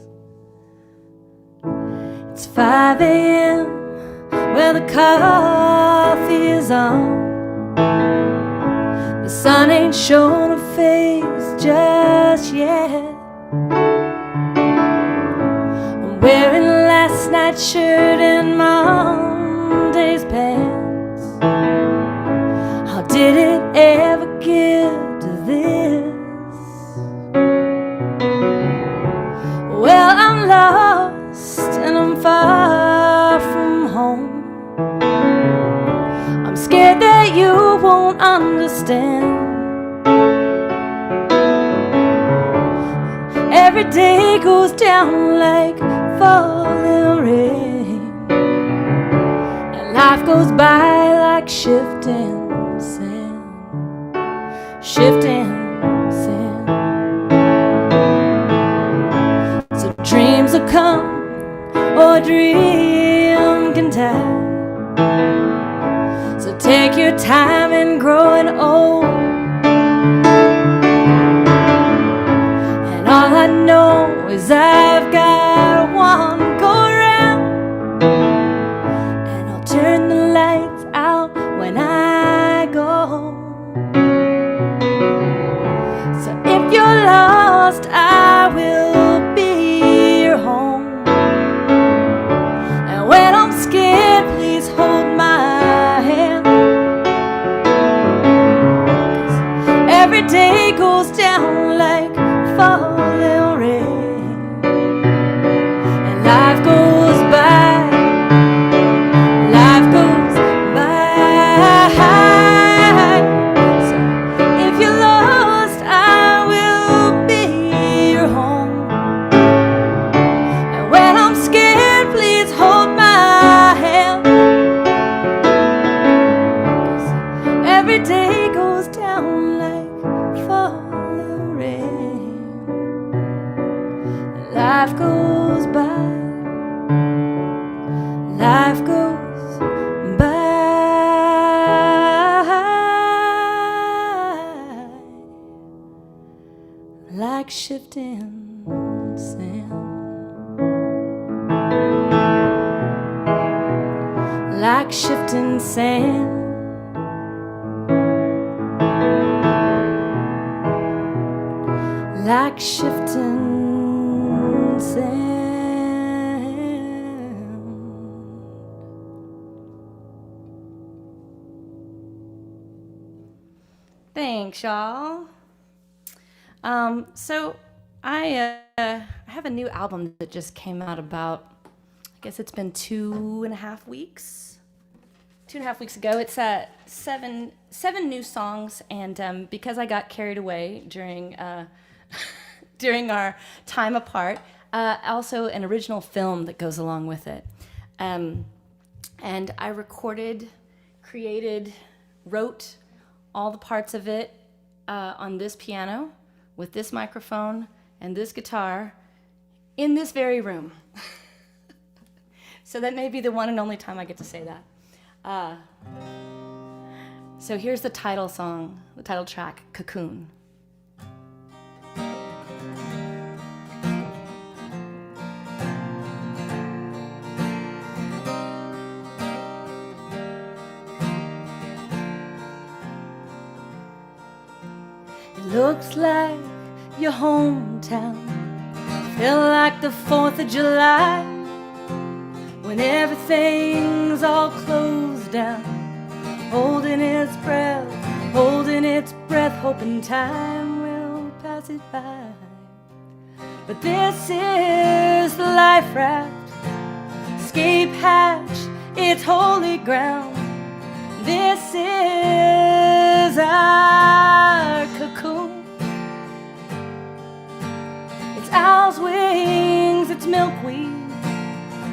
It's 5 a.m. where the coffee is on. The sun ain't shown a face just yet. I'm wearing last night's shirt and Monday's pants. How did it ever get to this? Well, I'm lost and I'm far from home. I'm scared that you won't understand. Every day goes down like falling rain, and life goes by like shifting sand, shifting sand. So dreams will come or dreams time and growing old. And all I know is I've got one go round, and I'll turn the lights out when I go. So if you're lost, I will be your home. And when I'm scared, please hold my hand. 'Cause every day goes down like falling rain, and life goes by, life goes by. So if you're lost, I will be your home. And when I'm scared, please hold my hand. 'Cause every day goes down like falling rain. Life goes by, life goes by, like shifting sand, like shifting sand, like shifting sand. Thanks, y'all. So I have a new album that just came out about, I guess it's been 2.5 weeks. 2.5 weeks ago. It's seven new songs, and because I got carried away during during our time apart, also an original film that goes along with it. And I recorded, created, wrote all the parts of it on this piano with this microphone and this guitar in this very room. So that may be the one and only time I get to say that. So here's the title song, the title track, Cocoon. Looks like your hometown. Feel like the 4th of July, when everything's all closed down, holding its breath, hoping time will pass it by. But this is the life raft, escape hatch, it's holy ground. This is our cocoon. It's owl's wings, it's milkweed,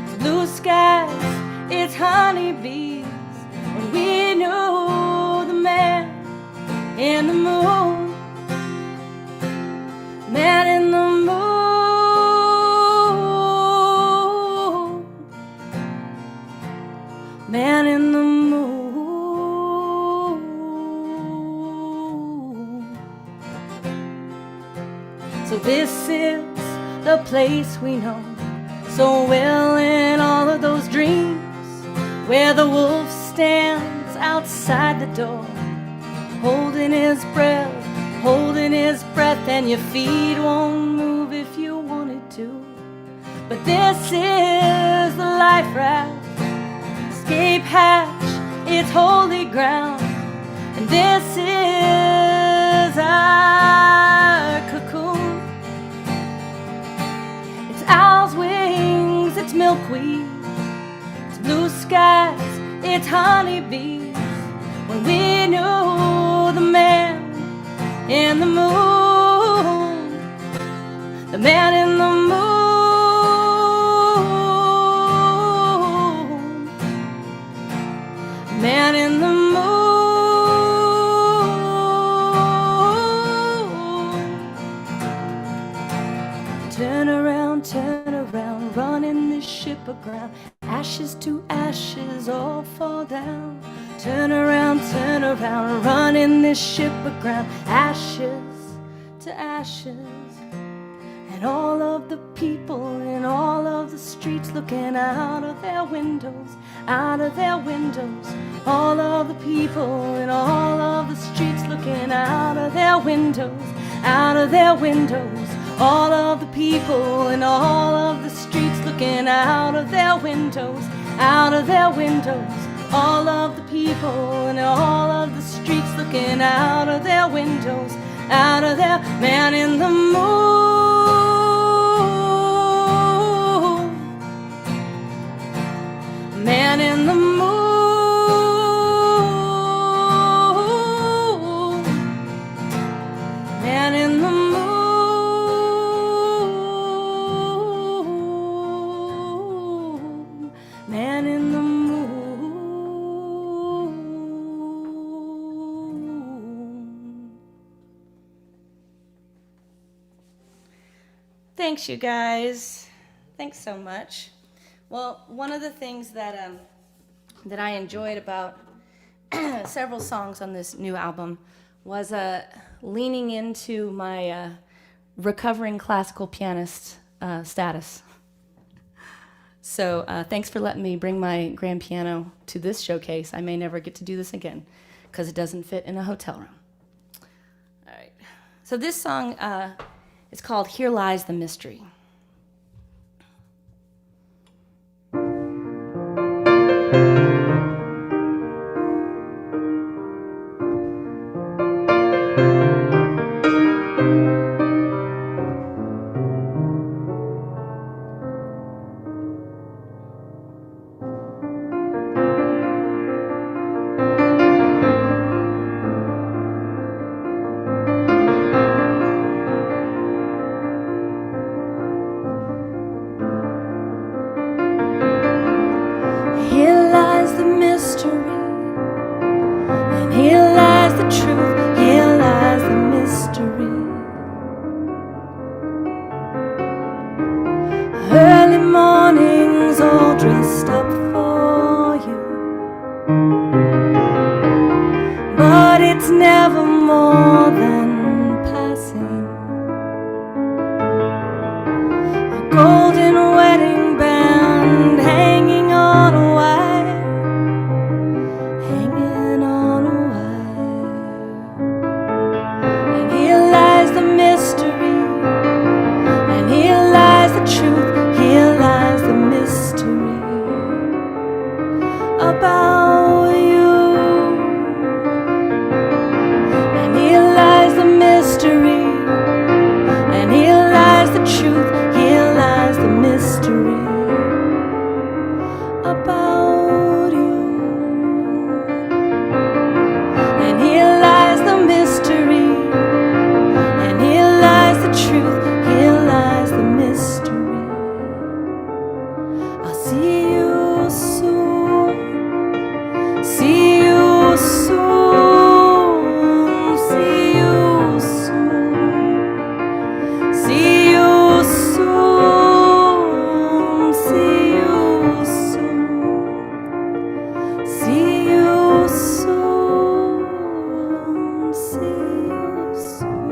it's blue skies, it's honeybees. When we knew the man in the moon, man in the moon, man in the moon. So this is the place we know so well in all of those dreams, where the wolf stands outside the door, holding his breath, and your feet won't move if you wanted to. But this is the life raft, escape hatch, it's holy ground, and this is our cocoon. It's owl's wings, it's milkweed, it's blue skies, it's honeybees. When we knew the man in the moon, the man in the moon, man in the moon. Turn around, running this ship aground. Ashes to ashes all fall down. Turn around, turn around, running this ship aground, ashes to ashes. And all of the people in all of the streets looking out of their windows, out of their windows. All of the people in all of the streets looking out of their windows, out of their windows. All of the people in all of the streets looking out of their windows, out of their windows. All of the people in all of the streets looking out of their windows, out of their man in the moon, man in the moon, man in the moon, man in the moon. Thanks, you guys. Thanks so much. Well, one of the things that I enjoyed about several songs on this new album was leaning into my recovering classical pianist status. So thanks for letting me bring my grand piano to this showcase. I may never get to do this again because it doesn't fit in a hotel room. All right. So this song is called Here Lies the Mystery. Here lies the mystery, and here lies the truth, here lies the mystery. Early mornings all dressed up for you, but it's never more than passing. A golden wedding band hanging on a wire, hanging on a wire. And here lies the mystery, and here lies the truth, here lies the mystery about you. And here lies the mystery, and here lies the truth, here lies the mystery about you. And here lies the mystery, and here lies the truth, here lies the mystery. I'll see you soon, see you soon, see you soon, see you soon, see you soon, see you soon, see you soon.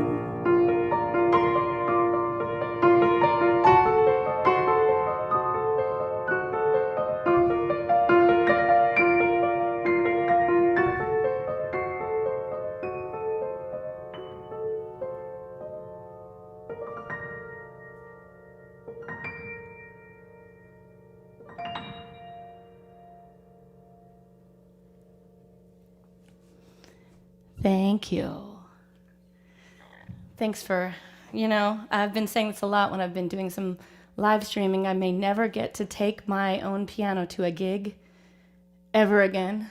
Thank you. Thanks for, I've been saying this a lot when I've been doing some live streaming. I may never get to take my own piano to a gig ever again.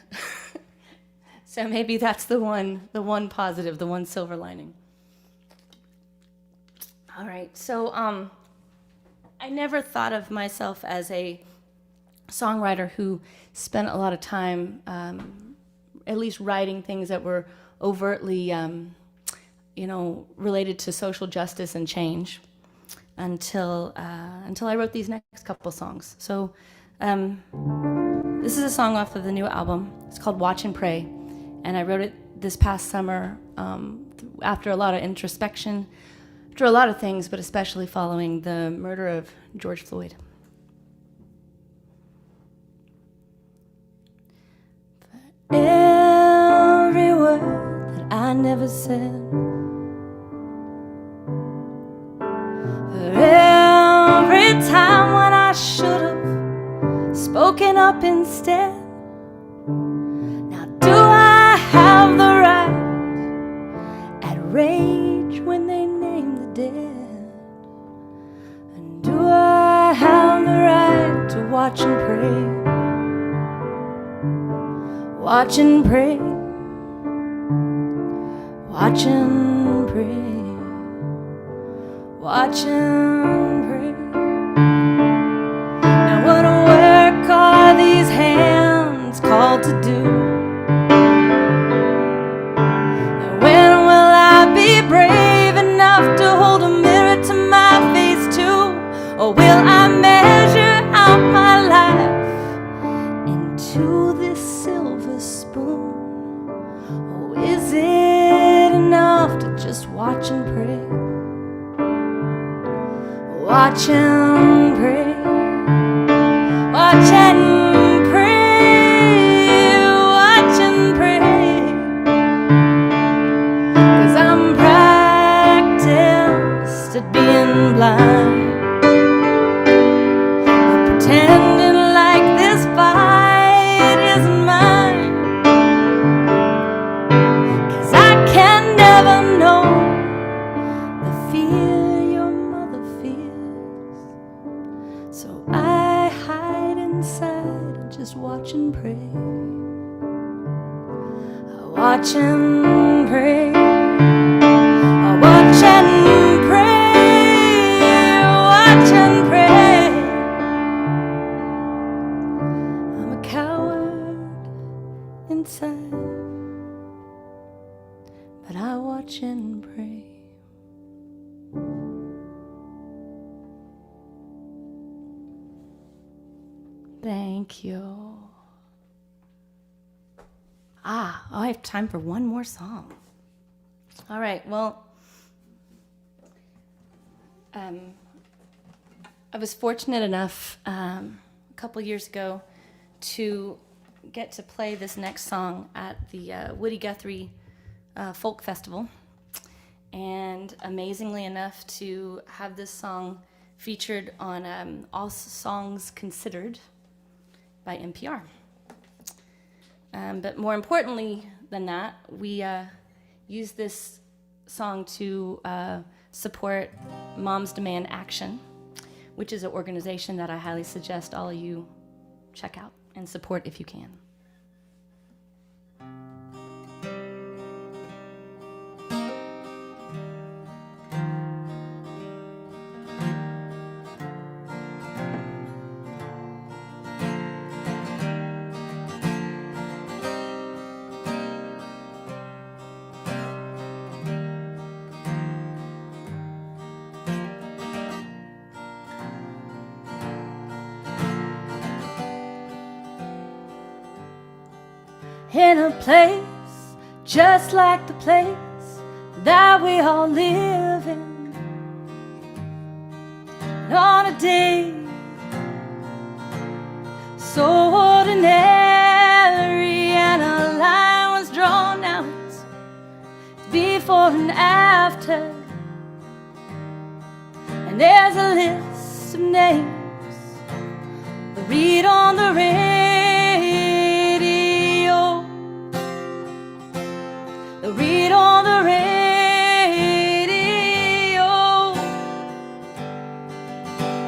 So maybe that's the one positive, the one silver lining. All right, so I never thought of myself as a songwriter who spent a lot of time at least writing things that were overtly, related to social justice and change until I wrote these next couple songs. So this is a song off of the new album. It's called Watch and Pray, And I wrote it this past summer after a lot of introspection, after a lot of things, but especially following the murder of George Floyd. For every word that I never said, for every time when I should have spoken up instead, now do I have the right at rage when they name the dead? And do I have the right to watch and pray? Watch and pray, watch and pray, watch and pray. Now what work are these hands called to do? And when will I be brave enough to hold a mirror to my face too? Or will I measure out my life into this silver spoon? Or is it enough to just watch and pray? Watch and pray, watch and pray, watch and pray. 'Cause I'm practiced at being blind, or pretending like this fight isn't mine. 'Cause I can never know the fear your mother fears. So I hide inside and just watch and pray. I watch and pray. I watch and pray. Watch and pray. I'm a coward inside, but I watch and pray. Thank you. I have time for one more song. All right, well, I was fortunate enough a couple years ago to get to play this next song at the Woody Guthrie Folk Festival. And amazingly enough, to have this song featured on All Songs Considered by NPR. But more importantly than that, we use this song to support Moms Demand Action, which is an organization that I highly suggest all of you check out and support if you can. In a place just like the place that we all live in, and on a day so ordinary, and a line was drawn out before and after, and there's a list of names to read on the radio. Read on the radio.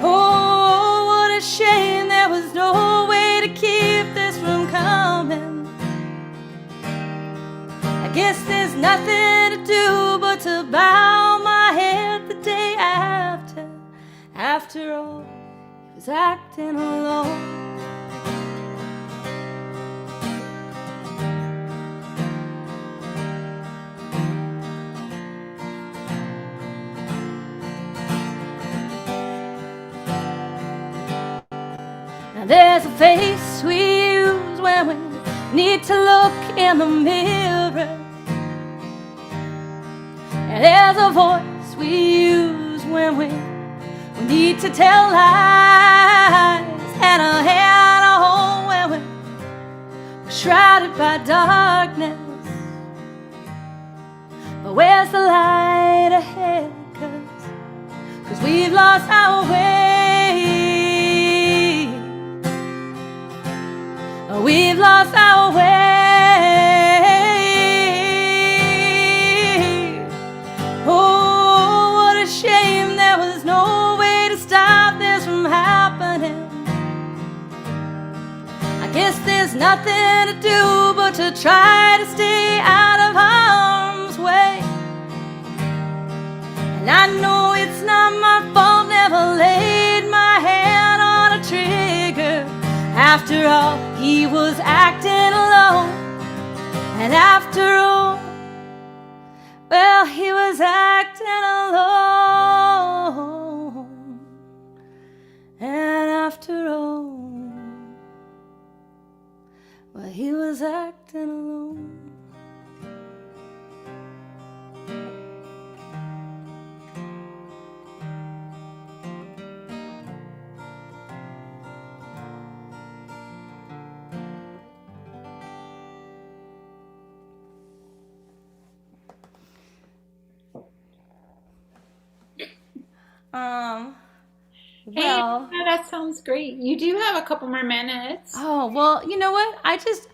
Oh, what a shame there was no way to keep this from coming. I guess there's nothing to do but to bow my head the day after. After all, he was acting alone. There's a face we use when we need to look in the mirror. And there's a voice we use when we need to tell lies, and a hand to hold when we're shrouded by darkness. But where's the light ahead? 'Cause we've lost our way. We've lost our way. Oh, what a shame there was no way to stop this from happening. I guess there's nothing to do but to try to stay out of harm's way. And I know it's not my fault, never laid my hand on a trigger. After all, he was acting alone. And after all, well, he was acting alone. And after all, well, he was acting alone. Well, hey, that sounds great. You do have a couple more minutes. Oh, well, you know what? I just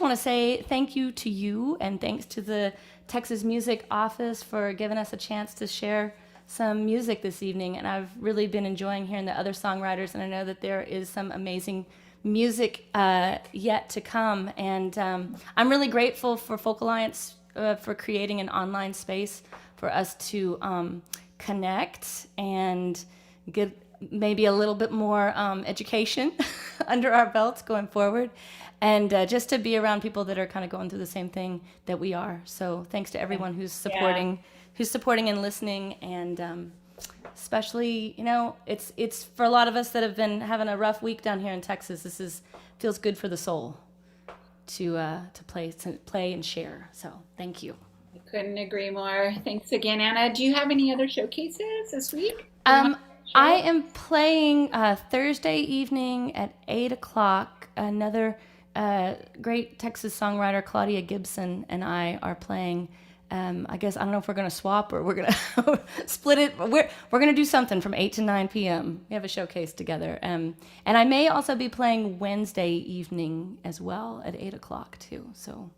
want to say thank you to you, and thanks to the Texas Music Office for giving us a chance to share some music this evening. And I've really been enjoying hearing the other songwriters, and I know that there is some amazing music yet to come. And I'm really grateful for Folk Alliance for creating an online space for us to connect and get maybe a little bit more education under our belts going forward, and just to be around people that are kind of going through the same thing that we are. So thanks to everyone who's supporting and listening, and especially, you know, it's for a lot of us that have been having a rough week down here in Texas. This feels good for the soul to play and share. So thank you. I couldn't agree more. Thanks again, Anna. Do you have any other showcases this week? I am playing Thursday evening at 8 o'clock. Another great Texas songwriter, Claudia Gibson, and I are playing. I guess I don't know if we're going to swap or we're going to split it. But we're going to do something from 8 to 9 p.m. We have a showcase together. And I may also be playing Wednesday evening as well at 8 o'clock too. So,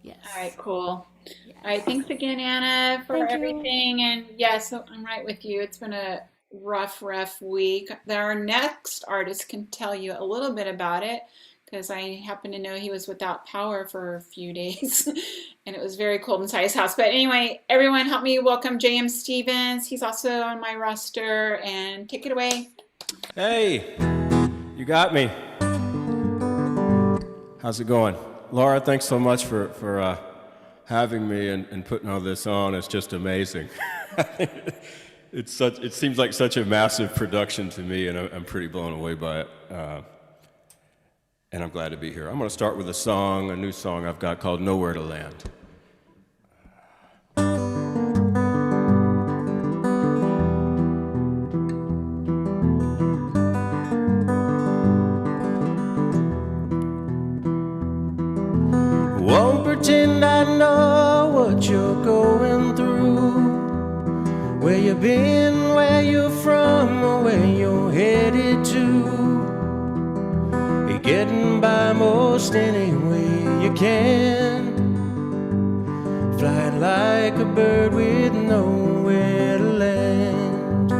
yes. All right, cool. Yes. All right, thanks again, Anna, for everything. And yes, so I'm right with you. It's been a rough week. Our next artist can tell you a little bit about it, because I happen to know he was without power for a few days and it was very cold inside his house. But anyway, everyone help me welcome J.M. Stevens. He's also on my roster, and take it away. Hey, you got me. How's it going? Laura, thanks so much for having me and putting all this on. It's just amazing. It seems like such a massive production to me, and I'm pretty blown away by it. And I'm glad to be here. I'm going to start with a new song I've got called Nowhere to Land. Won't pretend I know what you're going through, where you've been, where you're from, or where you're headed to. You're getting by most any way you can, flying like a bird with nowhere to land.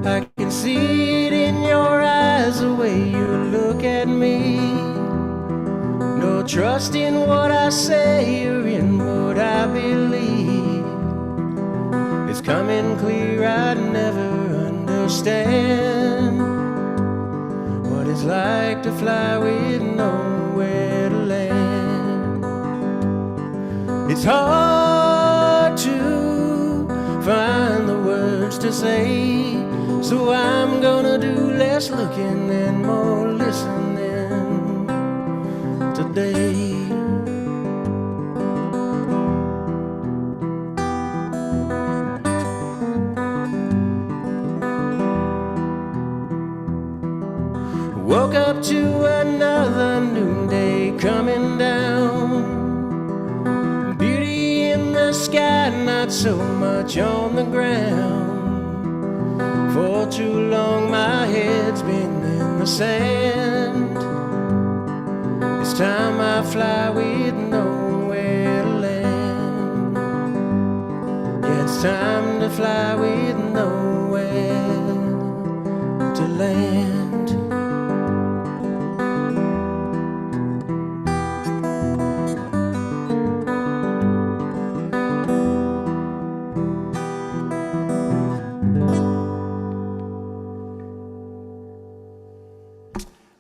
I can see it in your eyes, the way you look at me. No trust in what I say or in what I believe. It's coming clear, I never understand what it's like to fly with nowhere to land. It's hard to find the words to say, so I'm gonna do less looking and more listening to day. Woke up to another noonday coming down. Beauty in the sky, not so much on the ground. For too long my head's been in the sand. It's time I fly with nowhere to land. Yeah, it's time to fly with nowhere to land.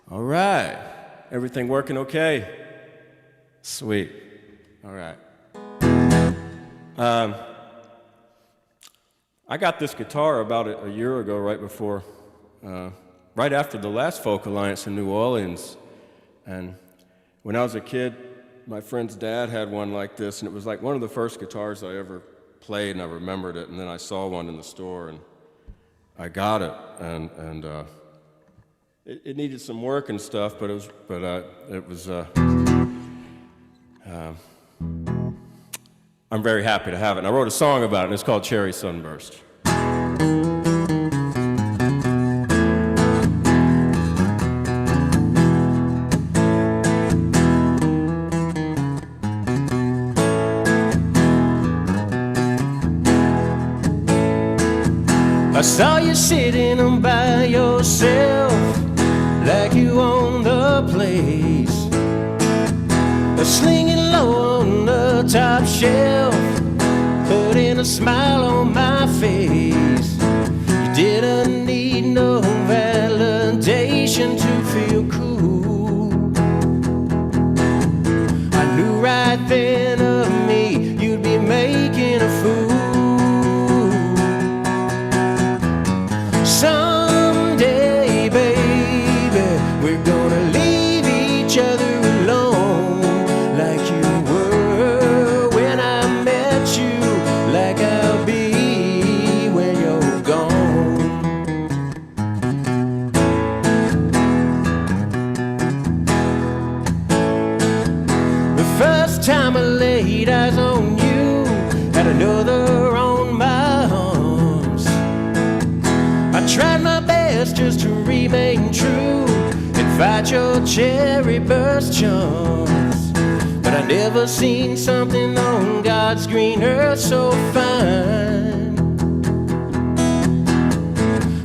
All right. Everything working okay? Sweet. All right. I got this guitar about a year ago, right after the last Folk Alliance in New Orleans. And when I was a kid, my friend's dad had one like this, and it was like one of the first guitars I ever played, and I remembered it. And then I saw one in the store, and I got it, and it needed some work and stuff, but I'm very happy to have it. And I wrote a song about it, and it's called Cherry Sunburst. I saw you sitting by yourself, like you own the place, slinging low on the top shelf, putting a smile on my face. You didn't need no validation to feel cool. I knew right then of me you'd be making a fool. Someday, baby, we're gonna leave each other alone, like you were when I met you, like I'll be when you're gone. The first time I laid eyes on you, had another on my arms. I tried my best just to remain true and fight your cherry burst charms, but I never seen something on God's green earth so fine.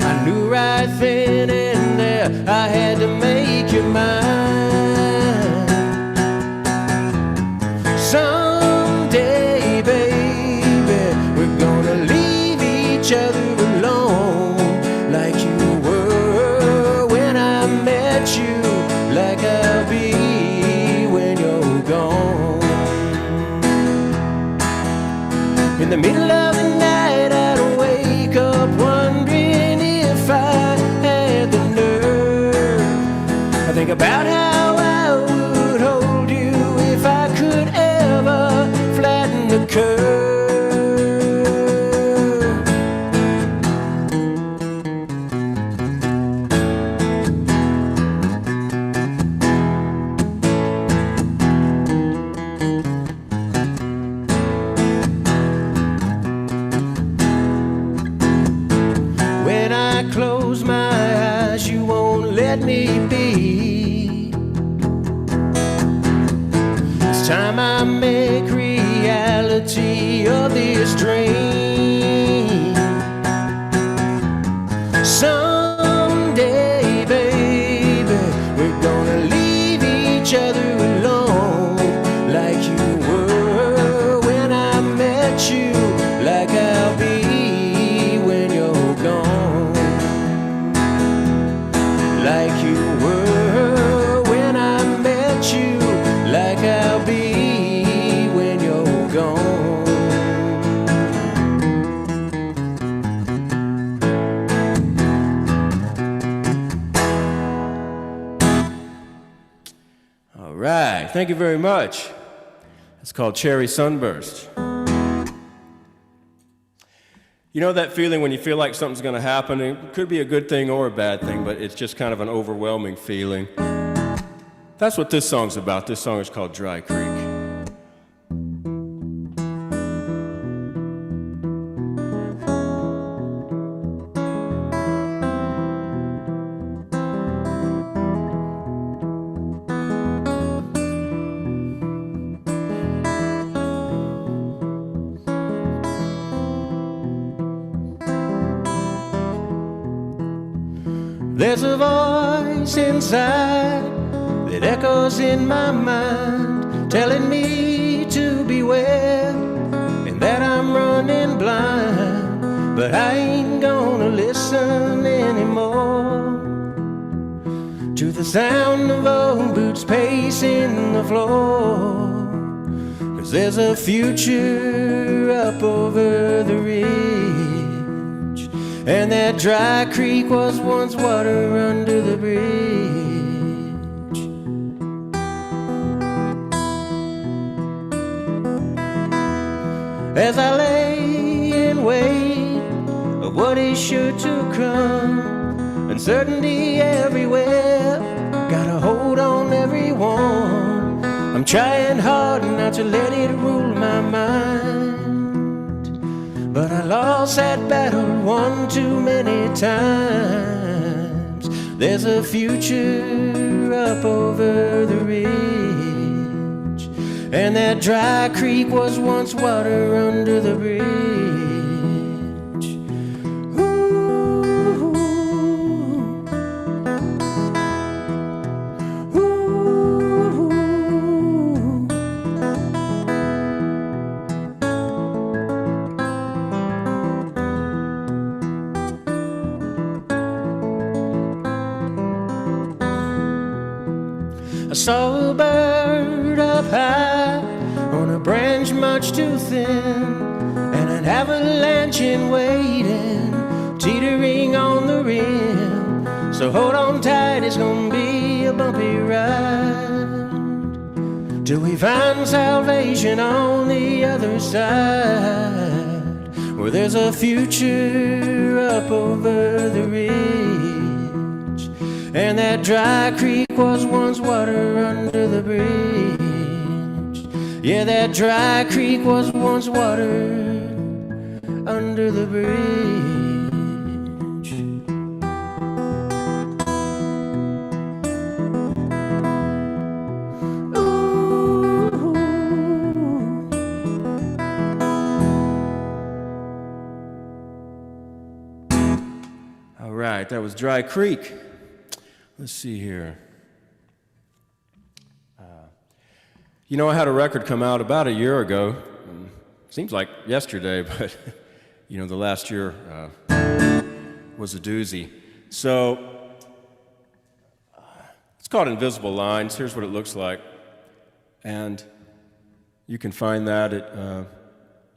I knew right then and there I had to make you mine. Someday, baby, we're gonna leave each other alone, like you were when I met you, like I'll be when you're gone. In the middle of the night I'd wake up wondering if I had the nerve. I think about how I would hold you if I could ever flatten the curve. When I close my eyes, you won't let me be. It's time I make reality of this dream. Someday, baby, we're gonna leave each other alone, like you were when I met you, like I'll be when you're gone. Like you were when I met you, like I'll be when you're gone. Thank you very much. It's called Cherry Sunburst. You know that feeling when you feel like something's going to happen? It could be a good thing or a bad thing, but it's just kind of an overwhelming feeling. That's what this song's about. This song is called Dry Creek. There's a voice inside that echoes in my mind, telling me to beware and that I'm running blind. But I ain't gonna listen anymore to the sound of old boots pacing the floor. 'Cause there's a future up over the ridge, and that dry creek was once water under the bridge. As I lay in wait of what is sure to come, uncertainty everywhere, gotta hold on everyone. I'm trying hard not to let it rule my mind, but I lost that battle one too many times. There's a future up over the ridge, and that dry creek was once water under the bridge. Ooh, ooh. I saw a bird up high on a branch much too thin, and an avalanche in waiting, teetering on the rim. So hold on tight, it's gonna be a bumpy ride till we find salvation on the other side, where there's a future up over the ridge, and that dry creek was once water under the bridge. Yeah, that dry creek was once water under the bridge. Ooh. All right, that was Dry Creek. Let's see here. You know, I had a record come out about a year ago. Seems like yesterday, but you know, the last year was a doozy. So it's called Invisible Lines. Here's what it looks like. And you can find that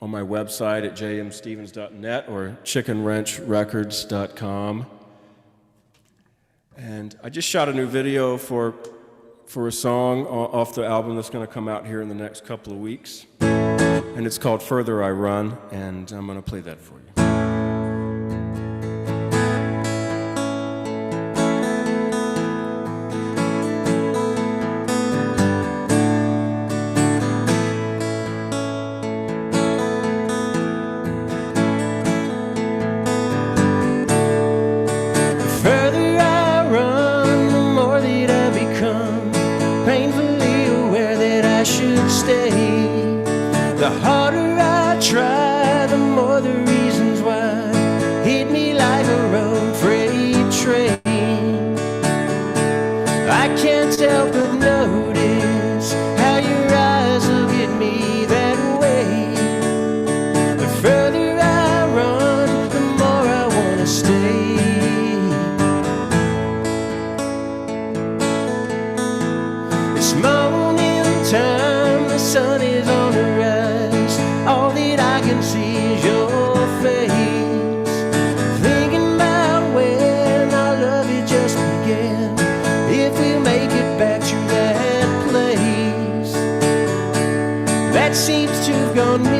on my website at jmstevens.net or chickenwrenchrecords.com. And I just shot a new video for a song off the album that's going to come out here in the next couple of weeks. And it's called Further I Run, and I'm going to play that for you. The harder I try, the more the reasons why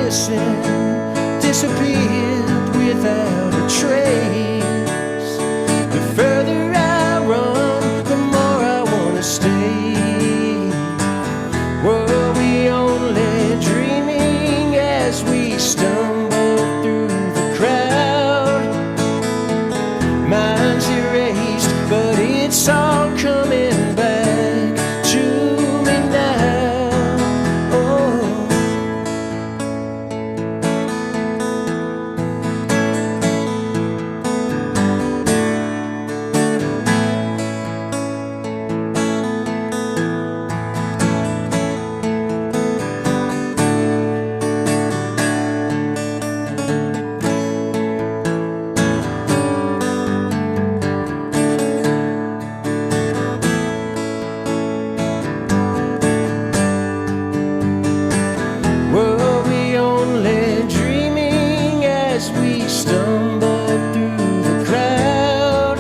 listen, disappeared without a trace. The further I run, the more I wanna stay. Were we only dreaming as we stumble through the crowd? Mine's erased, but it's all coming back to me now. Oh. Were we only dreaming as we stumbled through the crowd?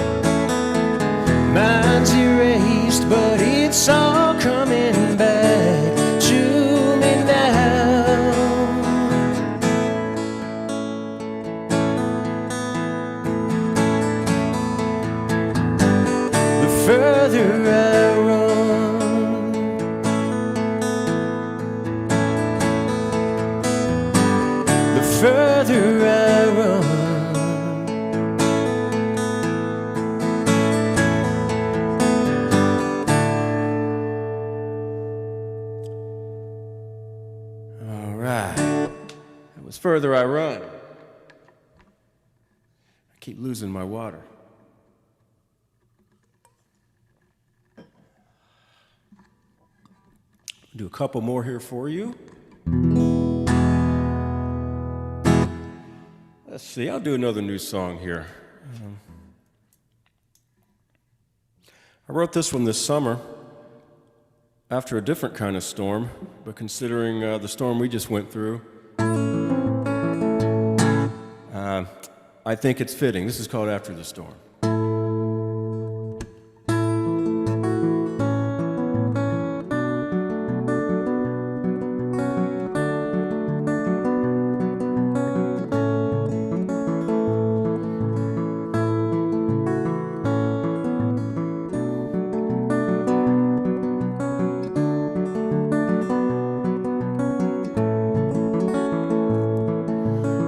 Mine's erased, but it's all coming back to me now. The further I run, the further I run. All right. That was Further I Run. I keep losing my water. Do a couple more here for you. Let's see, I'll do another new song here. I wrote this one this summer after a different kind of storm, but considering the storm we just went through, I think it's fitting. This is called After the Storm.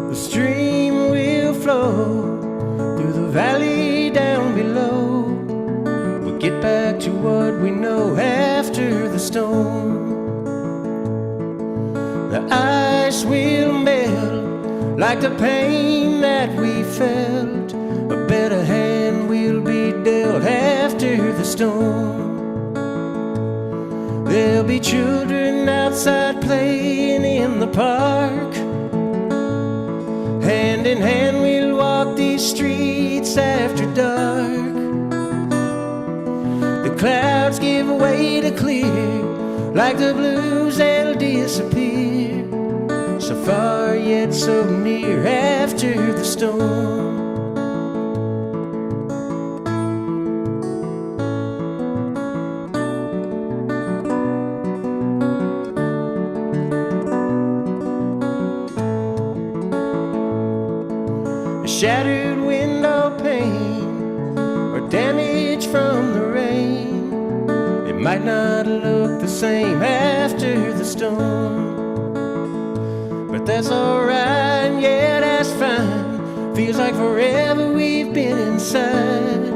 The stream will flow through the valley down below. We'll get back to what we know after the storm. The ice will melt like the pain that we felt. A better hand will be dealt after the storm. There'll be children outside playing in the park. Hand in hand we'll walk these streets after dark. The clouds give way to clear, like the blues they'll disappear. So far yet so near after the storm. Shattered window pane or damage from the rain, it might not look the same after the storm. But that's alright, yeah, that's fine. Feels like forever we've been inside.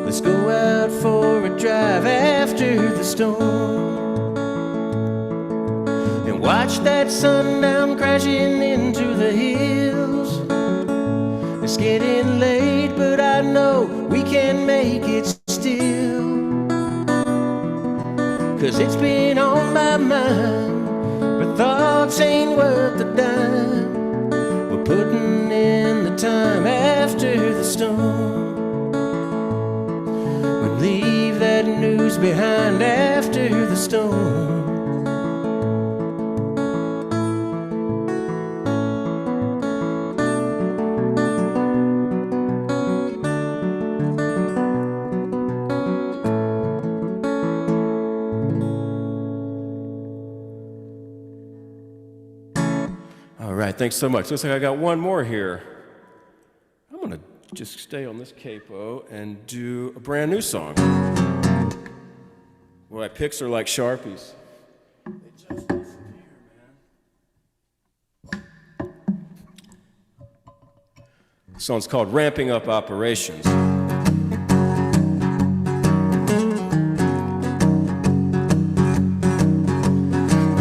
Let's go out for a drive after the storm and watch that sundown crashing into the hills. It's getting late, but I know we can make it still. 'Cause it's been on my mind, but thoughts ain't worth a dime. We're putting in the time after the storm. We'll leave that news behind after the storm. Thanks so much. Looks like I got one more here. I'm going to just stay on this capo and do a brand new song. Well, my picks are like Sharpies. They just disappear, man. The song's called Ramping Up Operations.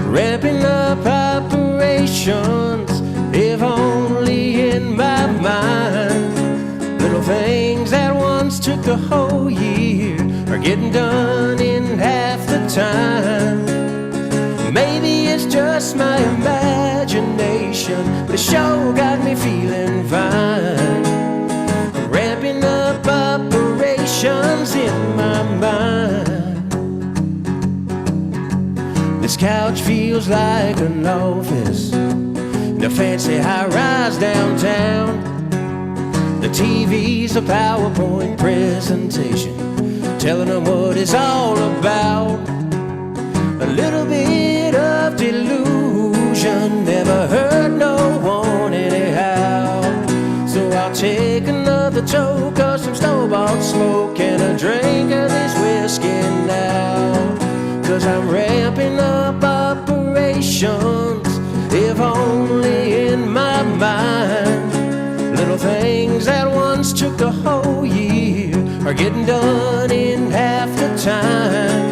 Ramping up operations, if only in my mind. Little things that once took the whole year are getting done in half the time. Maybe it's just my imagination, but it sure got me feeling fine. Ramping up operations in my mind. This couch feels like an office in a fancy high-rise downtown. The TV's a PowerPoint presentation telling them what it's all about. A little bit of delusion never hurt no one anyhow. So I'll take another toke of some store-bought smoke and a drink of this whiskey now. 'Cause I'm ramping up operations, if only in my mind. Little things that once took the whole year are getting done in half the time.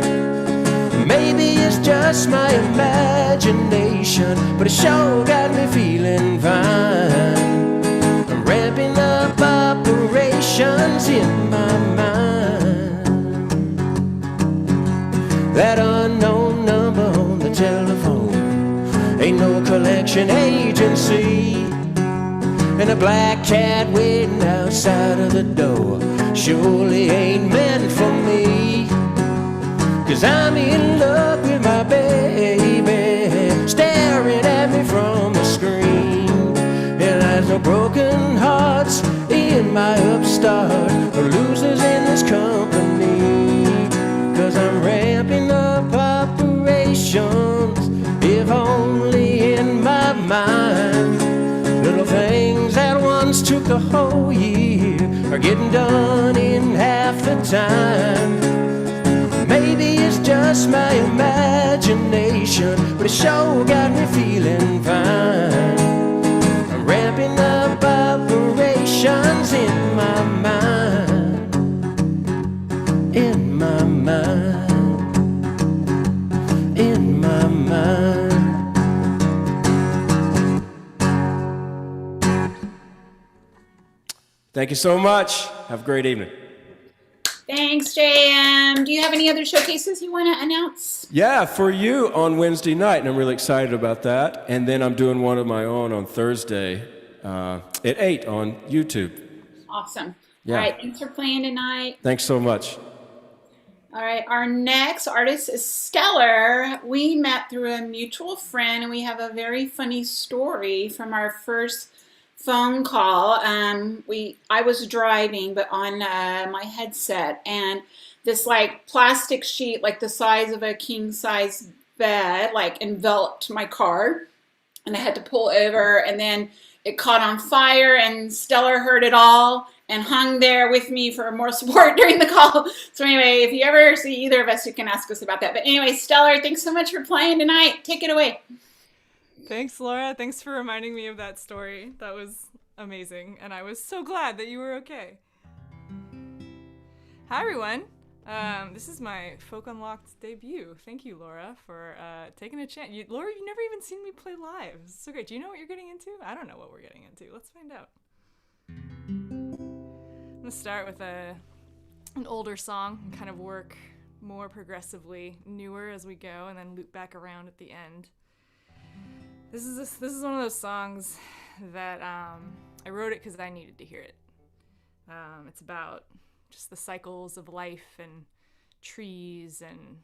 Maybe it's just my imagination, but it sure got me feeling fine. I'm ramping up operations in my mind. That unknown number on the telephone ain't no collection agency. And a black cat waiting outside of the door surely ain't meant for me. 'Cause I'm in love with my baby, staring at me from the screen. And there's no broken hearts in my upstart or losers in this company. 'Cause I'm ramping up operations, if only in my mind. Little things that once took a whole year are getting done in half the time. Maybe it's just my imagination, but it sure got me feeling fine. I'm ramping up operations in my mind. In my mind. In my mind. Thank you so much. Have a great evening. Thanks, JM. Do you have any other showcases you want to announce? Yeah, for you on Wednesday night, and I'm really excited about that. And then I'm doing one of my own on Thursday at 8 on YouTube. Awesome. Yeah. All right, thanks for playing tonight. Thanks so much. All right, our next artist is Stellar. We met through a mutual friend, and we have a very funny story from our first phone call. I was driving, but on my headset, and this like plastic sheet, like the size of a king size bed, like enveloped my car, and I had to pull over, and then it caught on fire, and Stellar heard it all and hung there with me for more support during the call. So anyway, if you ever see either of us, you can ask us about that. But anyway, Stellar, thanks so much for playing tonight. Take it away. Thanks, Laura. Thanks for reminding me of that story. That was amazing, and I was so glad that you were okay. Hi, everyone. This is my Folk Unlocked debut. Thank you, Laura, for taking a chance. Laura, you've never even seen me play live. It's so great. Do you know what you're getting into? I don't know what we're getting into. Let's find out. I'm going to start with an older song and kind of work more progressively newer as we go, and then loop back around at the end. This is one of those songs that I wrote it because I needed to hear it. It's about just the cycles of life and trees, and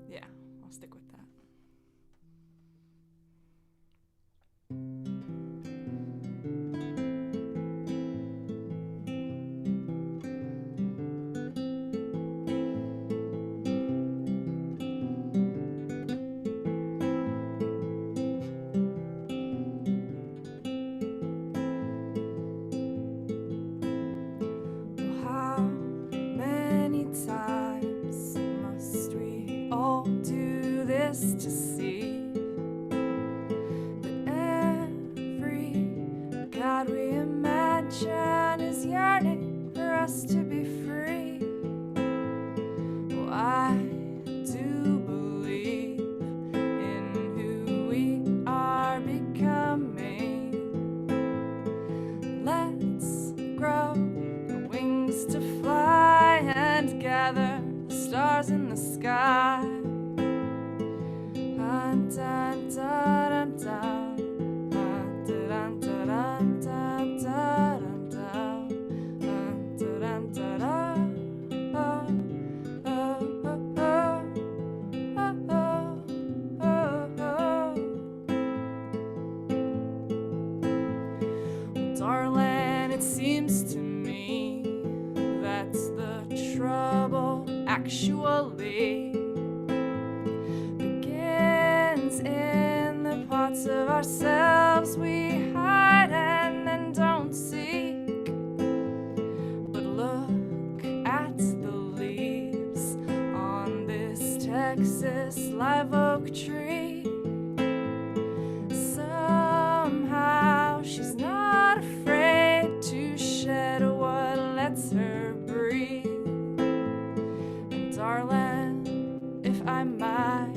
yeah, I'll stick with that. just to be free. Well, I do believe in who we are becoming. Let's grow the wings to fly and gather the stars in the sky. Dun, dun, dun, dun, dun. Dun, dun, dun, dun, dun, dun, dun. Dun, dun, dun, dun. Oh, oh, oh, oh, oh, oh, oh. Darling, it seems to me that's the trouble, actually. Begins in the parts of ourselves we hide and then don't seek. But look at the leaves on this Texas live oak tree. Somehow she's not afraid to shed what lets her breathe. And darling, if I might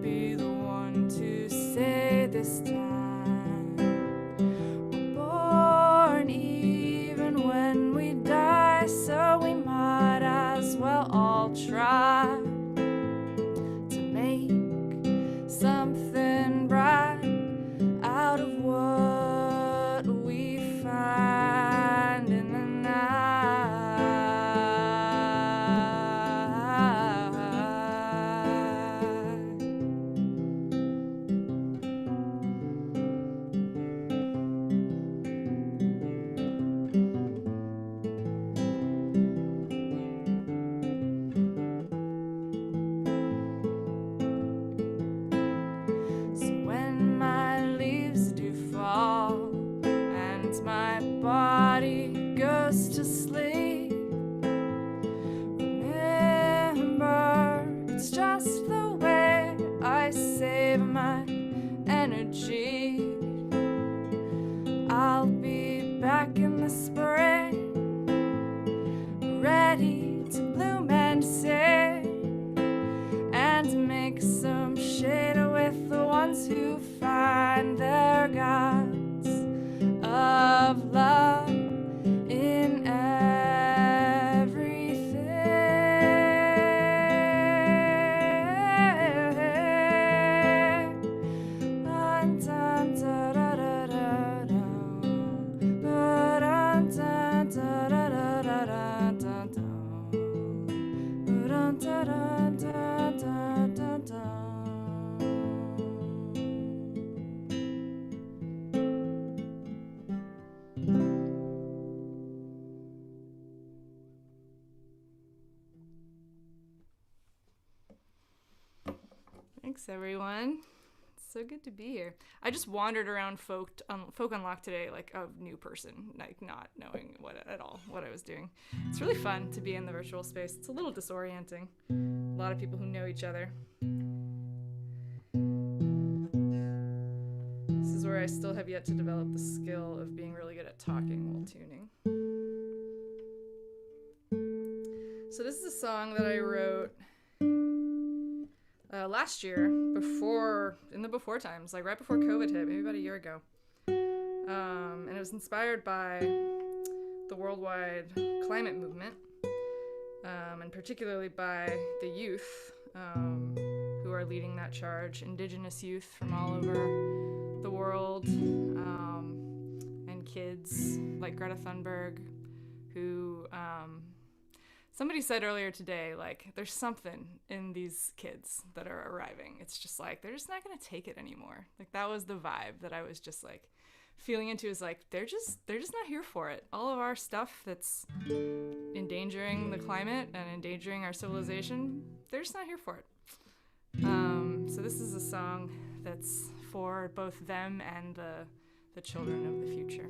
be the one to say this time, we're born even when we die, so we might as well all try to make something bright out of what we find in the night. So when my leaves do fall and my body goes to sleep, remember it's just the way I save my energy. I'll be back in the spring, ready to bloom and sing, and make some shade with the ones who find their gods of love in everything. Dun, dun, da, da, da, da, da. Ba-dun, dun, da, da, da, da, da, dun, dun. Ba-dun, da, da, da, da, da, da. Thanks, everyone. It's so good to be here. I just wandered around Folk Unlocked today like a new person, like not knowing at all what I was doing. It's really fun to be in the virtual space. It's a little disorienting. A lot of people who know each other. This is where I still have yet to develop the skill of being really good at talking while tuning. So this is a song that I wrote last year, in the before times, like right before COVID hit, maybe about a year ago. And it was inspired by the worldwide climate movement, and particularly by the youth who are leading that charge, indigenous youth from all over the world, and kids like Greta Thunberg, who somebody said earlier today, like, there's something in these kids that are arriving. It's just like, they're just not going to take it anymore. Like, that was the vibe that I was just like feeling into, is like, they're just not here for it. All of our stuff that's endangering the climate and endangering our civilization, they're just not here for it. So this is a song that's for both them and the children of the future.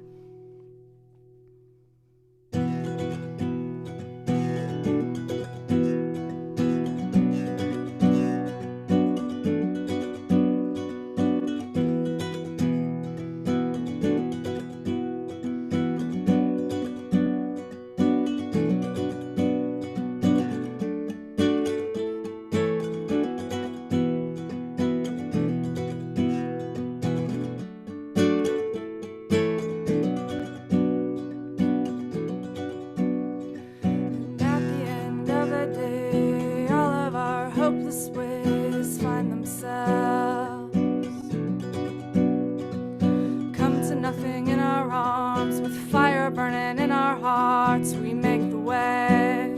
nothing in our arms, with fire burning in our hearts, we make the way.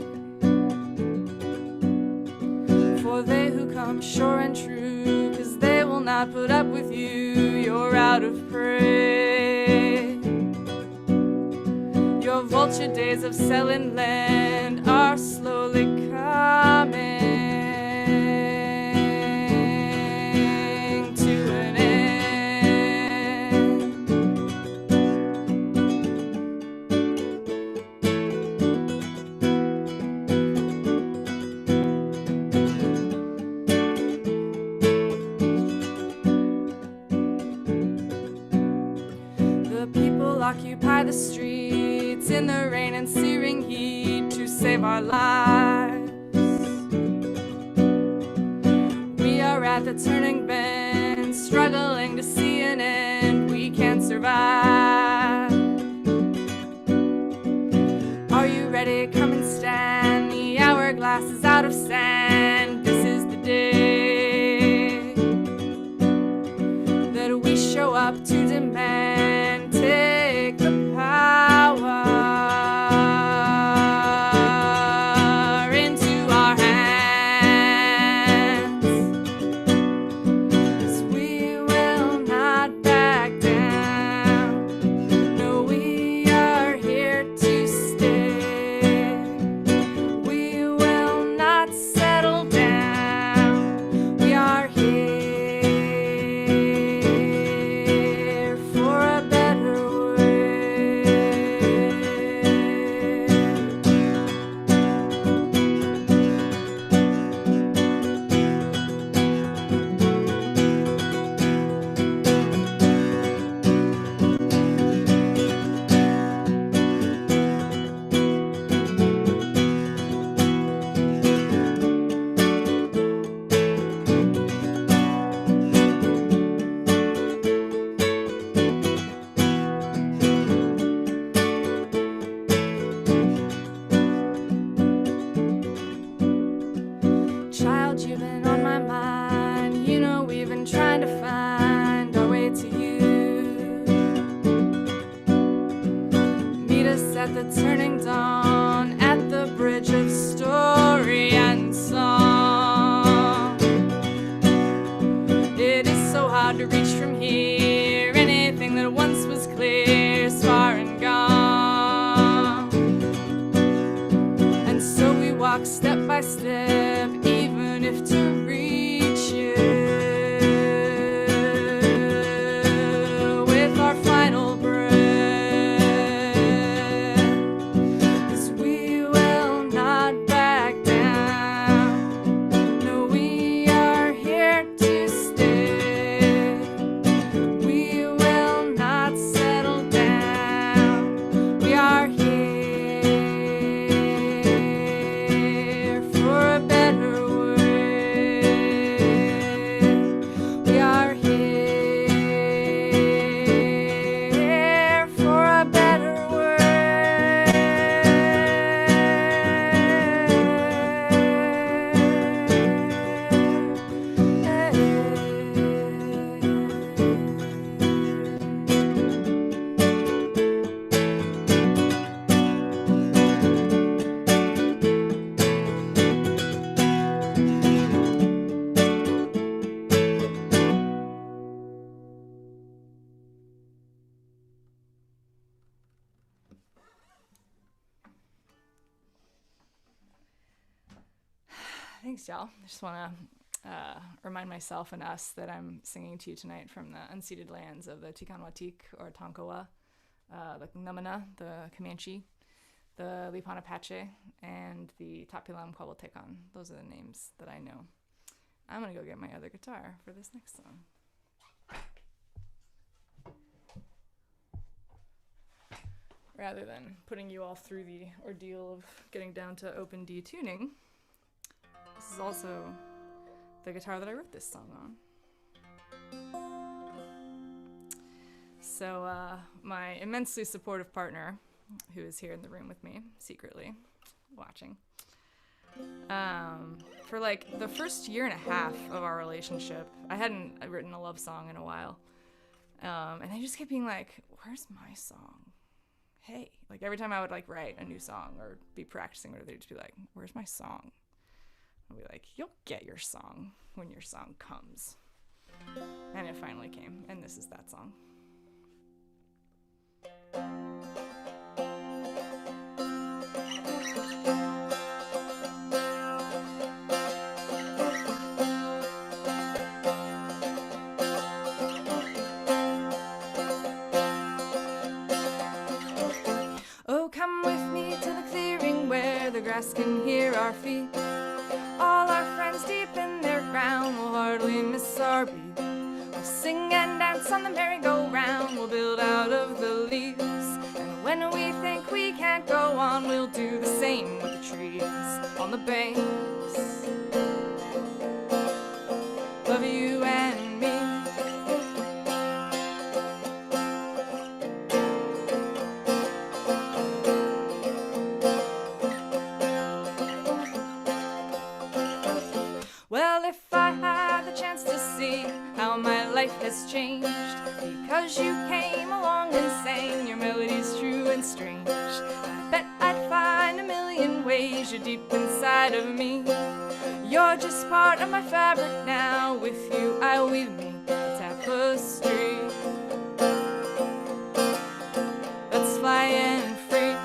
For they who come sure and true, 'cause they will not put up with you, you're out of prey. Your vulture days of selling land are slowly coming to an end. The people occupy the streets in the rain and searing heat to save our lives. We are at the turning bend, struggling to see an end. We can't survive. Are you ready? Come and stand. The hourglass is out of sand. This is the day that we show up to demand, take the power into our hands. 'Cause we will not back down. No, we are here to stay. We will not settle down. We are here for a better Child, you've been on my mind. You know we've been trying to find our way to you. Meet us at the turning dawn, at the bridge of story and song. It is so hard to reach from here. Anything that once was clear is far and gone. And so we walk step by step, even if to reach you with our final breath. 'Cause we will not back down. No, we are here to stay. We will not settle down. We are here for a better way. We are here for a better Thanks, y'all. I just want to remind myself and us that I'm singing to you tonight from the unceded lands of the Tikanwatik or Tonkawa, the Namana, the Comanche, the Lipan Apache, and the Tapilam Quabaltecan. Those are the names that I know. I'm going to go get my other guitar for this next song. Rather than putting you all through the ordeal of getting down to open D tuning, this is also the guitar that I wrote this song on. So my immensely supportive partner, who is here in the room with me, secretly watching, for like the first year and a half of our relationship, I hadn't written a love song in a while. And I just kept being like, where's my song? Hey, like every time I would like write a new song or be practicing, or they'd just be like, where's my song? I'd be like, you'll get your song when your song comes. And it finally came, and this is that song. Oh, come with me to the clearing where the grass can hear our feet. All our friends deep in their ground will hardly miss our beat. We'll sing and dance on the merry-go-round, we'll build out of the leaves. And when we think we can't go on, we'll do the same with the trees on the banks of you and me. Well, if I had the chance to see how my life has changed, because you came along and sang your melodies true and strange, I bet I'd find a million ways you're deep inside of me. You're just part of my fabric now. With you I weave me a tapestry that's flying free.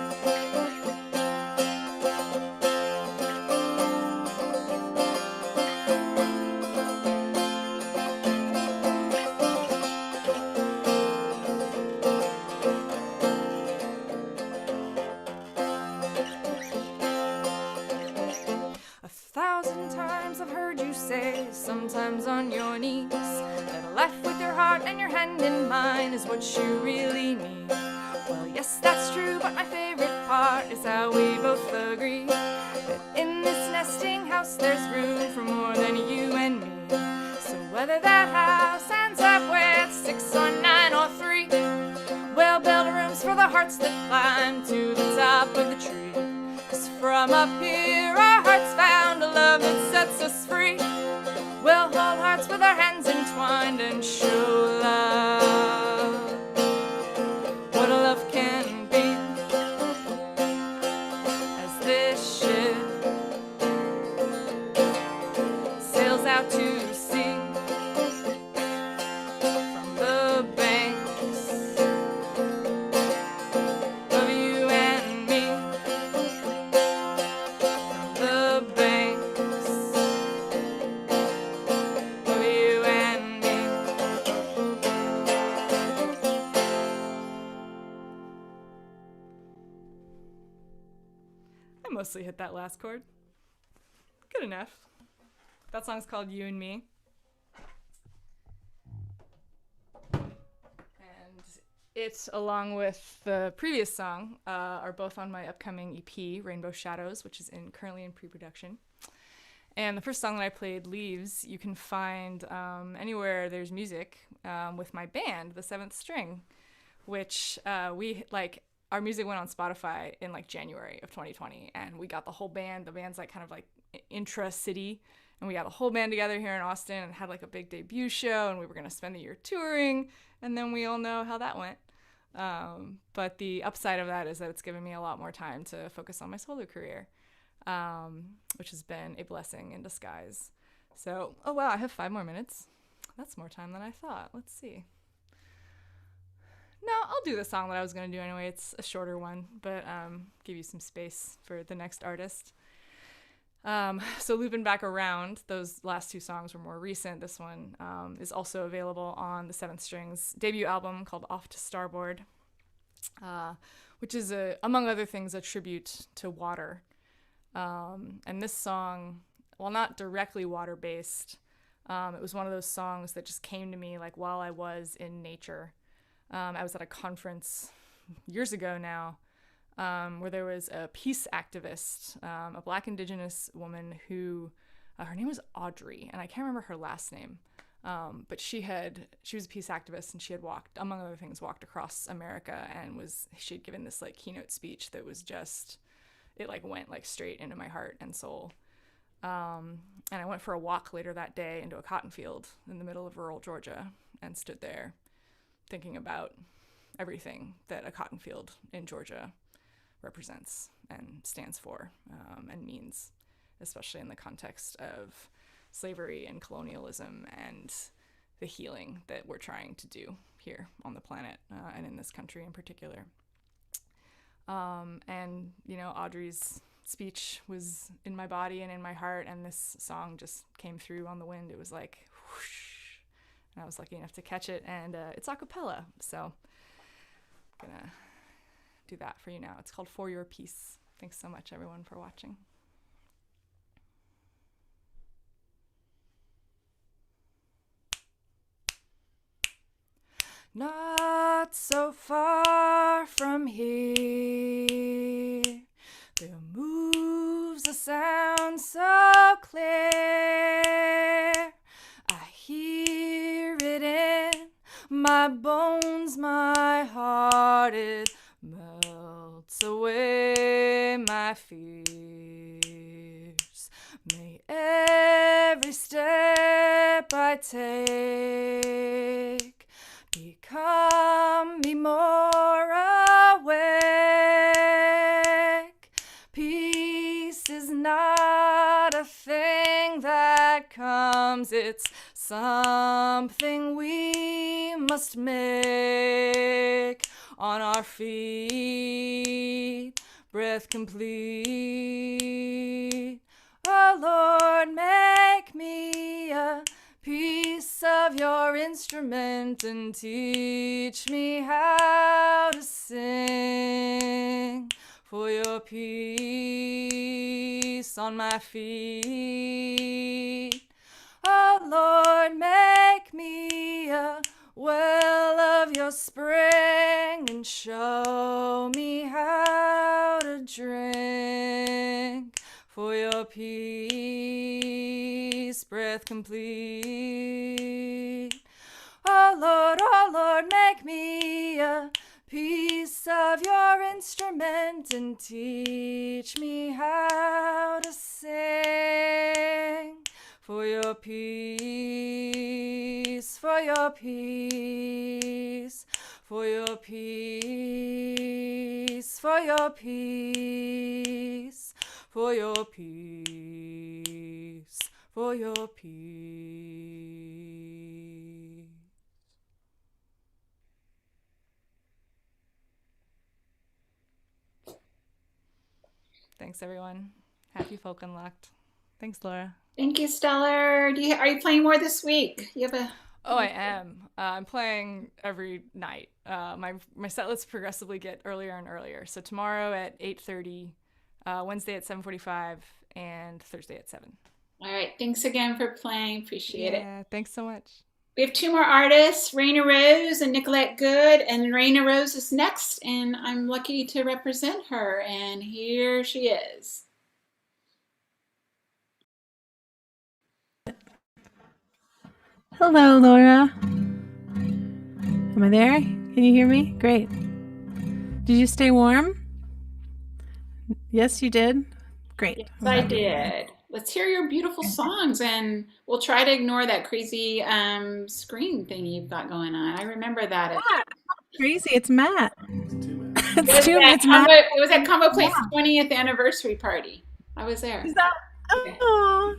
1,000 times I've heard you say, sometimes on your knees, that a life with your heart and your hand in mine is what you really need. Well, yes, that's true, but my favorite part is how we both agree that in this nesting house there's room for more than you and me. So whether that house ends up with 6 or 9 or 3, we'll build rooms for the hearts that climb to the top of the tree. 'Cause from up here our hearts found a love that sets us free. We'll hold hearts with our hands entwined and show love what a love can be. As this ship sails out to sea from the banks of you and me, from the banks of you and me. I mostly hit that last chord. Good enough. That song's called You and Me. And it, along with the previous song, are both on my upcoming EP, Rainbow Shadows, which is currently in pre-production. And the first song that I played, Leaves, you can find anywhere there's music with my band, The Seventh String, which our music went on Spotify in like January of 2020, and we got the whole band. The band's like kind of like intra-city, and we got the whole band together here in Austin and had like a big debut show, and we were going to spend the year touring, and then we all know how that went. But the upside of that is that it's given me a lot more time to focus on my solo career, which has been a blessing in disguise. So, oh wow, I have 5 more minutes. That's more time than I thought. Let's see. No, I'll do the song that I was going to do anyway. It's a shorter one, but give you some space for the next artist. So looping back around, those last 2 songs were more recent. This one is also available on the Seventh Strings debut album called Off to Starboard, which is, among other things, a tribute to water. And this song, while not directly water-based, it was one of those songs that just came to me like while I was in nature. I was at a conference years ago now where there was a peace activist, a Black Indigenous woman who, her name was Audrey, and I can't remember her last name, but she was a peace activist, and she had walked, among other things, walked across America, and she had given this like keynote speech that was just, it like went like straight into my heart and soul. And I went for a walk later that day into a cotton field in the middle of rural Georgia and stood there thinking about everything that a cotton field in Georgia represents and stands for and means, especially in the context of slavery and colonialism and the healing that we're trying to do here on the planet and in this country in particular. And, you know, Audrey's speech was in my body and in my heart, and this song just came through on the wind. It was like whoosh, and I was lucky enough to catch it, and it's a cappella, so I'm gonna do that for you now. It's called For Your Peace. Thanks so much, everyone, for watching. Not so far from here, there moves a sound so clear. I hear it in my bones, my heart, it melts away my fears. May every step I take become me more awake. Peace is not a thing that comes, it's something we must make on our feet, breath complete. Oh Lord, make me a piece of your instrument and teach me how to sing for your peace on my feet. Oh Lord, make me a well of your spring and show me how to drink for your peace, breath complete. Oh Lord, make me a piece of your instrument and teach me how to sing for your peace, for your peace, for your peace, for your peace, for your peace, for your peace. Thanks, everyone. Happy Folk Unlocked. Thanks, Laura. Thank you, Stellar. Are you playing more this week? You have a... Oh, I am. I'm playing every night. My set lists progressively get earlier and earlier. So tomorrow at 8:30, Wednesday at 7:45, and Thursday at 7. All right. Thanks again for playing. Appreciate it. Yeah, thanks so much. We have 2 more artists, Rayna Rose and Nicolette Good, and Rayna Rose is next, and I'm lucky to represent her, and here she is. Hello, Laura. Am I there? Can you hear me? Great. Did you stay warm? Yes, you did? Great. Yes, I did. Let's hear your beautiful songs, and we'll try to ignore that crazy screen thing you've got going on. I remember that. Matt, crazy. It's Matt. It's Matt. It was at ComboPlate's 20th anniversary party. I was there. Is that? Oh.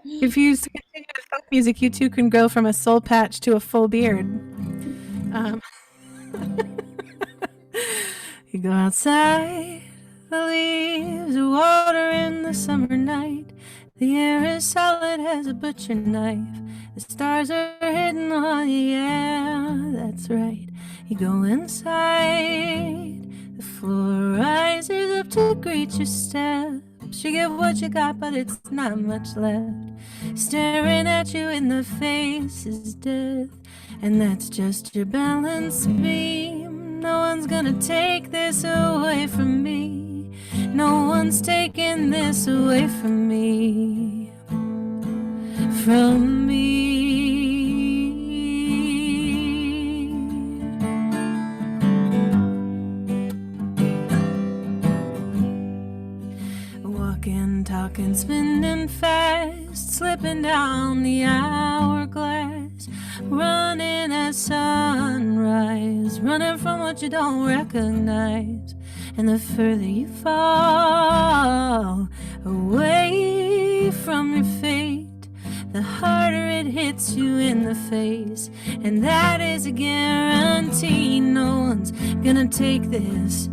If you continue with folk music, you too can go from a soul patch to a full beard. You go outside, the leaves are water in the summer night. The air is solid as a butcher knife. The stars are hidden on you, yeah, that's right. You go inside, the floor rises up to greet your steps. You get what you got, but it's not much left. Staring at you in the face is death, and that's just your balance beam. No one's gonna take this away from me. No one's taking this away from me. From me. Walking, talking, spinning fast, slipping down the hourglass. running at sunrise, running from what you don't recognize. And the further you fall away from your fate, the harder it hits you in the face. And that is a guarantee. No one's gonna take this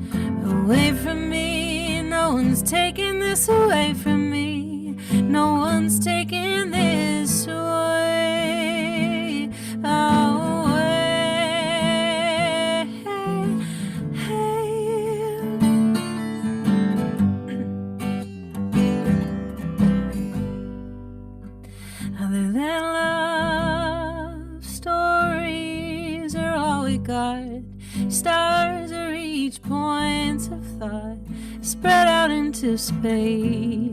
away from me. No one's taking this away from me. No one's taking this away. Away. Other than love, stories are all we got. Stars are each points of thought spread out into space.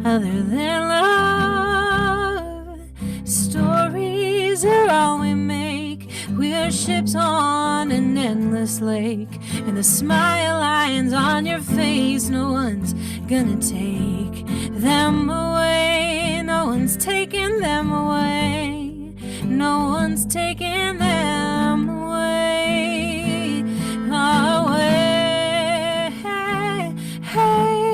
Other than love, stories are all we make. We are ships on an endless lake, and the smile lines on your face. No one's gonna take them away. No one's taking them away. No one's taking them away. Away. Hey.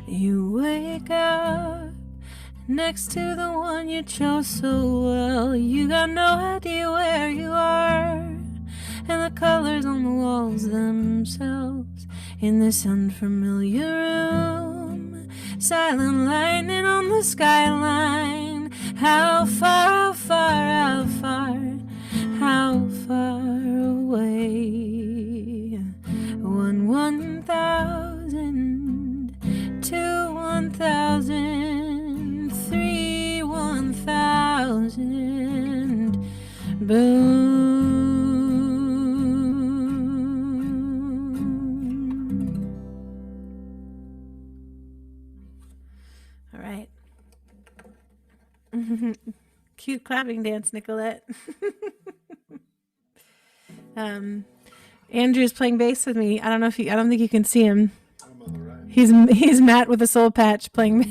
You wake up next to the one you chose so well. You got no idea where you are, and the colors on the walls themselves in this unfamiliar room. Silent lightning on the skyline. How far, how far, how far, how far away? 1,000, 2, 1,000, 3, 1,000. Boom. All right. Cute clapping dance, Nicolette. Andrew's playing bass with me. I don't think you can see him. I'm on the right. He's Matt with a soul patch playing bass.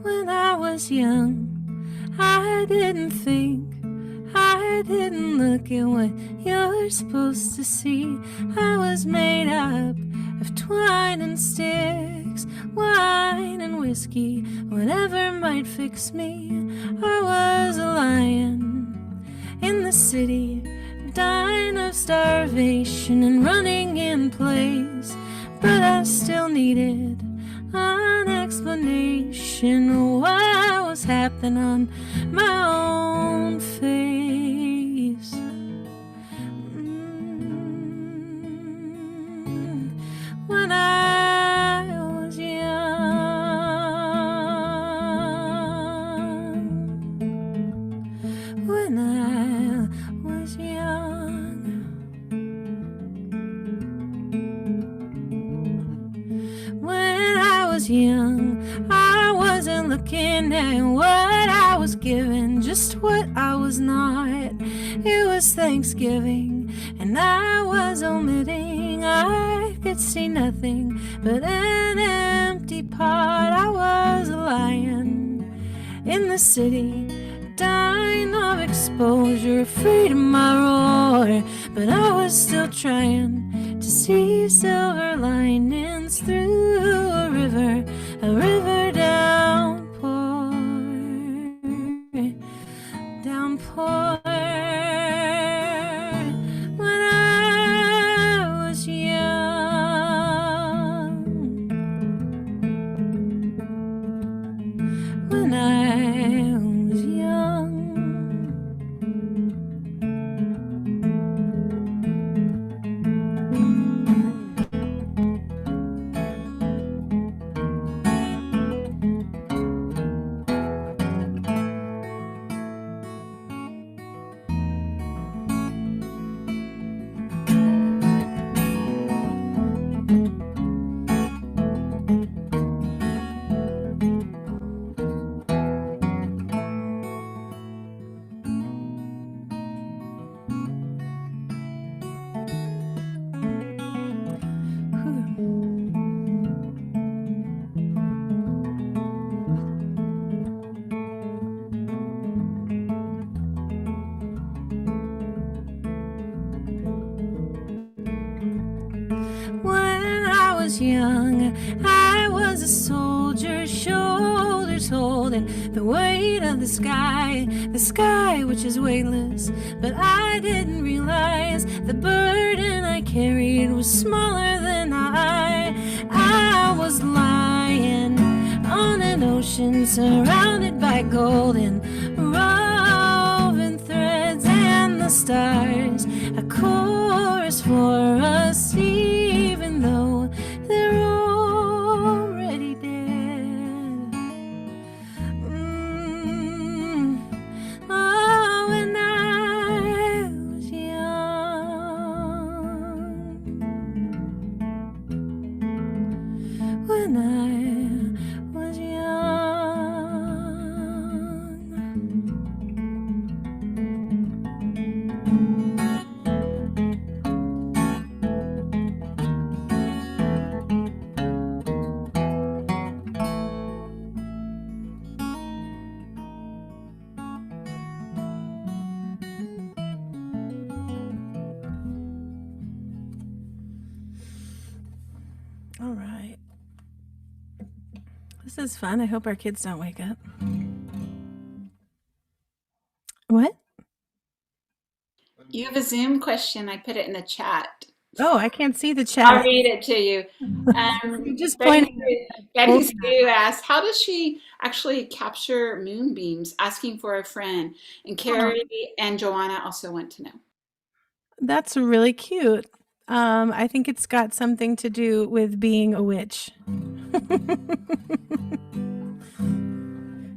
When I was young, I didn't think, I didn't look at what you're supposed to see. I was made up of twine and sticks, wine and whiskey, whatever might fix me. I was a lion in the city, dying of starvation and running in place. But I still needed an explanation of what was happening on my own face. When I was young, when I was young, when I was young, I wasn't looking at what I was given, just what I was not. It was Thanksgiving, and I was omitting. I could see nothing but an empty pot. I was a lion in the city, dying of exposure, afraid of my roar. But I was still trying to see silver linings through a river downpour, downpour. When I was young, when I was young. was young, I was a soldier, shoulders holding the weight of the sky which is weightless. But I didn't realize the burden I carried was smaller than I was lying on an ocean surrounded by golden woven threads and the stars, a chorus for us, even though they're already dead. Oh, when I was young, when I was young. All right. This is fun. I hope our kids don't wake up. What? You have a Zoom question. I put it in the chat. Oh, I can't see the I'll chat. read it to you. You just Betty pointed. Sue asked, how does she actually capture moonbeams? Asking for a friend. And Carrie and Joanna also want to know. That's really cute. I think it's got something to do with being a witch.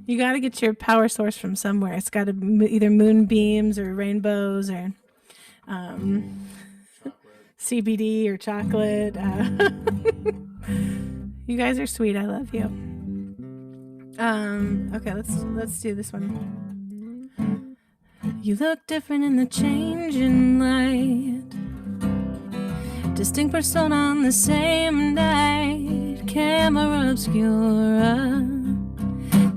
You got to get your power source from somewhere. It's got to either moonbeams or rainbows or CBD or chocolate. You guys are sweet. I love you. Okay, let's do this one. You look different in the changing light. Distinct persona on the same night. Camera obscura.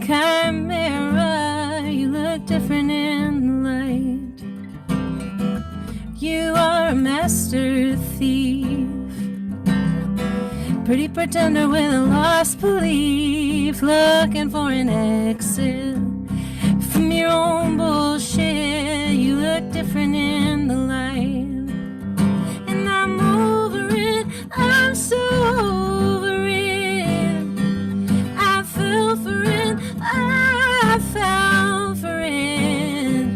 Chimera. You look different in the light. You are a master thief. Pretty pretender with a lost belief. Looking for an exit from your own bullshit. You look different in the light. And I'm over it, I'm so over it. I fell for it, I fell for it.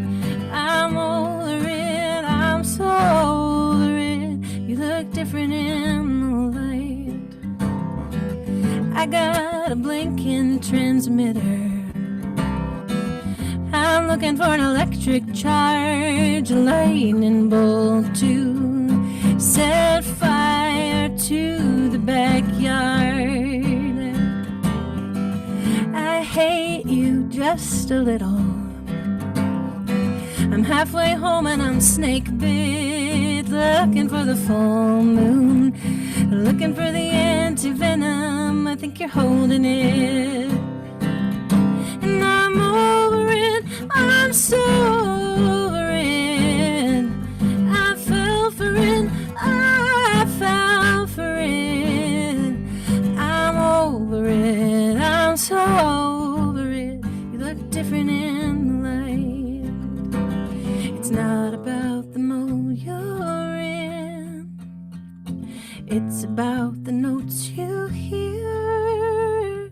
I'm over it, I'm so over it. You look different in the light. I got a blinking transmitter. I'm looking for an electric charge, a lightning bolt to set fire to the backyard. I hate you just a little. I'm halfway home and I'm snake bit, looking for the full moon, looking for the anti-venom. I think you're holding it. And I'm over it, I'm so over it. I fell for it, I fell for it. I'm over it, I'm so over it. You look different in the light. It's not about the mode you're in. It's about the notes you hear.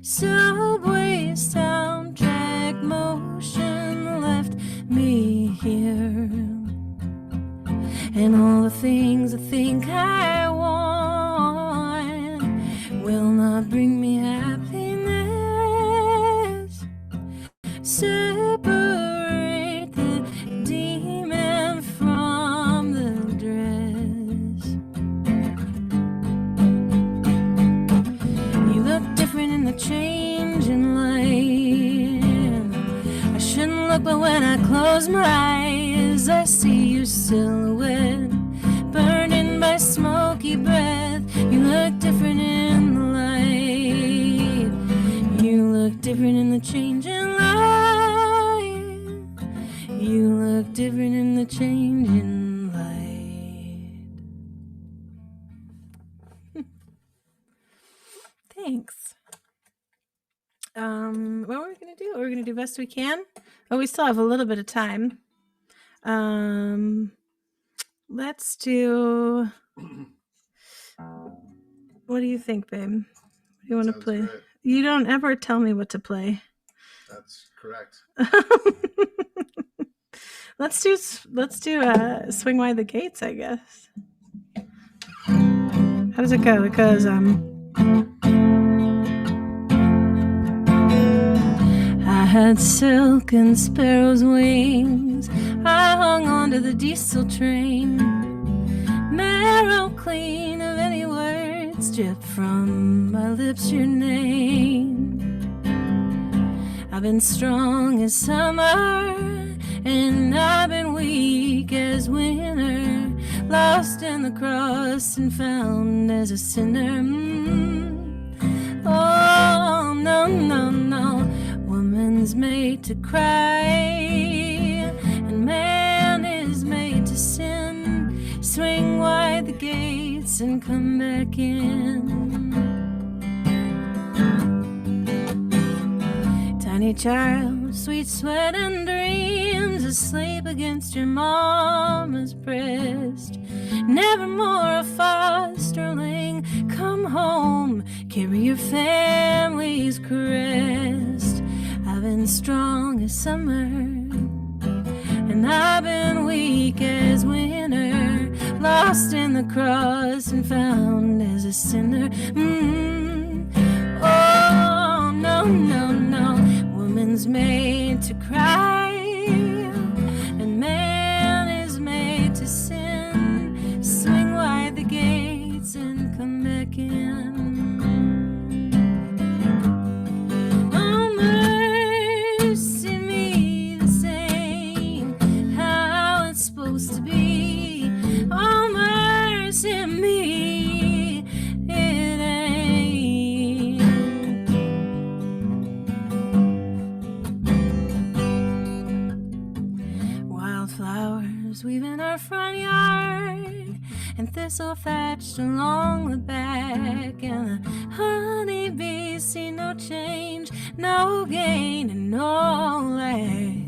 Subway soundtrack motion left me here. And all the things I think I want will not bring me happiness. Separate the demon from the dress. You look different in the changing light. I shouldn't look, but when I close my eyes, I see your silhouette burning by smoky breath. You look different in the light. You look different in the changing light. You look different in the changing light. what are we gonna do? We're gonna do best we can. Oh, we still have a little bit of time. Let's do. What do you think, babe? What do you want to play? Great. You don't ever tell me what to play. That's correct. Let's do Swing Wide the Gates, I guess. How does it go? It goes I had silk and sparrow's wings. I hung on to the diesel train. Marrow clean of any words drip from my lips your name. I've been strong as summer, and I've been weak as winter, lost in the cross and found as a sinner. Oh, no, no, no. Woman's made to cry, and man is made to sin. Swing wide the gates and come back in. Tiny child, sweet sweat and dreams, asleep against your mama's breast. Nevermore a fosterling, come home, carry your family's crest. I've been strong as summer, and I've been weak as winter, lost in the cross and found as a sinner. Oh, no, no, no. Woman's made to cry, and man is made to sin. Swing wide the gates and come back in. Oh, mercy me, this ain't how it's supposed to be. Oh, mercy me, it ain't. Wildflowers weaving our front yard, and thistle thatched along the back, and the honeybees see no change, no gain, and no lack.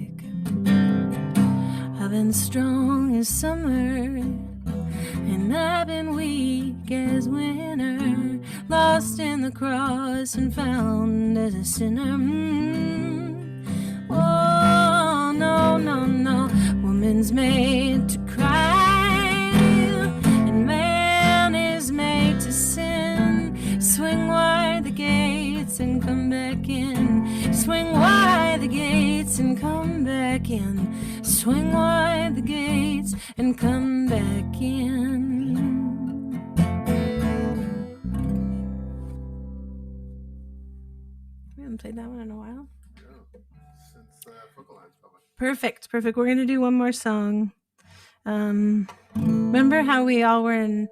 I've been strong as summer, and I've been weak as winter, lost in the cross and found as a sinner. Oh, no, no, no. Woman's made to cry, and man is made to sin. Swing wide the gates and come back in. Swing wide the gates and come back in. Swing wide the gates and come back in. We haven't played that one in a while. Perfect. We're going to do one more song. Remember how we all were in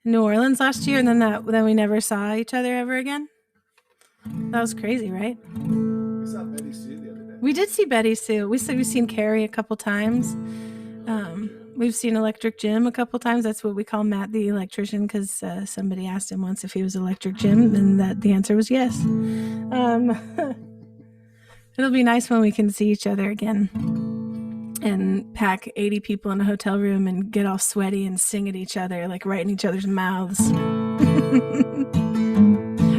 New Orleans last year, and then we never saw each other ever again? That was crazy, right? We saw Betty Sue the other day. We did see Betty Sue. We've seen Carrie a couple times. We've seen Electric Jim a couple times. That's what we call Matt the electrician, because somebody asked him once if he was Electric Jim, and that the answer was yes. It'll be nice when we can see each other again and pack 80 people in a hotel room and get all sweaty and sing at each other, like right in each other's mouths.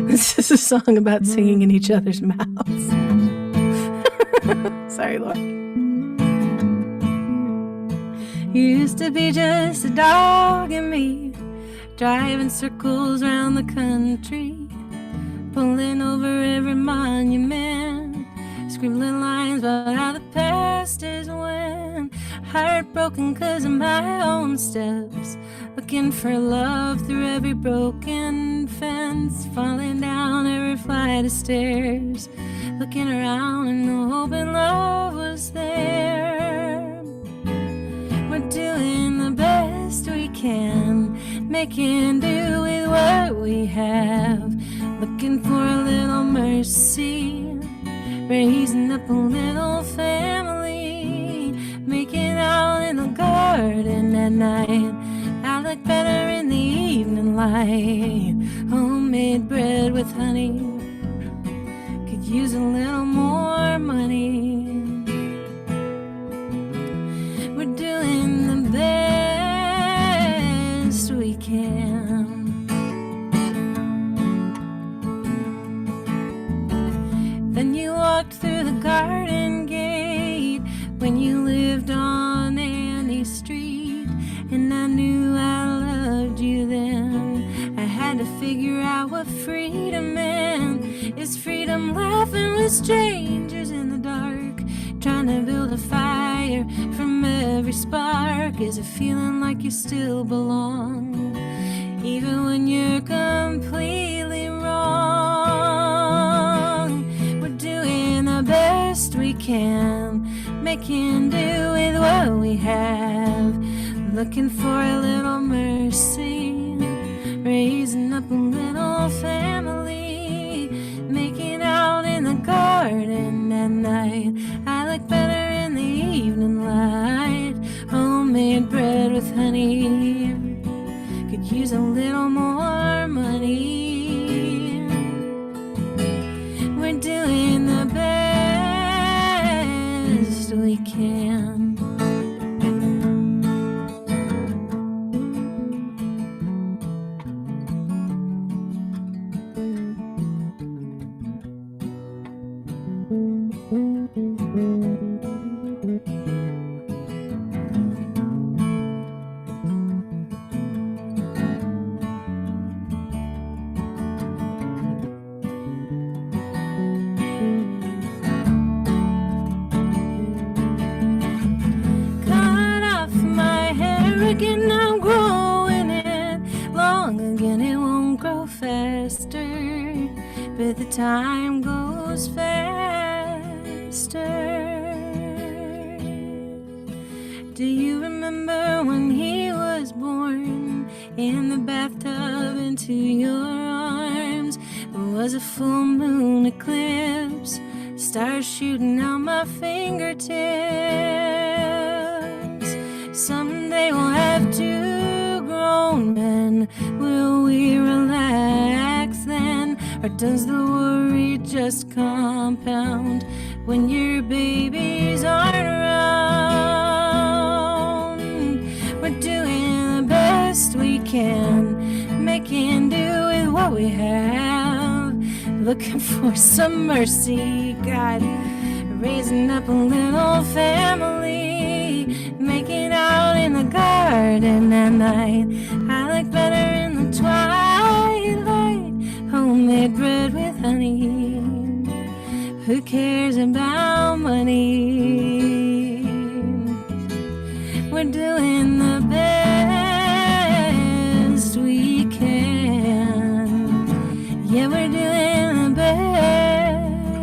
This is a song about singing in each other's mouths. Sorry, Laura. Used to be just a dog and me, driving circles around the country, pulling over every monument, scribbling lines about how the past is when. Heartbroken cause of my own steps, looking for love through every broken fence, falling down every flight of stairs, looking around and hoping love was there. We're doing the best we can, making do with what we have, looking for a little mercy, raising up a little family, making out in the garden at night. I look better in the evening light. Homemade bread with honey could use a little more money. We're doing the best we can. Then you walked through the garden gate when you lived on Annie Street, and I knew I loved you then. I had to figure out what freedom meant. Is freedom laughing with strangers in the dark, trying to build a fire from every spark? Is it feeling like you still belong, even when you're completely wrong? We're doing the best we can, making do with what we have, looking for a little mercy, raising up a little family, making out in the garden at night. I look better in the evening light. Homemade bread with honey, could use a little more money. We're doing the best we can. Cut off my hair again, I'm growing it long again. It won't grow faster, but the time goes faster. Do you remember when he was born, in the bathtub into your arms? It was a full moon eclipse, stars shooting out my fingertips. Someday we'll have two grown men. Will we relax then? Or does the worry just compound when your babies aren't around? We're doing the best we can, making do with what we have, looking for some mercy, God, raising up a little family, making out in the garden at night. I like better in the twilight, homemade bread with honey. Who cares about money? We're doing the best we can. Yeah, we're doing the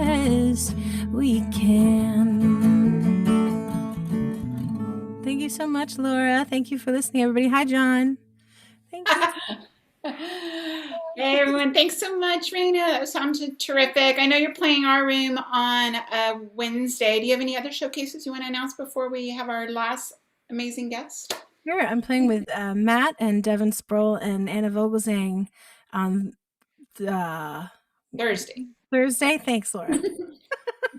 best we can. Thank you so much, Laura. Thank you for listening, everybody. Hi, John. Thank you. Hey everyone, thanks so much, Rayna. That sounded terrific. I know you're playing our room on Wednesday. Do you have any other showcases you want to announce before we have our last amazing guest? Sure, I'm playing with Matt and Devin Sproul and Anna Vogelzang on Thursday. Thursday? Thanks, Laura. I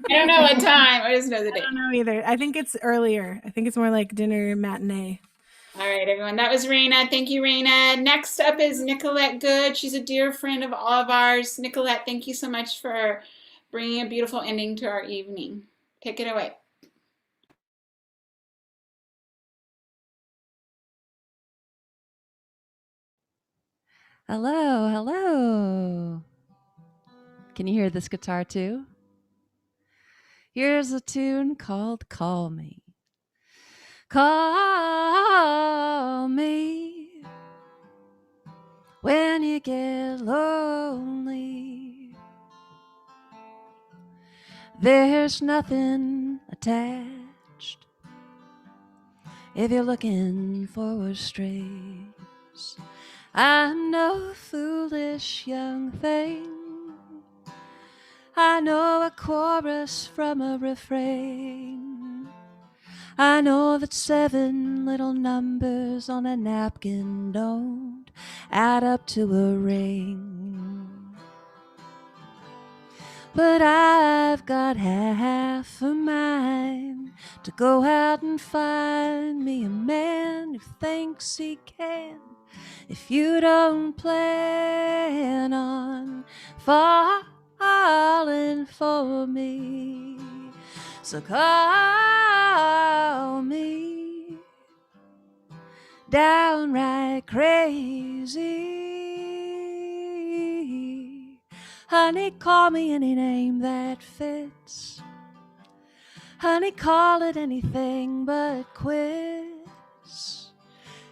don't know what time. I just know the I date. don't know either. I think it's earlier. I think it's more like dinner matinee. All right, everyone. That was Rayna. Thank you, Rayna. Next up is Nicolette Good. She's a dear friend of all of ours. Nicolette, thank you so much for bringing a beautiful ending to our evening. Take it away. Hello, hello. Can you hear this guitar too? Here's a tune called Call Me. Call me when you get lonely. There's nothing attached if you're looking for strings. I'm no foolish young thing. I know a chorus from a refrain. I know that 7 little numbers on a napkin don't add up to a ring. but I've got half a mind to go out and find me a man who thinks he can. If you don't plan on falling for me, so call me downright crazy. Honey, call me any name that fits. Honey, call it anything but quits.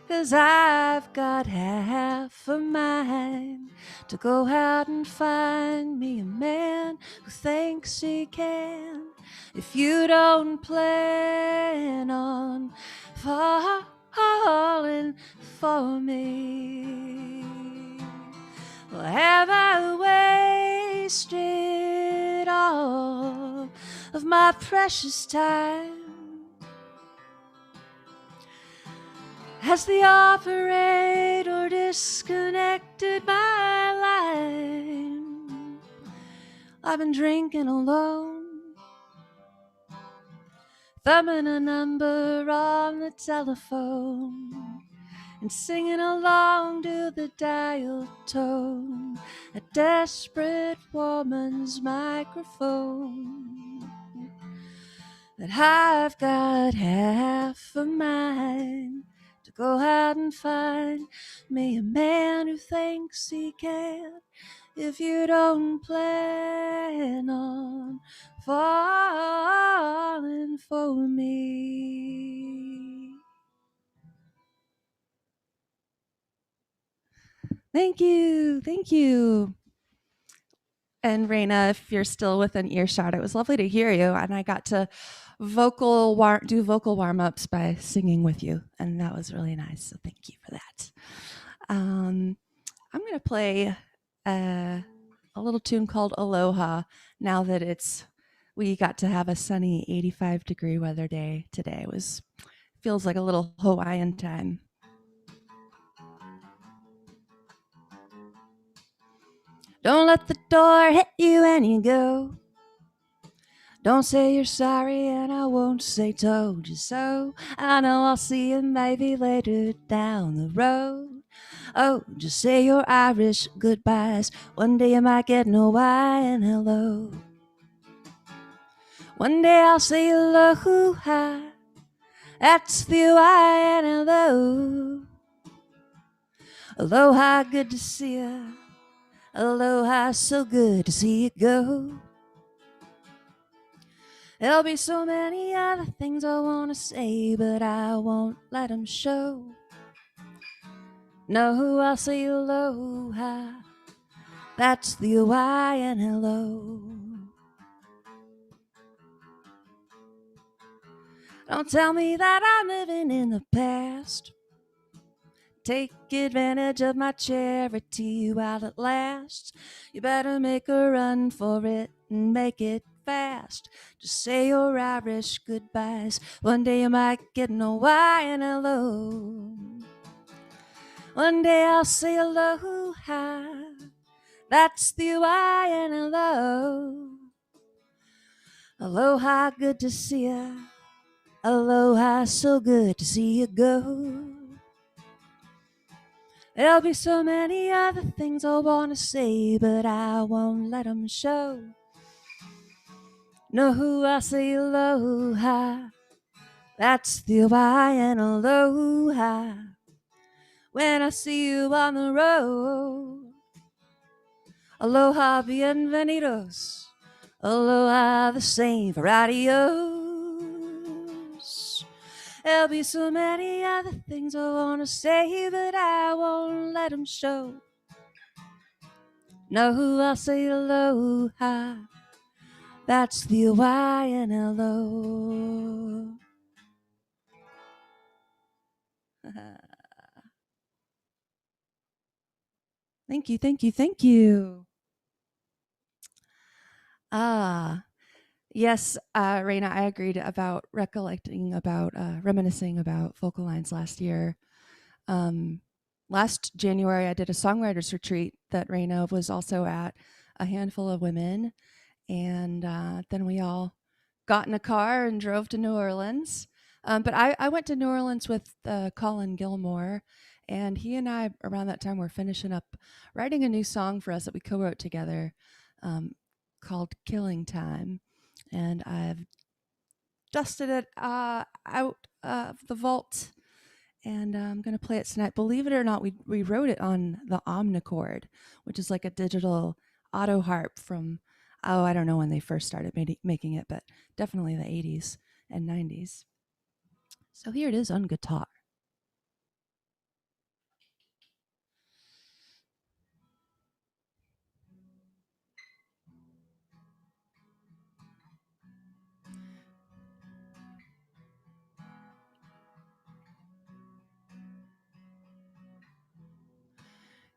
'Cause I've got half a mind to go out and find me a man who thinks he can. If you don't plan on falling for me, well, have I wasted all of my precious time? Has the operator disconnected my line? I've been drinking alone, thumbing a number on the telephone, and singing along to the dial tone, a desperate woman's microphone. That I've got half a mind to go out and find me a man who thinks he can. If you don't plan on falling for me. Thank you. Thank you. And Rayna, if you're still within earshot, it was lovely to hear you. And I got to do vocal warm-ups by singing with you. And that was really nice. So thank you for that. I'm going to play a little tune called Aloha now that we got to have a sunny 85-degree weather day today. Feels like a little Hawaiian time. Don't let the door hit you when you go. Don't say you're sorry and I won't say told you so. I know I'll see you maybe later down the road. Oh, just say your Irish goodbyes. One day you might get an Hawaiian hello. One day I'll say aloha. That's the Hawaiian hello. Aloha, good to see ya. Aloha, so good to see you go. There'll be so many other things I want to say, but I won't let them show. No, I'll say aloha. That's the Hawaiian hello. Don't tell me that I'm living in the past. Take advantage of my charity while it lasts. You better make a run for it and make it fast. Just say your Irish goodbyes. One day you might get an Hawaiian hello. One day I'll say aloha. That's the Hawaiian hello. Aloha, good to see ya. Aloha, so good to see you go. There'll be so many other things I want to say, but I won't let them show. No, I'll say aloha. That's the Hawaiian aloha. When I see you on the road. Aloha, bienvenidos. Aloha, the same for adios. There'll be so many other things I want to say, but I won't let them show. No, I'll say aloha. That's the Hawaiian hello. Thank you, thank you, thank you. Yes, Rayna, I agreed about reminiscing about Vocal Lines last year. Last January, I did a songwriters retreat that Rayna was also at, a handful of women, And then we all got in a car and drove to New Orleans. But I went to New Orleans with Colin Gilmore, and he and I, around that time, were finishing up writing a new song for us that we co-wrote together called Killing Time. And I've dusted it out of the vault, and I'm going to play it tonight. Believe it or not, we wrote it on the Omnichord, which is like a digital auto harp from, I don't know when they first started making it, but definitely the 80s and 90s. So here it is on guitar.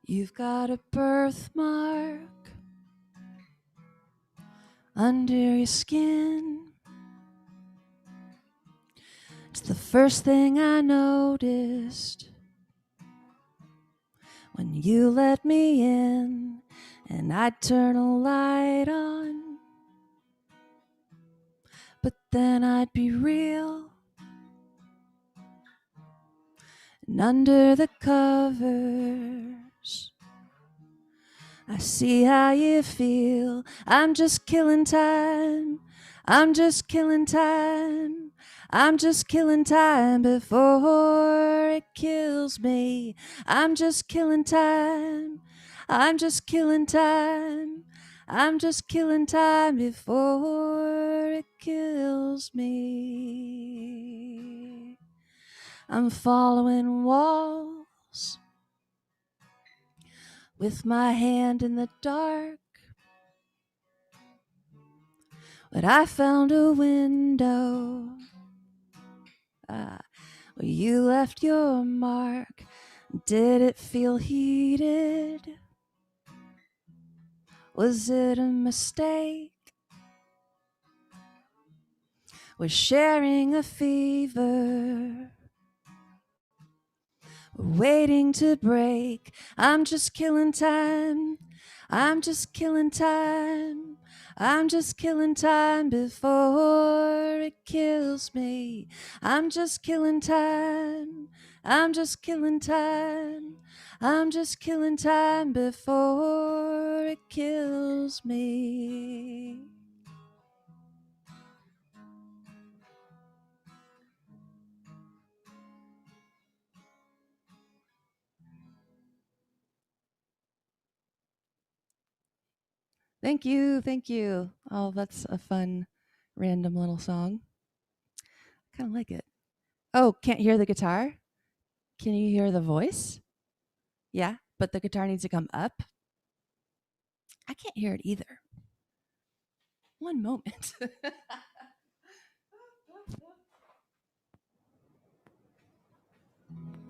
You've got a birthmark under your skin. It's the first thing I noticed when you let me in, and I'd turn a light on, but then I'd be real. And under the covers, I see how you feel. I'm just killing time. I'm just killing time. I'm just killing time before it kills me. I'm just killing time. I'm just killing time. I'm just killing time before it kills me. I'm following walls with my hand in the dark, but I found a window where you left your mark. Did it feel heated? Was it a mistake? We're sharing a fever, waiting to break. I'm just killing time. I'm just killing time. I'm just killing time before it kills me. I'm just killing time. I'm just killing time. I'm just killing time before it kills me. Thank you, thank you. Oh, that's a fun, random little song. I kind of like it. Oh, can't hear the guitar? Can you hear the voice? Yeah, but the guitar needs to come up. I can't hear it either. One moment. Is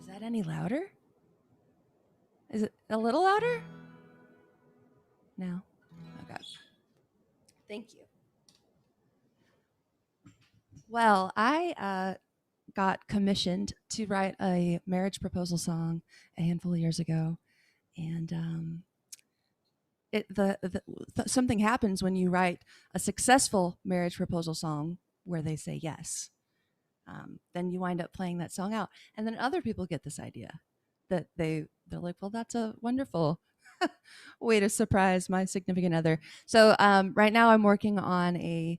that any louder? Is it a little louder? No. Okay. Thank you. Well, I got commissioned to write a marriage proposal song a handful of years ago, and something happens when you write a successful marriage proposal song where they say yes. Then you wind up playing that song out, and then other people get this idea that they're like, well, that's a wonderful way to surprise my significant other. So right now I'm working on a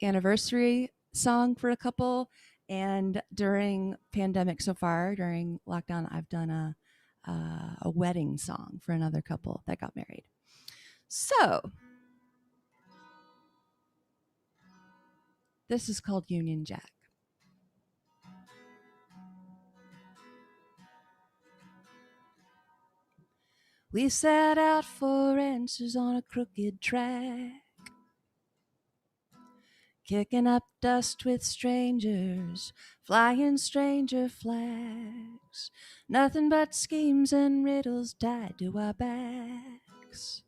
anniversary song for a couple, and during pandemic so far, during lockdown, I've done a wedding song for another couple that got married. So this is called Union Jack. We set out for answers on a crooked track, kicking up dust with strangers, flying stranger flags. Nothing but schemes and riddles tied to our backs.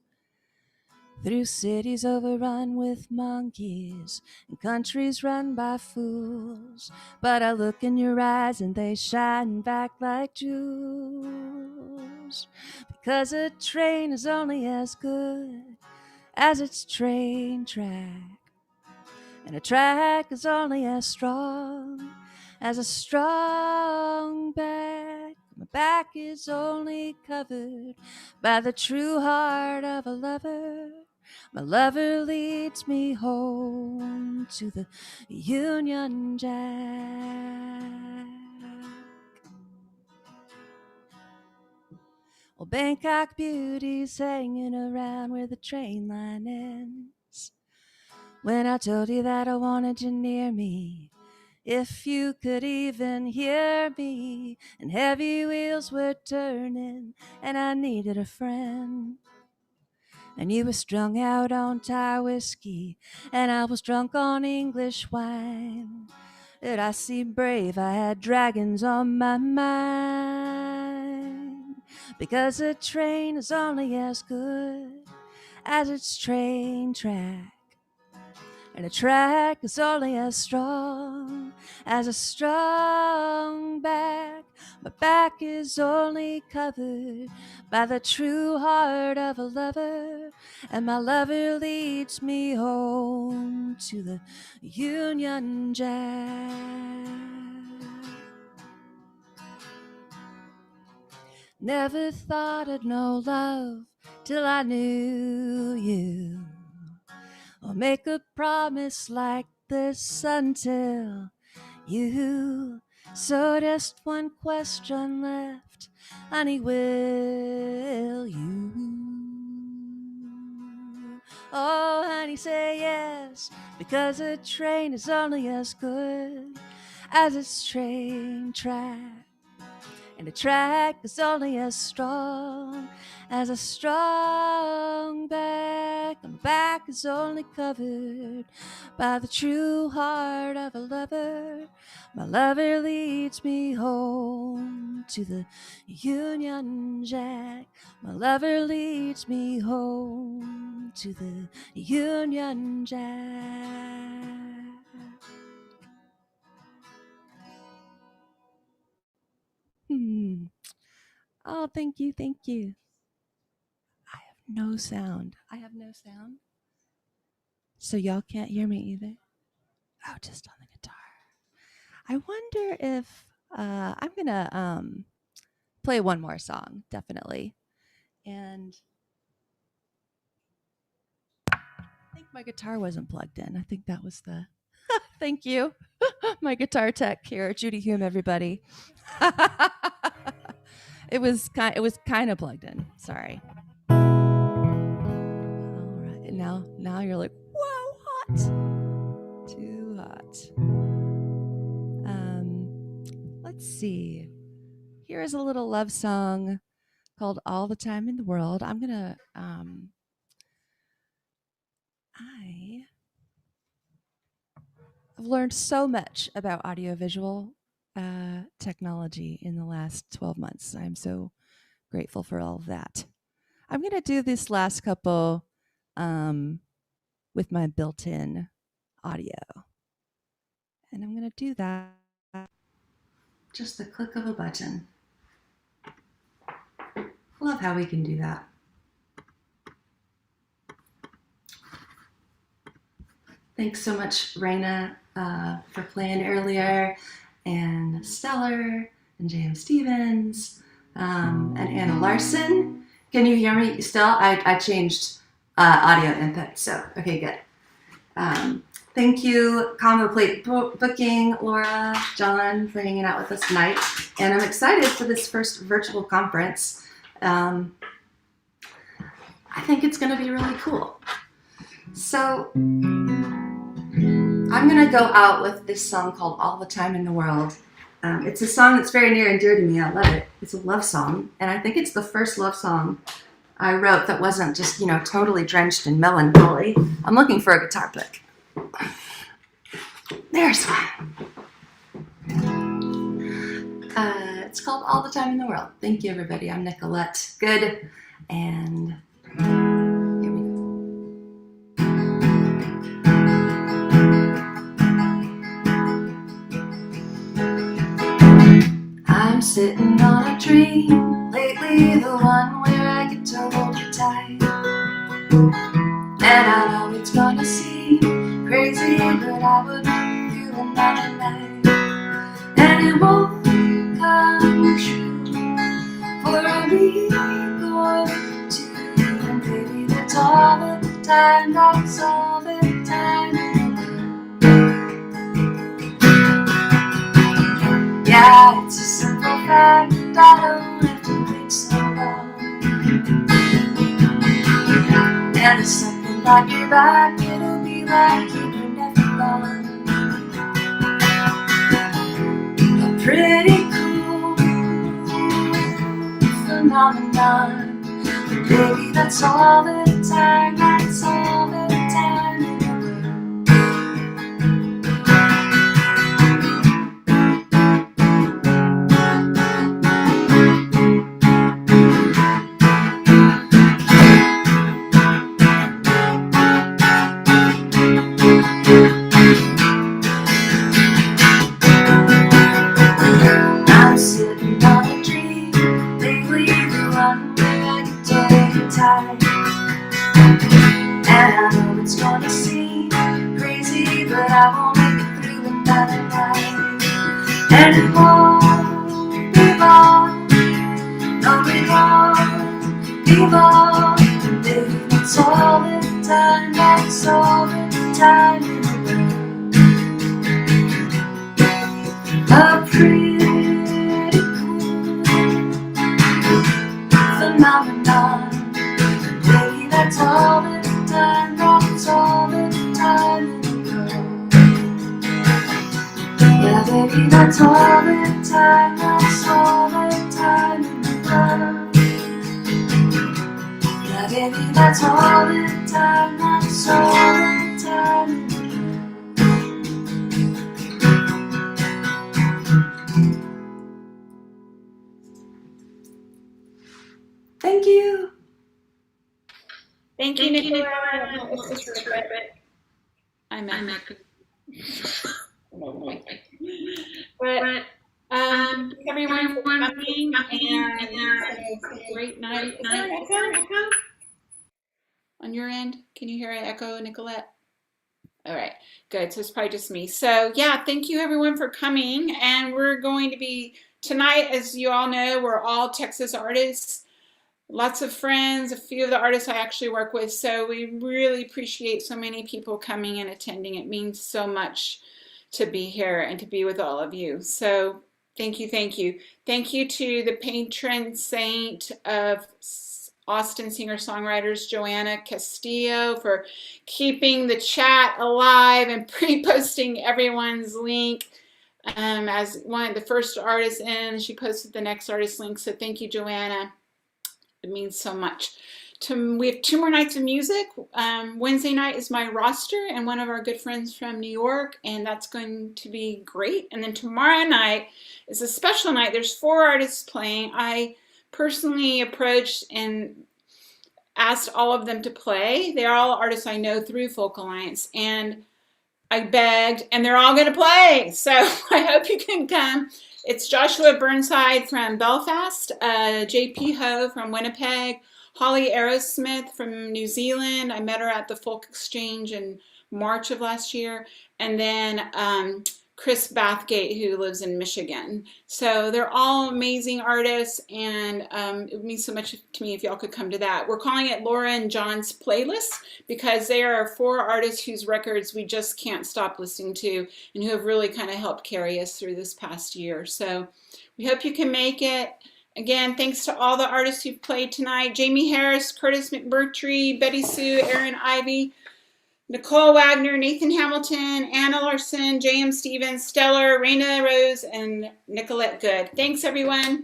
Through cities overrun with monkeys and countries run by fools. But I look in your eyes and they shine back like jewels. Because a train is only as good as its train track. And a track is only as strong as a strong back. My back is only covered by the true heart of a lover. My lover leads me home to the Union Jack. Well, Bangkok beauty's hanging around where the train line ends. When I told you that I wanted you near me, if you could even hear me, and heavy wheels were turning, and I needed a friend. And you were strung out on Thai whiskey, and I was drunk on English wine. Did I seem brave? I had dragons on my mind. Because a train is only as good as its train track. And a track is only as strong as a strong back. My back is only covered by the true heart of a lover. And my lover leads me home to the Union Jack. Never thought I'd know love till I knew you. Or make a promise like this until you. So just one question left, honey, will you? Oh, honey, say yes, because a train is only as good as its train track. And a track is only as strong as a strong back. And my back is only covered by the true heart of a lover. My lover leads me home to the Union Jack. My lover leads me home to the Union Jack. Oh, thank you, thank you. I have no sound. So y'all can't hear me either? Oh, just on the guitar. I wonder if I'm gonna play one more song, definitely. And I think my guitar wasn't plugged in. I think that was the thank you. My guitar tech here, Judy Hume, everybody. It was kind of plugged in. Sorry. All right. Now you're like, whoa, hot. Too hot. Let's see. Here is a little love song called All the Time in the World. I'm going to I've learned so much about audiovisual technology in the last 12 months. I'm so grateful for all of that. I'm going to do this last couple with my built-in audio. And I'm going to do that just the click of a button. Love how we can do that. Thanks so much, Rayna, for playing earlier, and Stellar, and J.M. Stevens, and Anna Larson. Can you hear me still? I changed audio input, so okay, good. Thank you, ComboPlate Booking, Laura, John, for hanging out with us tonight. And I'm excited for this first virtual conference. I think it's going to be really cool. So I'm going to go out with this song called All the Time in the World. It's a song that's very near and dear to me. I love it. It's a love song. And I think it's the first love song I wrote that wasn't just, totally drenched in melancholy. I'm looking for a guitar pick. There's one. It's called All the Time in the World. Thank you, everybody. I'm Nicolette Good. And here we go. I'm sitting on a dream, lately the one where I get to hold you tight. And another night, and it won't come true for a week or two. And baby, that's all the time, that's all the time. Yeah, it's a simple fact, I don't have to wait so long. And the second I get back, it'll be like you were never gone. A pretty cool phenomenon. But baby, that's all the time, that's all the time. I'm sitting on a tree, lately the one where I can take time. And I know it's gonna seem crazy, but I won't make it through another night. And it won't be long, no, it won't be long. Baby, that's all the time, that's all the time in the world. A pretty cool phenomenon. Baby, that's all the time, that's all the time in the world. Yeah, baby, that's all the time, that's all the time in the world. Yeah, baby, that's all the time, that's all the time in the world. Thank you. Thank you, Nicolette. That was terrific. I'm But everyone for coming, and it's a great night. Is there an echo on your end? Can you hear an echo, Nicolette? All right, good. So it's probably just me. So yeah, thank you everyone for coming. And we're going to be tonight, as you all know, we're all Texas artists. Lots of friends, a few of the artists I actually work with. So we really appreciate so many people coming and attending. It means so much to be here and to be with all of you. So thank you, thank you. Thank you to the patron saint of Austin singer-songwriters, Joanna Castillo, for keeping the chat alive and pre-posting everyone's link. As one of the first artists in, she posted the next artist link. So thank you, Joanna. It means so much. We have 2 more nights of music. Wednesday night is my roster and one of our good friends from New York, and that's going to be great. And then tomorrow night is a special night. There's 4 artists playing. I personally approached and asked all of them to play. They're all artists I know through Folk Alliance, and I begged, and they're all going to play. So I hope you can come. It's Joshua Burnside from Belfast, JP Ho from Winnipeg, Holly Aerosmith from New Zealand. I met her at the Folk Exchange in March of last year. And then Chris Bathgate, who lives in Michigan. So they're all amazing artists, and it would mean so much to me if y'all could come to that. We're calling it Laura and John's Playlist because they are 4 artists whose records we just can't stop listening to and who have really kind of helped carry us through this past year. So we hope you can make it. Again, thanks to all the artists who played tonight. Jamie Harris, Curtis McMurtry, Betty Sue, Erin Ivey, Nicole Wagner, Nathan Hamilton, Anna Larson, J.M. Stevens, Stellar, Rayna Rose, and Nicolette Good. Thanks, everyone.